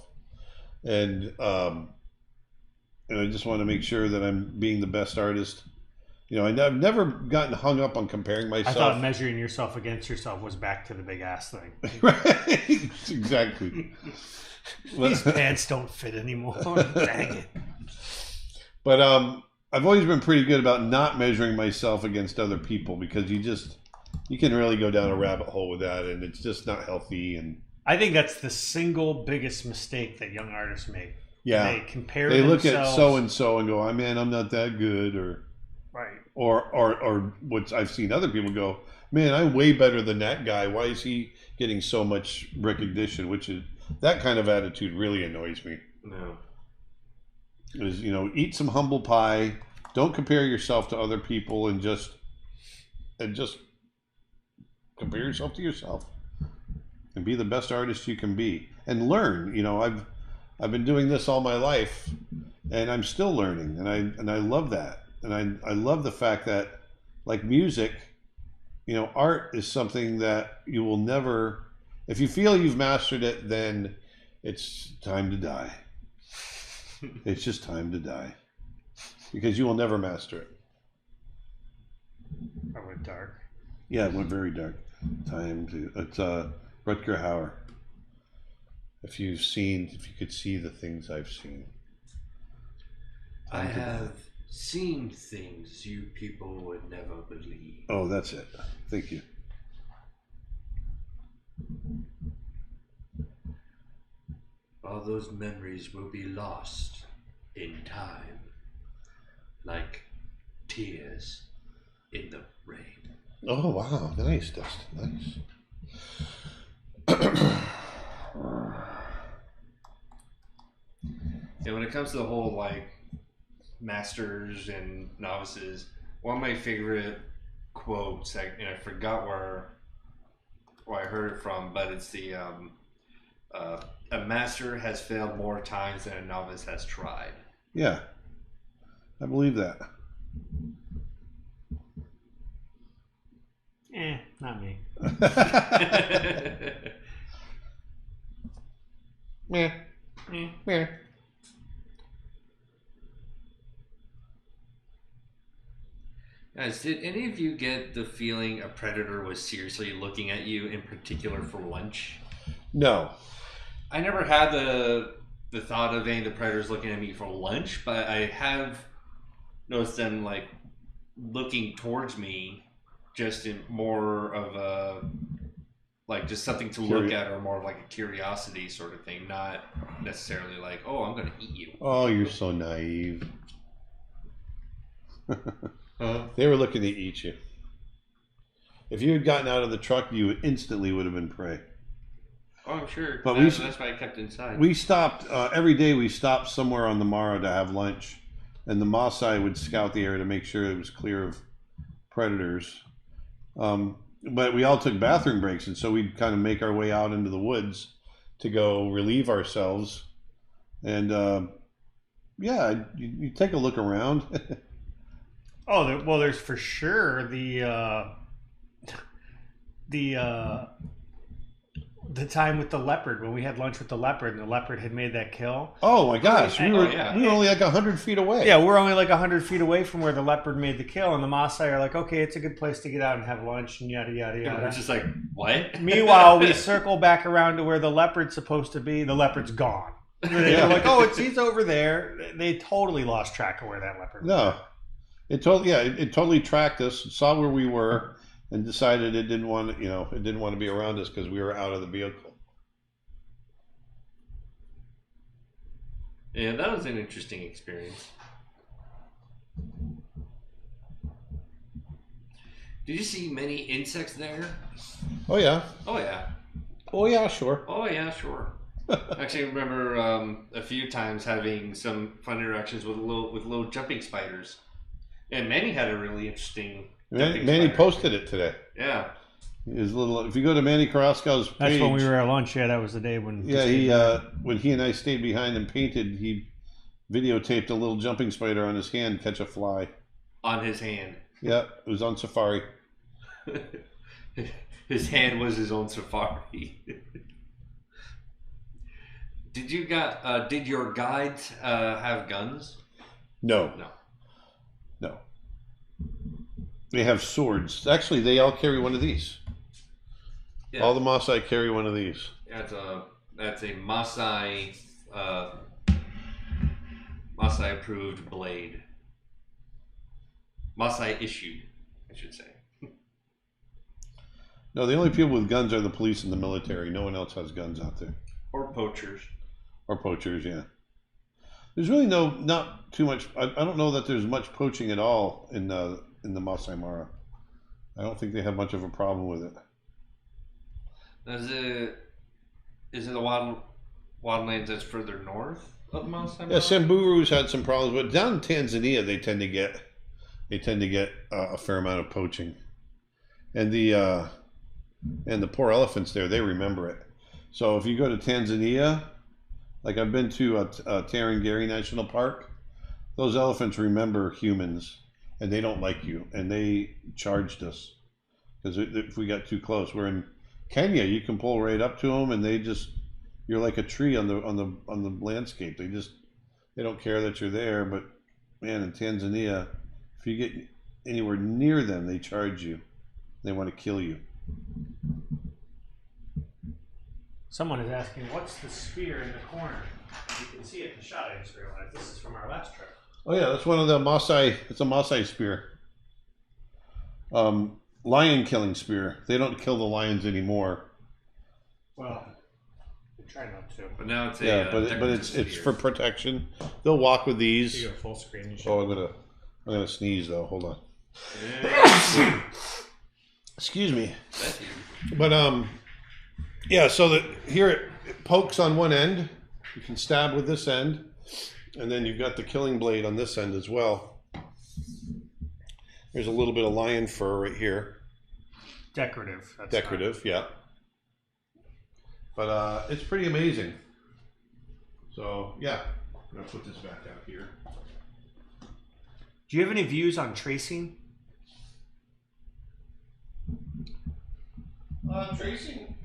and I just want to make sure that I'm being the best artist. I've never gotten hung up on comparing myself. I thought measuring yourself against yourself was back to the big ass thing. Right, exactly. These pants don't fit anymore. Dang it. But I've always been pretty good about not measuring myself against other people, because you can really go down a rabbit hole with that, and it's just not healthy. And I think that's the single biggest mistake that young artists make. yeah, They compare they look themselves. at so and so and go, "Oh man, I'm not that good," or Right. or what I've seen other people go, "Man, I'm way better than that guy. Why is he getting so much recognition?" Which is, that kind of attitude really annoys me. No. Is, eat some humble pie. Don't compare yourself to other people, and just compare yourself to yourself, and be the best artist you can be, and learn. I've been doing this all my life, and I'm still learning, and I love that, and I love the fact that, like music, art is something that you will never If you feel you've mastered it, then it's time to die. It's just time to die. Because you will never master it. I went dark. Yeah, it went very dark. It's Rutger Hauer. If you could see the things I've seen. I have seen things you people would never believe. Oh, that's it. Thank you. All those memories will be lost in time, like tears in the rain. Oh, wow. Nice, Dustin. Nice. And when it comes to the whole like masters and novices, one of my favorite quotes, and I forgot where I heard it from, but it's the a master has failed more times than a novice has tried. Yeah. I believe that. Not me. Meh. Meh. Guys, did any of you get the feeling a predator was seriously looking at you in particular for lunch? No. I never had the thought of any of the predators looking at me for lunch, but I have noticed them like looking towards me just in more of a like just something to look at, or more of like a curiosity sort of thing, not necessarily like, oh, I'm gonna eat you. Oh, you're so naive. Huh? They were looking to eat you. If you had gotten out of the truck, you instantly would have been prey. Oh, I'm sure. But That's why I kept inside. We stopped every day. We stopped somewhere on the Mara to have lunch, and the Maasai would scout the area to make sure it was clear of predators. But we all took bathroom breaks, and so we'd kind of make our way out into the woods to go relieve ourselves. And yeah, you take a look around. Oh, well, there's for sure the time with the leopard, when we had lunch with the leopard and the leopard had made that kill. Oh my gosh, we were yeah. only like 100 feet away. Yeah, we're only like 100 feet away from where the leopard made the kill, and the Maasai are like, okay, it's a good place to get out and have lunch and yada yada Yeah, yada. we're just like, what? Meanwhile, we circle back around to where the leopard's supposed to be. The leopard's gone. They're like, oh, he's over there. They totally lost track of where that leopard was. No, it totally tracked us, saw where we were, and decided it didn't want to be around us because we were out of the vehicle. Yeah, that was an interesting experience. Did you see many insects there? Oh yeah. Oh yeah. Oh yeah, sure. Oh yeah, sure. Actually, I remember a few times having some fun interactions with little jumping spiders, and Manny had a really interesting. Manny posted it today. Yeah. His little. If you go to Manny Carrasco's page, That's when we were at lunch. Yeah, that was the day when. Yeah, when he and I stayed behind and painted, he videotaped a little jumping spider on his hand catch a fly. On his hand. Yeah, it was on safari. His hand was his own safari. Did your guides have guns? No. They have swords. Actually, they all carry one of these. Yeah. All the Maasai carry one of these. That's a Maasai approved blade. Maasai issued, I should say. No, the only people with guns are the police and the military. No one else has guns out there. Or poachers. Or poachers, yeah. There's really not too much. I don't know that there's much poaching at all in the Masai Mara. I don't think they have much of a problem with it. Is it the wildlands that's further north of Masai Mara? Yeah, Samburu's had some problems, but down in Tanzania they tend to get a fair amount of poaching, and the poor elephants there, they remember it. So if you go to Tanzania, like I've been to Tarangire National Park, those elephants remember humans, and they don't like you, and they charged us because if we got too close. We're in Kenya, you can pull right up to them, and you're like a tree on the landscape. They don't care that you're there. But man, in Tanzania, if you get anywhere near them, they charge you. They want to kill you. Someone is asking, what's the spear in the corner? You can see it in the shot. I just realized this is from our last trip. Oh yeah, that's one of the Maasai. It's a Maasai spear. Lion killing spear. They don't kill the lions anymore. Well, they try not to. But now it's but it's for protection. They'll walk with these. You go full screen. You should. Oh, I'm gonna sneeze though. Hold on. Excuse me. But yeah. So that here it pokes on one end. You can stab with this end, and then you've got the killing blade on this end as well. There's a little bit of lion fur right here. Decorative. That's Decorative, yeah. But it's pretty amazing. So yeah, I'm gonna put this back out here. Do you have any views on tracing? Tracing.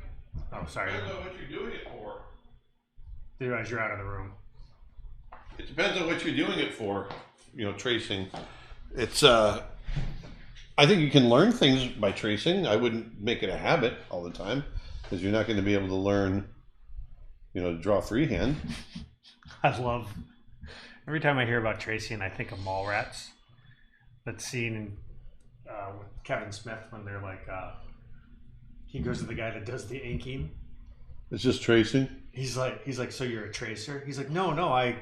Oh, sorry. Depends on what you're doing it for. Realize you're out of the room. It depends on what you're doing it for. You know, tracing. It's I think you can learn things by tracing. I wouldn't make it a habit all the time because you're not going to be able to learn, you know, to draw freehand. I love every time I hear about tracing, I think of Mallrats. That scene in, with Kevin Smith when they're like, he goes to the guy that does the inking. It's just tracing. He's like, so you're a tracer? He's like, no, I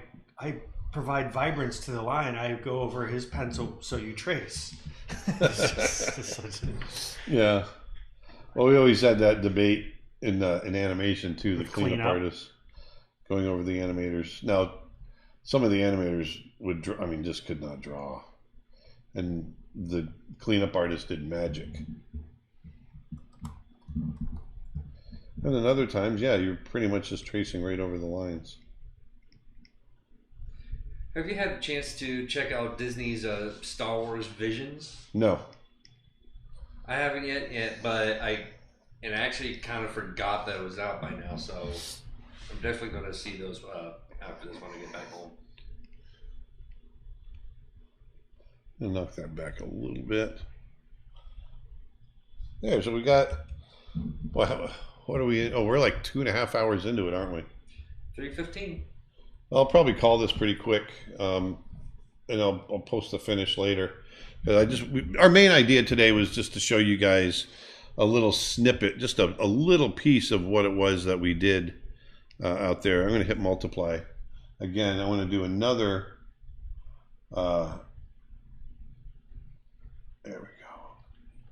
provide vibrance to the line. I go over his pencil, so you trace. Yeah. Well, we always had that debate in animation too. The cleanup artists going over the animators. Now, some of the animators would draw, I mean, just could not draw, and the cleanup artists did magic. And then other times, yeah, you're pretty much just tracing right over the lines. Have you had a chance to check out Disney's Star Wars Visions? No. I haven't yet, but I actually kind of forgot that it was out by now, so I'm definitely going to see those after this when I get back home. I'll knock that back a little bit. There, so we got, wow, what are we, oh, we're like 2.5 hours into it, aren't we? 3:15. I'll probably call this pretty quick, and I'll post the finish later. Our main idea today was just to show you guys a little snippet, just a little piece of what it was that we did out there. I'm going to hit multiply again. I want to do another. There we go.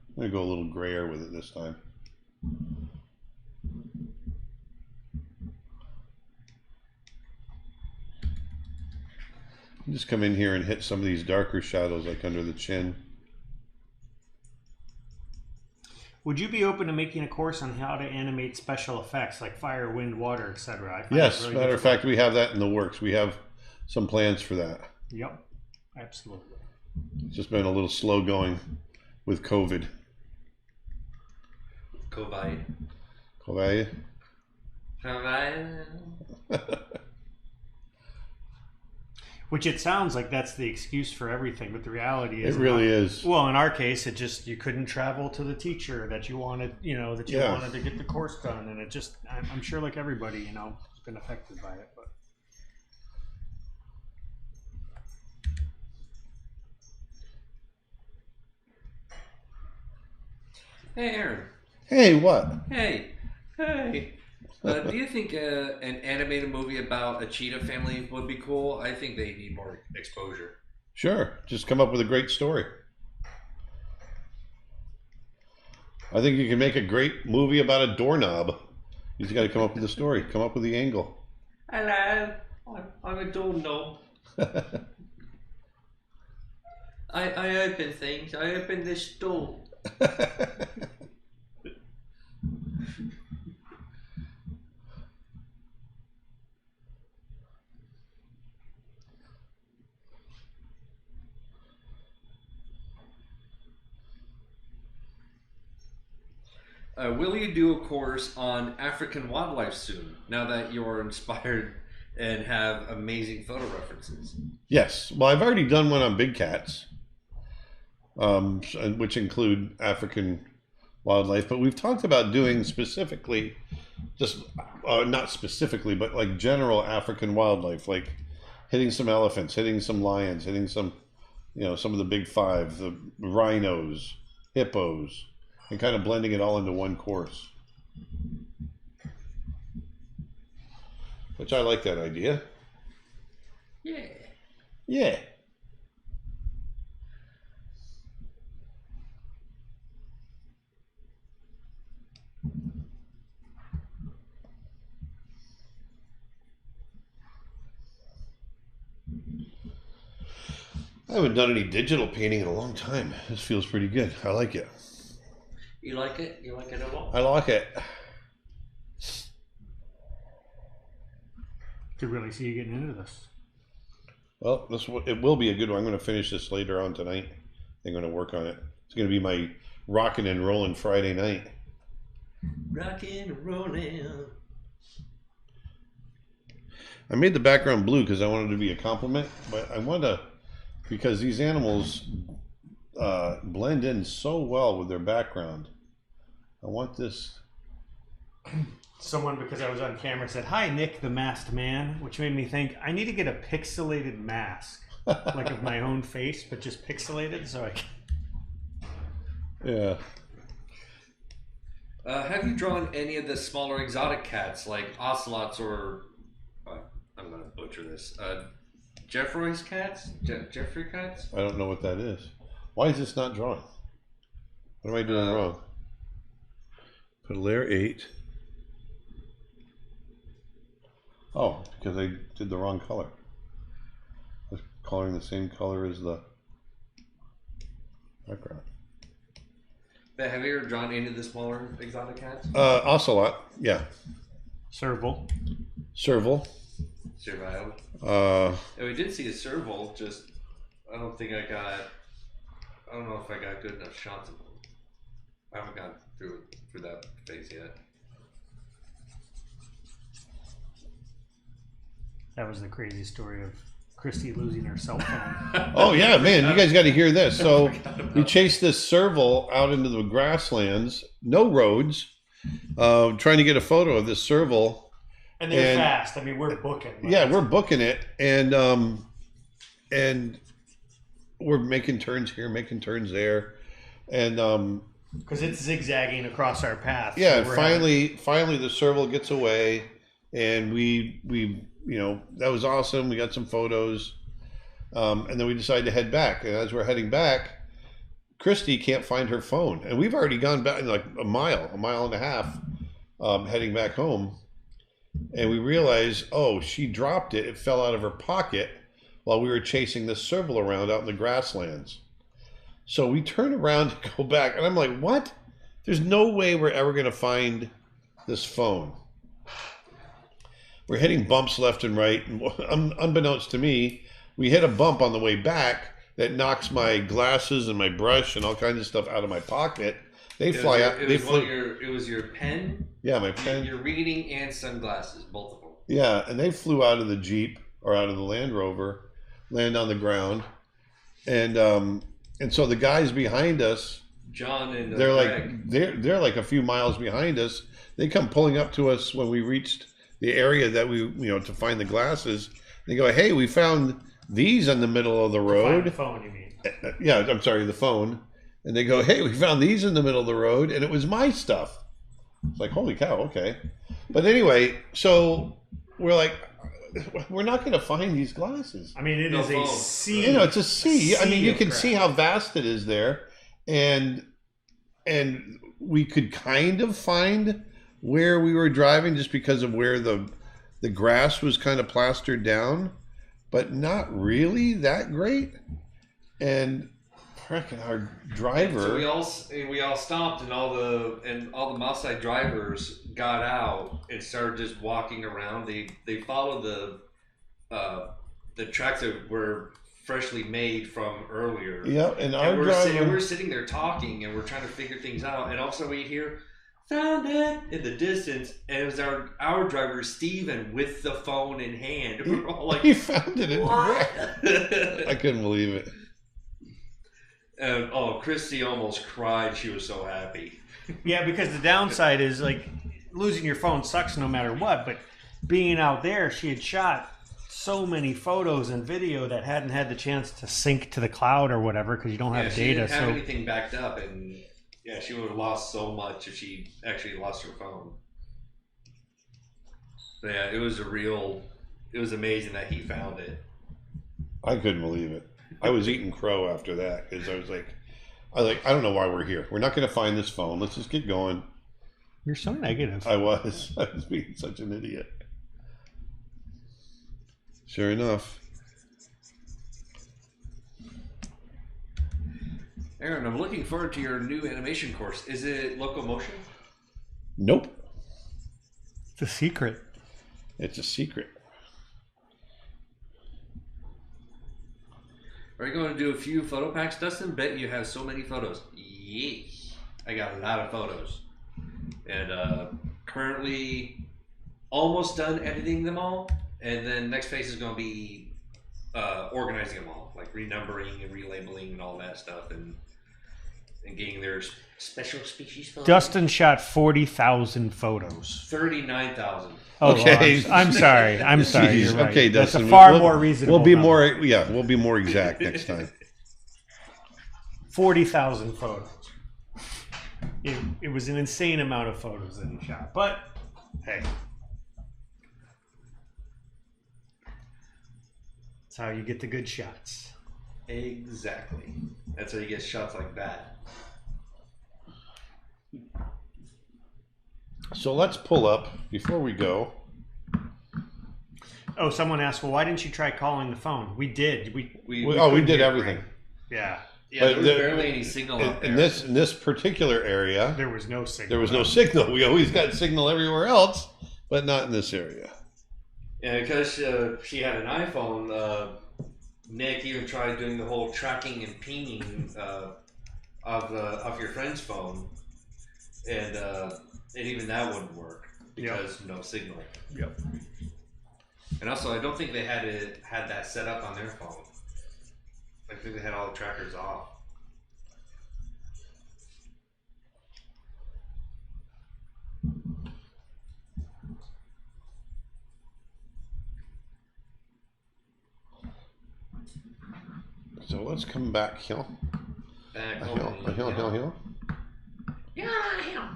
I'm going to go a little grayer with it this time. Just come in here and hit some of these darker shadows like under the chin. Would you be open to making a course on how to animate special effects like fire, wind, water, etc.? Yes, really matter of fact, we have that in the works. We have some plans for that. Yep, absolutely. It's just been a little slow going with COVID. COVID. COVID. Which it sounds like that's the excuse for everything, but the reality is it really is. Well, in our case, it just you couldn't travel to the teacher that you wanted, wanted to get the course done, and it just I'm sure like everybody, has been affected by it. But Hey, Aaron. Hey, what? Hey. Do you think an animated movie about a cheetah family would be cool? I think they need more exposure. Sure. Just come up with a great story. I think you can make a great movie about a doorknob. You just got to come up with the story. Come up with the angle. Hello. I'm a doorknob. I open things. I open this door. Will you do a course on African wildlife soon? Now that you're inspired and have amazing photo references. Yes. Well, I've already done one on big cats, which include African wildlife. But we've talked about doing specifically, just not specifically, but like general African wildlife, like hitting some elephants, hitting some lions, hitting some, some of the big five, the rhinos, hippos, and kind of blending it all into one course. Which I like that idea. Yeah. Yeah. I haven't done any digital painting in a long time. This feels pretty good. I like it. You like it? You like it a lot? I like it. Could really see you getting into this. Well, it will be a good one. I'm going to finish this later on tonight. I'm going to work on it. It's going to be my rocking and rolling Friday night. Rocking and rolling. I made the background blue because I wanted it to be a compliment, but I want to, because these animals blend in so well with their background. I want this. Someone, because I was on camera, said, "Hi, Nick, the masked man," which made me think I need to get a pixelated mask, like of my own face, but just pixelated, so I can... Yeah. Have you drawn any of the smaller exotic cats, like ocelots or... I'm going to butcher this. Jeffrey's cats? Jeffrey cats? I don't know what that is. Why is this not drawing? What am I doing wrong? Put a layer 8. Oh, because I did the wrong color. I was coloring the same color as the background. But have you ever drawn any of the smaller exotic cats? Ocelot, yeah. Serval. Serval. Survival. And we did see a serval, just I don't know if I got good enough shots of them. I haven't gone through that phase yet. That was the crazy story of Christy losing her cell phone. Oh yeah, man, you guys got to hear this. So we chased this serval out into the grasslands, no roads, trying to get a photo of this serval. And they're fast. I mean, we're booking. Yeah, we're booking it, and we're making turns here, making turns there, and because it's zigzagging across our path. Yeah, so finally the serval gets away, and we that was awesome. We got some photos, and then we decided to head back. And as we're heading back, Christy can't find her phone, and we've already gone back like a mile and a half, heading back home. And we realized, she dropped it. It fell out of her pocket while we were chasing this serval around out in the grasslands. So we turn around to go back, and I'm like, what? There's no way we're ever going to find this phone. We're hitting bumps left and right. And unbeknownst to me, we hit a bump on the way back that knocks my glasses and my brush and all kinds of stuff out of my pocket. They fly out. It was your pen? Yeah, my pen. Your reading and sunglasses, both of them. Yeah, and they flew out of the Jeep or out of the Land Rover, land on the ground, and so the guys behind us, John and they're Greg. they're like a few miles behind us. They come pulling up to us when we reached the area that we to find the glasses. They go, "Hey, we found these in the middle of the road." To find the phone, you mean? Yeah, I'm sorry, the phone. And they go, "Hey, we found these in the middle of the road," and it was my stuff. It's like, holy cow, okay. But anyway, so we're like, we're not going to find these glasses. I mean, it is a sea. It's a sea. I mean, you can see how vast it is there, and we could kind of find where we were driving just because of where the grass was kind of plastered down, but not really that great. And frickin' our driver. So we all stopped, and all the Maasai drivers got out and started just walking around. They followed the tracks that were freshly made from earlier. Yeah, and our driver. We're sitting there talking, and we're trying to figure things out, and also we hear found it in the distance, and it was our driver Steven with the phone in hand. We're all like, He found it in what? I couldn't believe it. And Christy almost cried. She was so happy. Yeah, because the downside is like losing your phone sucks no matter what. But being out there, she had shot so many photos and video that hadn't had the chance to sync to the cloud or whatever because you don't have She data. didn't have anything backed up, and yeah, she would have lost so much if she actually lost her phone. But yeah, it was amazing that he found it. I couldn't believe it. I was eating crow after that because I was like, I don't know why we're here. We're not going to find this phone. Let's just get going. You're so negative. I was being such an idiot. Sure enough. Aaron, I'm looking forward to your new animation course. Is it locomotion? Nope. It's a secret. It's a secret. Are you going to do a few photo packs, Dustin? Bet you have so many photos. Yeah, I got a lot of photos. And currently almost done editing them all. And then next phase is going to be organizing them all. Like renumbering and relabeling and all that stuff. And getting their special species photos. Dustin shot 40,000 photos. 39,000. Oh, Okay. well, I'm sorry. I'm sorry. Jeez. You're right. Okay, That's Dustin. a far more reasonable. We'll be number. more. Yeah, we'll be more exact next time. 40,000 photos. It was an insane amount of photos that he shot. But hey, that's how you get the good shots. Exactly. That's how you get shots like that. So let's pull up before we go. Oh, someone asked, well, why didn't you try calling the phone? We did. We We couldn't did get it everything. right. Yeah. Yeah, But there was the- barely any signal out there. In this particular area, There was no signal. there was no signal. We always got signal everywhere else, but not in this area. Yeah, because she had an iPhone, Nick even tried doing the whole tracking and pinging of your friend's phone, and even that wouldn't work because no signal. Yep. And also, I don't think they had that set up on their phone. I think they had all the trackers off. So let's come back here. Back Here. Yeah.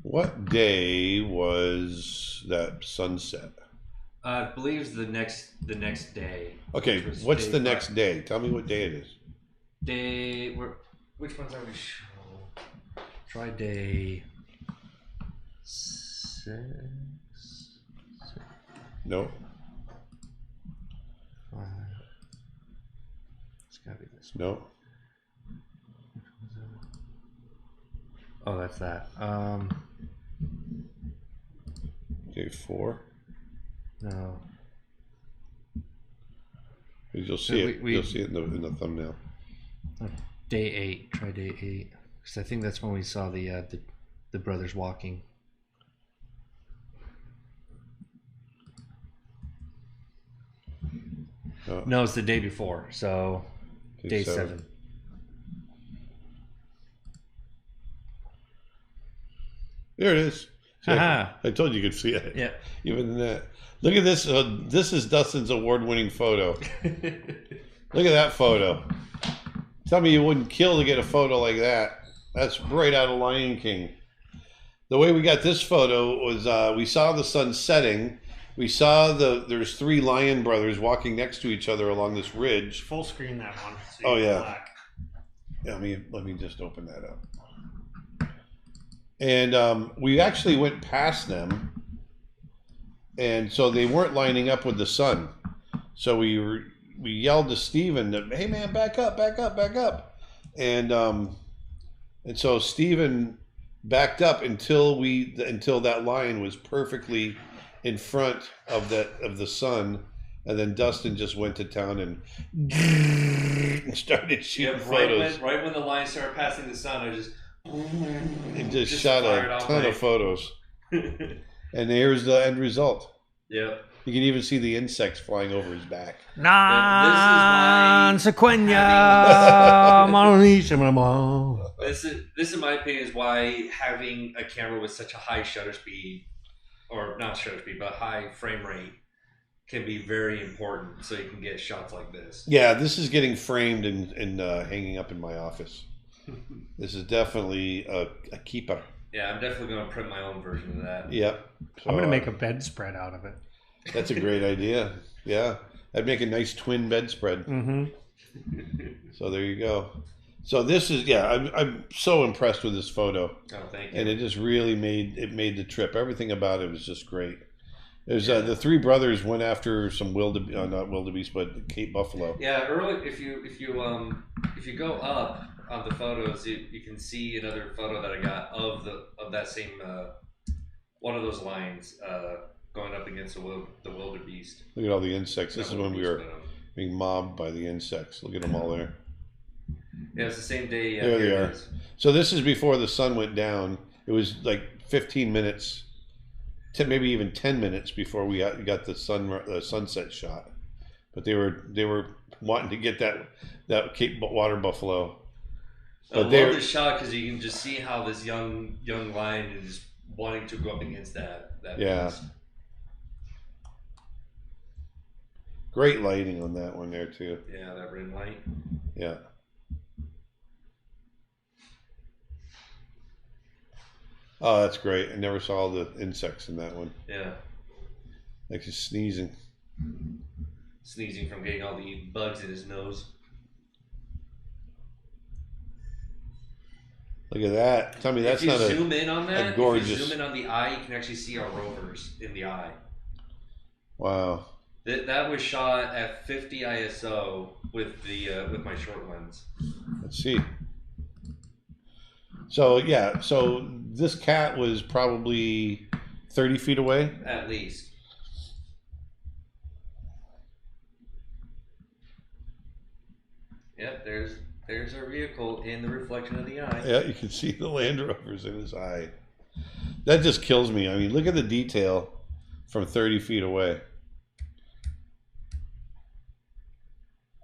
What day was that sunset? I believe it's the next day. Okay, Which was what's day the 5. next day? Tell me what day it is. Which ones are we showing? Try day 6. No. 5. It's gotta be this one. No. Oh, that's that. Day 4. No. You'll see it. we- You'll see it in the thumbnail. Day 8. Try day 8. Because I think that's when we saw the brothers walking. No, it's the day before. So day 7. There it is. See, Haha. I told you could see it. Yeah. Even in that. Look at this. This is Dustin's award-winning photo. Look at that photo. Tell me you wouldn't kill to get a photo like that. That's right out of Lion King. The way we got this photo was we saw the sun setting. We saw there's 3 lion brothers walking next to each other along this ridge. Full screen that one. So Oh, you can yeah. black. Yeah, let me just open that up. And we actually went past them, and so they weren't lining up with the sun. So we yelled to Steven that, hey man, back up, back up, back up. And so Steven backed up until that line was perfectly in front of the sun, And then Dustin just went to town and started shooting photos. Right when the line started passing the sun, I just shot a ton of photos. And here's the end result. Yep. You can even see the insects flying over his back. This is in my opinion is why having a camera with such a high shutter speed, or not shutter speed, but high frame rate, can be very important. So you can get shots like this. Yeah, this is getting framed and hanging up in my office. This is definitely a keeper. Yeah, I'm definitely going to print my own version of that. Yep. So, I'm going to make a bedspread out of it. That's a great idea. Yeah. I'd make a nice twin bedspread. Mm-hmm. So there you go. So this is, I'm so impressed with this photo. Oh, thank you. And it just really made the trip. Everything about it was just great. It was the three brothers went after some not wildebeest, but Cape buffalo. Yeah, early if you go up on the photos, you can see another photo that I got of that same one of those lines going up against the wildebeest. Look at all the insects. This is when we were being mobbed by the insects. Look at them all there. Yeah, it's the same day. There they are. So this is before the sun went down. It was like 15 minutes, maybe even 10 minutes before we got the sunset shot. But they were wanting to get that Cape water buffalo. But I love this shot because you can just see how this young lion is wanting to go up against that. Yeah. Beast. Great lighting on that one there too. Yeah, that rim light. Yeah. Oh, that's great. I never saw the insects in that one. Yeah. Like he's sneezing. Sneezing from getting all the bugs in his nose. Look at that. Tell me that's not If you zoom in on that, gorgeous. if you zoom in on the eye, you can actually see our rovers in the eye. Wow. That was shot at 50 ISO with my short lens. Let's see. So yeah, so this cat was probably 30 feet away. At least. Yep, there's our vehicle in the reflection of the eye. Yeah, you can see the Land Rovers in his eye. That just kills me. I mean, look at the detail from 30 feet away.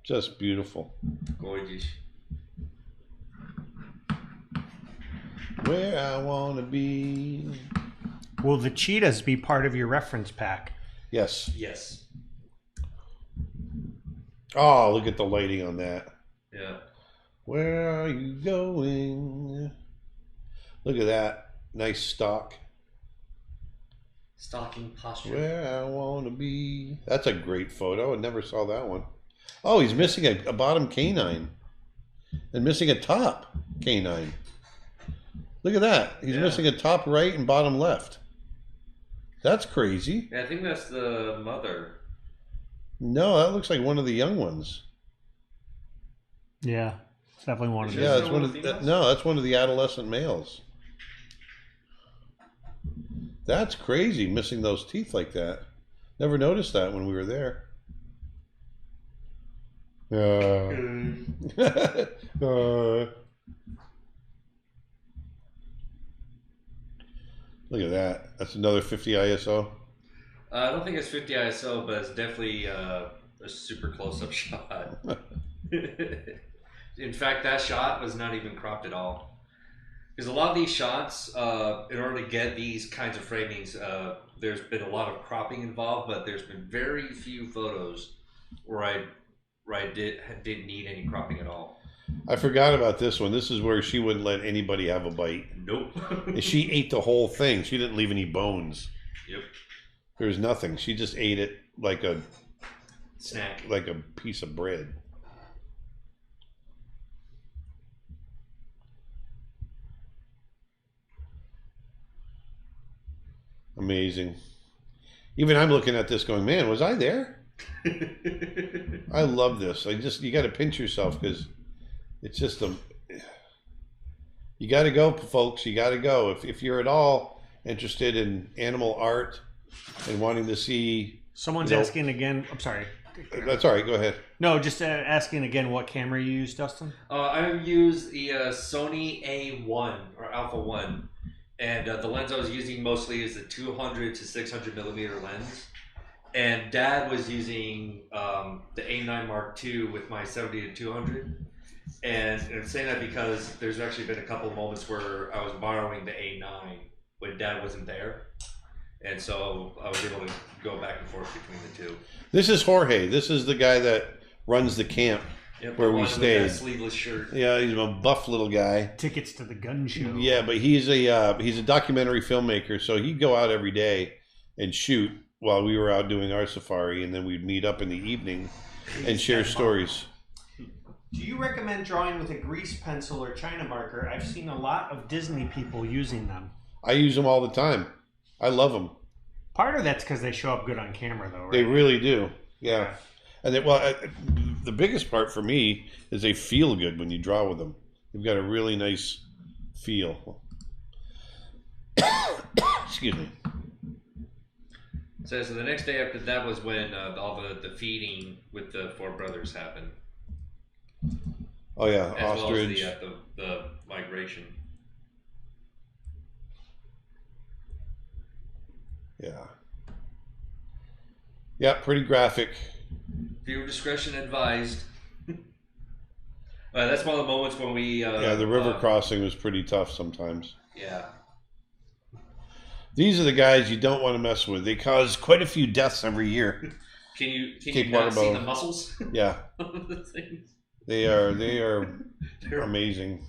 Just beautiful. Gorgeous. Where I want to be. Will the cheetahs be part of your reference pack? Yes. Yes. Oh, look at the lighting on that. Yeah. Where are you going? Look at that. Nice stock. Stalking posture. Where I want to be. That's a great photo. I never saw that one. Oh, he's missing a bottom canine. And missing a top canine. Look at that. He's missing a top right and bottom left. That's crazy. Yeah, I think that's the mother. No, that looks like one of the young ones. Yeah, it's definitely one of Yeah, them. it's one of that's one of the adolescent males. That's crazy, missing those teeth like that. Never noticed that when we were there. Look at that. That's another 50 ISO. I don't think it's 50 ISO, but it's definitely a super close-up shot. In fact, that shot was not even cropped at all. Because a lot of these shots, in order to get these kinds of framings, there's been a lot of cropping involved, but there's been very few photos where I didn't need any cropping at all. I forgot about this one. This is where she wouldn't let anybody have a bite. Nope. And she ate the whole thing. She didn't leave any bones. Yep. There was nothing. She just ate it like a Snack. like a piece of bread. Amazing. Even I'm looking at this going, man, was I there? I love this. You got to pinch yourself because it's just you got to go, folks. You got to go. If you're at all interested in animal art and wanting to see Someone's Nope. asking again. I'm sorry. That's all right. Go ahead. No, just asking again what camera you use, Dustin. I use the Sony A1 or Alpha 1, and the lens I was using mostly is the 200 to 600 millimeter lens. And Dad was using the A9 Mark II with my 70 to 200. And I'm saying that because there's actually been a couple of moments where I was borrowing the A9 when Dad wasn't there. And so I was able to go back and forth between the two. This is Jorge. This is the guy that runs the camp Yep, where the we one with stayed. that sleeveless shirt. Yeah, he's a buff little guy. Tickets to the gun show. Yeah, but he's a documentary filmmaker, so he'd go out every day and shoot while we were out doing our safari, and then we'd meet up in the evening and share stories. Do you recommend drawing with a grease pencil or China marker? I've seen a lot of Disney people using them. I use them all the time. I love them. Part of that's because they show up good on camera, though, right? They really do. Yeah. And the biggest part for me is they feel good when you draw with them. They've got a really nice feel. Excuse me. So the next day after that was when all the feeding with the four brothers happened. Oh yeah, As ostrich. well as the migration. Yeah. Yeah, pretty graphic. Viewer discretion advised. That's one of the moments when we... Yeah, the river crossing was pretty tough sometimes. Yeah. These are the guys you don't want to mess with. They cause quite a few deaths every year. Can you Cape not see Waterbow. the muscles? Yeah, of the things? they are They're- amazing.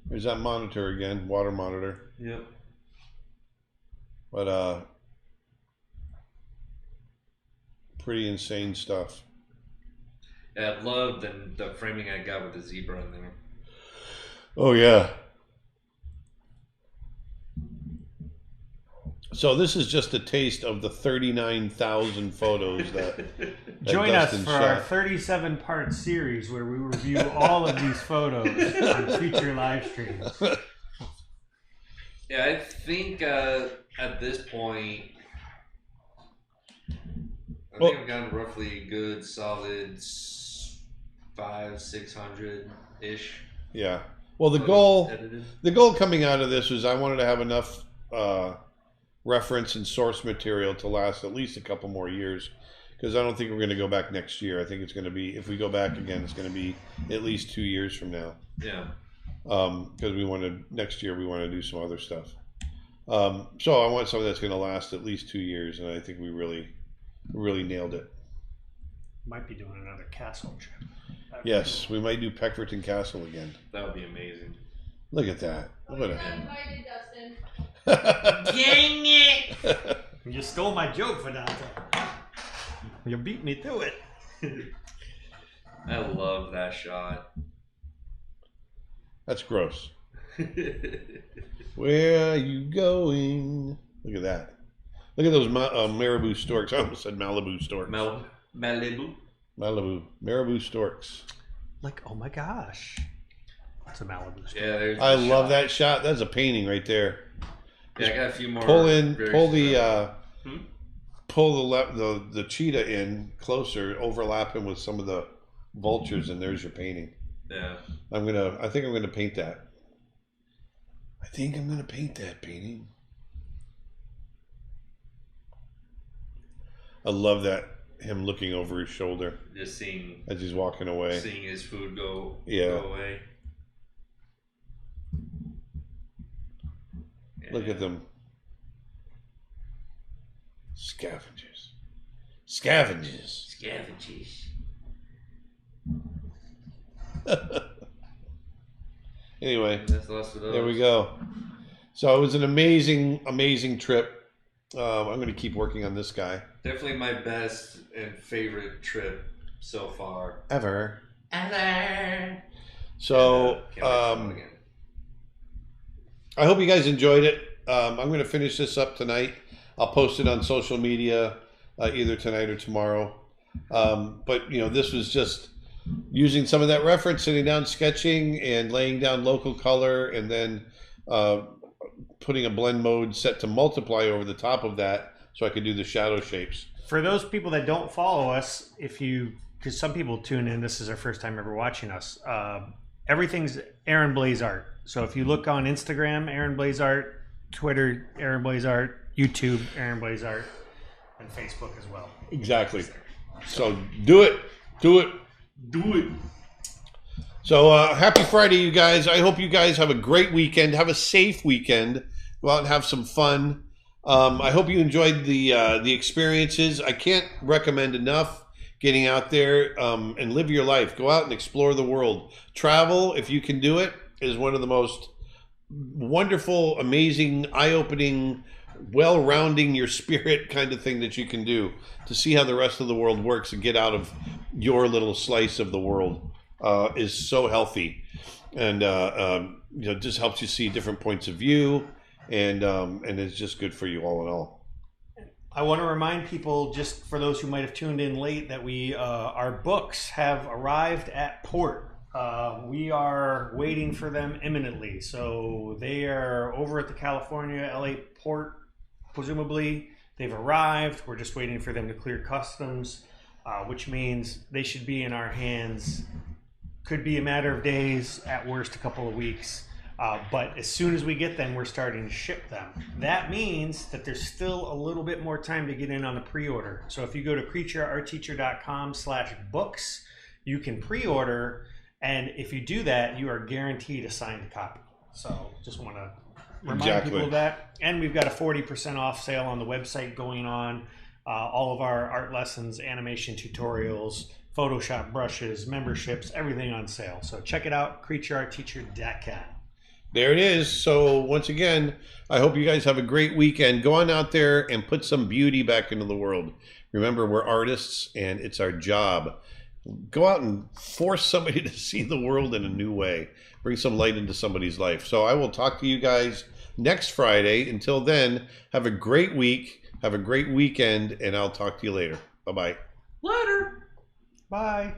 There's that monitor again, water monitor. Yep. But pretty insane stuff. Yeah, I love the framing I got with the zebra in there. Oh yeah. So this is just a taste of the 39,000 photos that Join us Dustin for our shot. 37-part series where we review all of these photos on future live streams. Yeah, I think at this point, I've gotten roughly a good solid 500-600 ish. Yeah. Well, the goal coming out of this was I wanted to have enough reference and source material to last at least a couple more years, because I don't think we're going to go back next year. I think it's going to be, if we go back again, it's going to be at least 2 years from now. Yeah. Because next year we want to do some other stuff. So I want something that's going to last at least 2 years, and I think we really nailed it. Might be doing another castle trip. Yes, we might do Peckforton Castle again. That would be amazing. Look at that. Look at Not invited, Dustin. Dang it! You stole my joke, Fernando. You beat me to it. I love that shot. That's gross. Where are you going? Look at that. Look at those marabou storks. I almost said Malibu storks. Malibu. Marabou storks. Like, oh my gosh. That's a Malibu story. Yeah, there's I the love shot. that shot. That's a painting right there. Yeah, I got a few more. Pull the cheetah in closer, overlap him with some of the vultures, and there's your painting. Yeah. I think I'm gonna paint that. I think I'm gonna paint that painting. I love that, him looking over his shoulder Just seeing as he's walking away. his food go away. Look at them. Scavengers. Scavengers. Scavengers. Anyway, That's the last of those. there we go. So it was an amazing trip. I'm going to keep working on this guy. Definitely my best and favorite trip so far. Ever. Ever. So Can't wait to go again. I hope you guys enjoyed it. I'm going to finish this up tonight. I'll post it on social media either tonight or tomorrow. But, this was just using some of that reference, sitting down, sketching, and laying down local color, and then putting a blend mode set to multiply over the top of that so I could do the shadow shapes. For those people that don't follow us, because some people tune in, this is their first time ever watching us. Everything's Aaron Blaze Art. So if you look on Instagram, Aaron Blaze Art, Twitter, Aaron Blaze Art, YouTube, Aaron Blaze Art, and Facebook as well. Exactly. So do it. So happy Friday, you guys. I hope you guys have a great weekend. Have a safe weekend. Go out and have some fun. I hope you enjoyed the experiences. I can't recommend enough getting out there and live your life. Go out and explore the world. Travel, if you can do it, is one of the most wonderful, amazing, eye-opening, well-rounding your spirit kind of thing that you can do to see how the rest of the world works and get out of your little slice of the world is so healthy. And just helps you see different points of view, and it's just good for you all in all. I want to remind people, just for those who might have tuned in late, that our books have arrived at port. We are waiting for them imminently. So they are over at the California, LA port, presumably. They've arrived. We're just waiting for them to clear customs, which means they should be in our hands. Could be a matter of days, at worst a couple of weeks. But as soon as we get them, we're starting to ship them. That means that there's still a little bit more time to get in on the pre-order. So if you go to creatureartteacher.com/books, you can pre-order. And if you do that, you are guaranteed a signed copy. So just want to remind people of that. And we've got a 40% off sale on the website going on. All of our art lessons, animation tutorials, Photoshop brushes, memberships, everything on sale. So check it out, creatureartteacher.com. There it is. So once again, I hope you guys have a great weekend. Go on out there and put some beauty back into the world. Remember, we're artists and it's our job. Go out and force somebody to see the world in a new way. Bring some light into somebody's life. So I will talk to you guys next Friday. Until then, have a great week. Have a great weekend, and I'll talk to you later. Bye-bye. Later. Bye.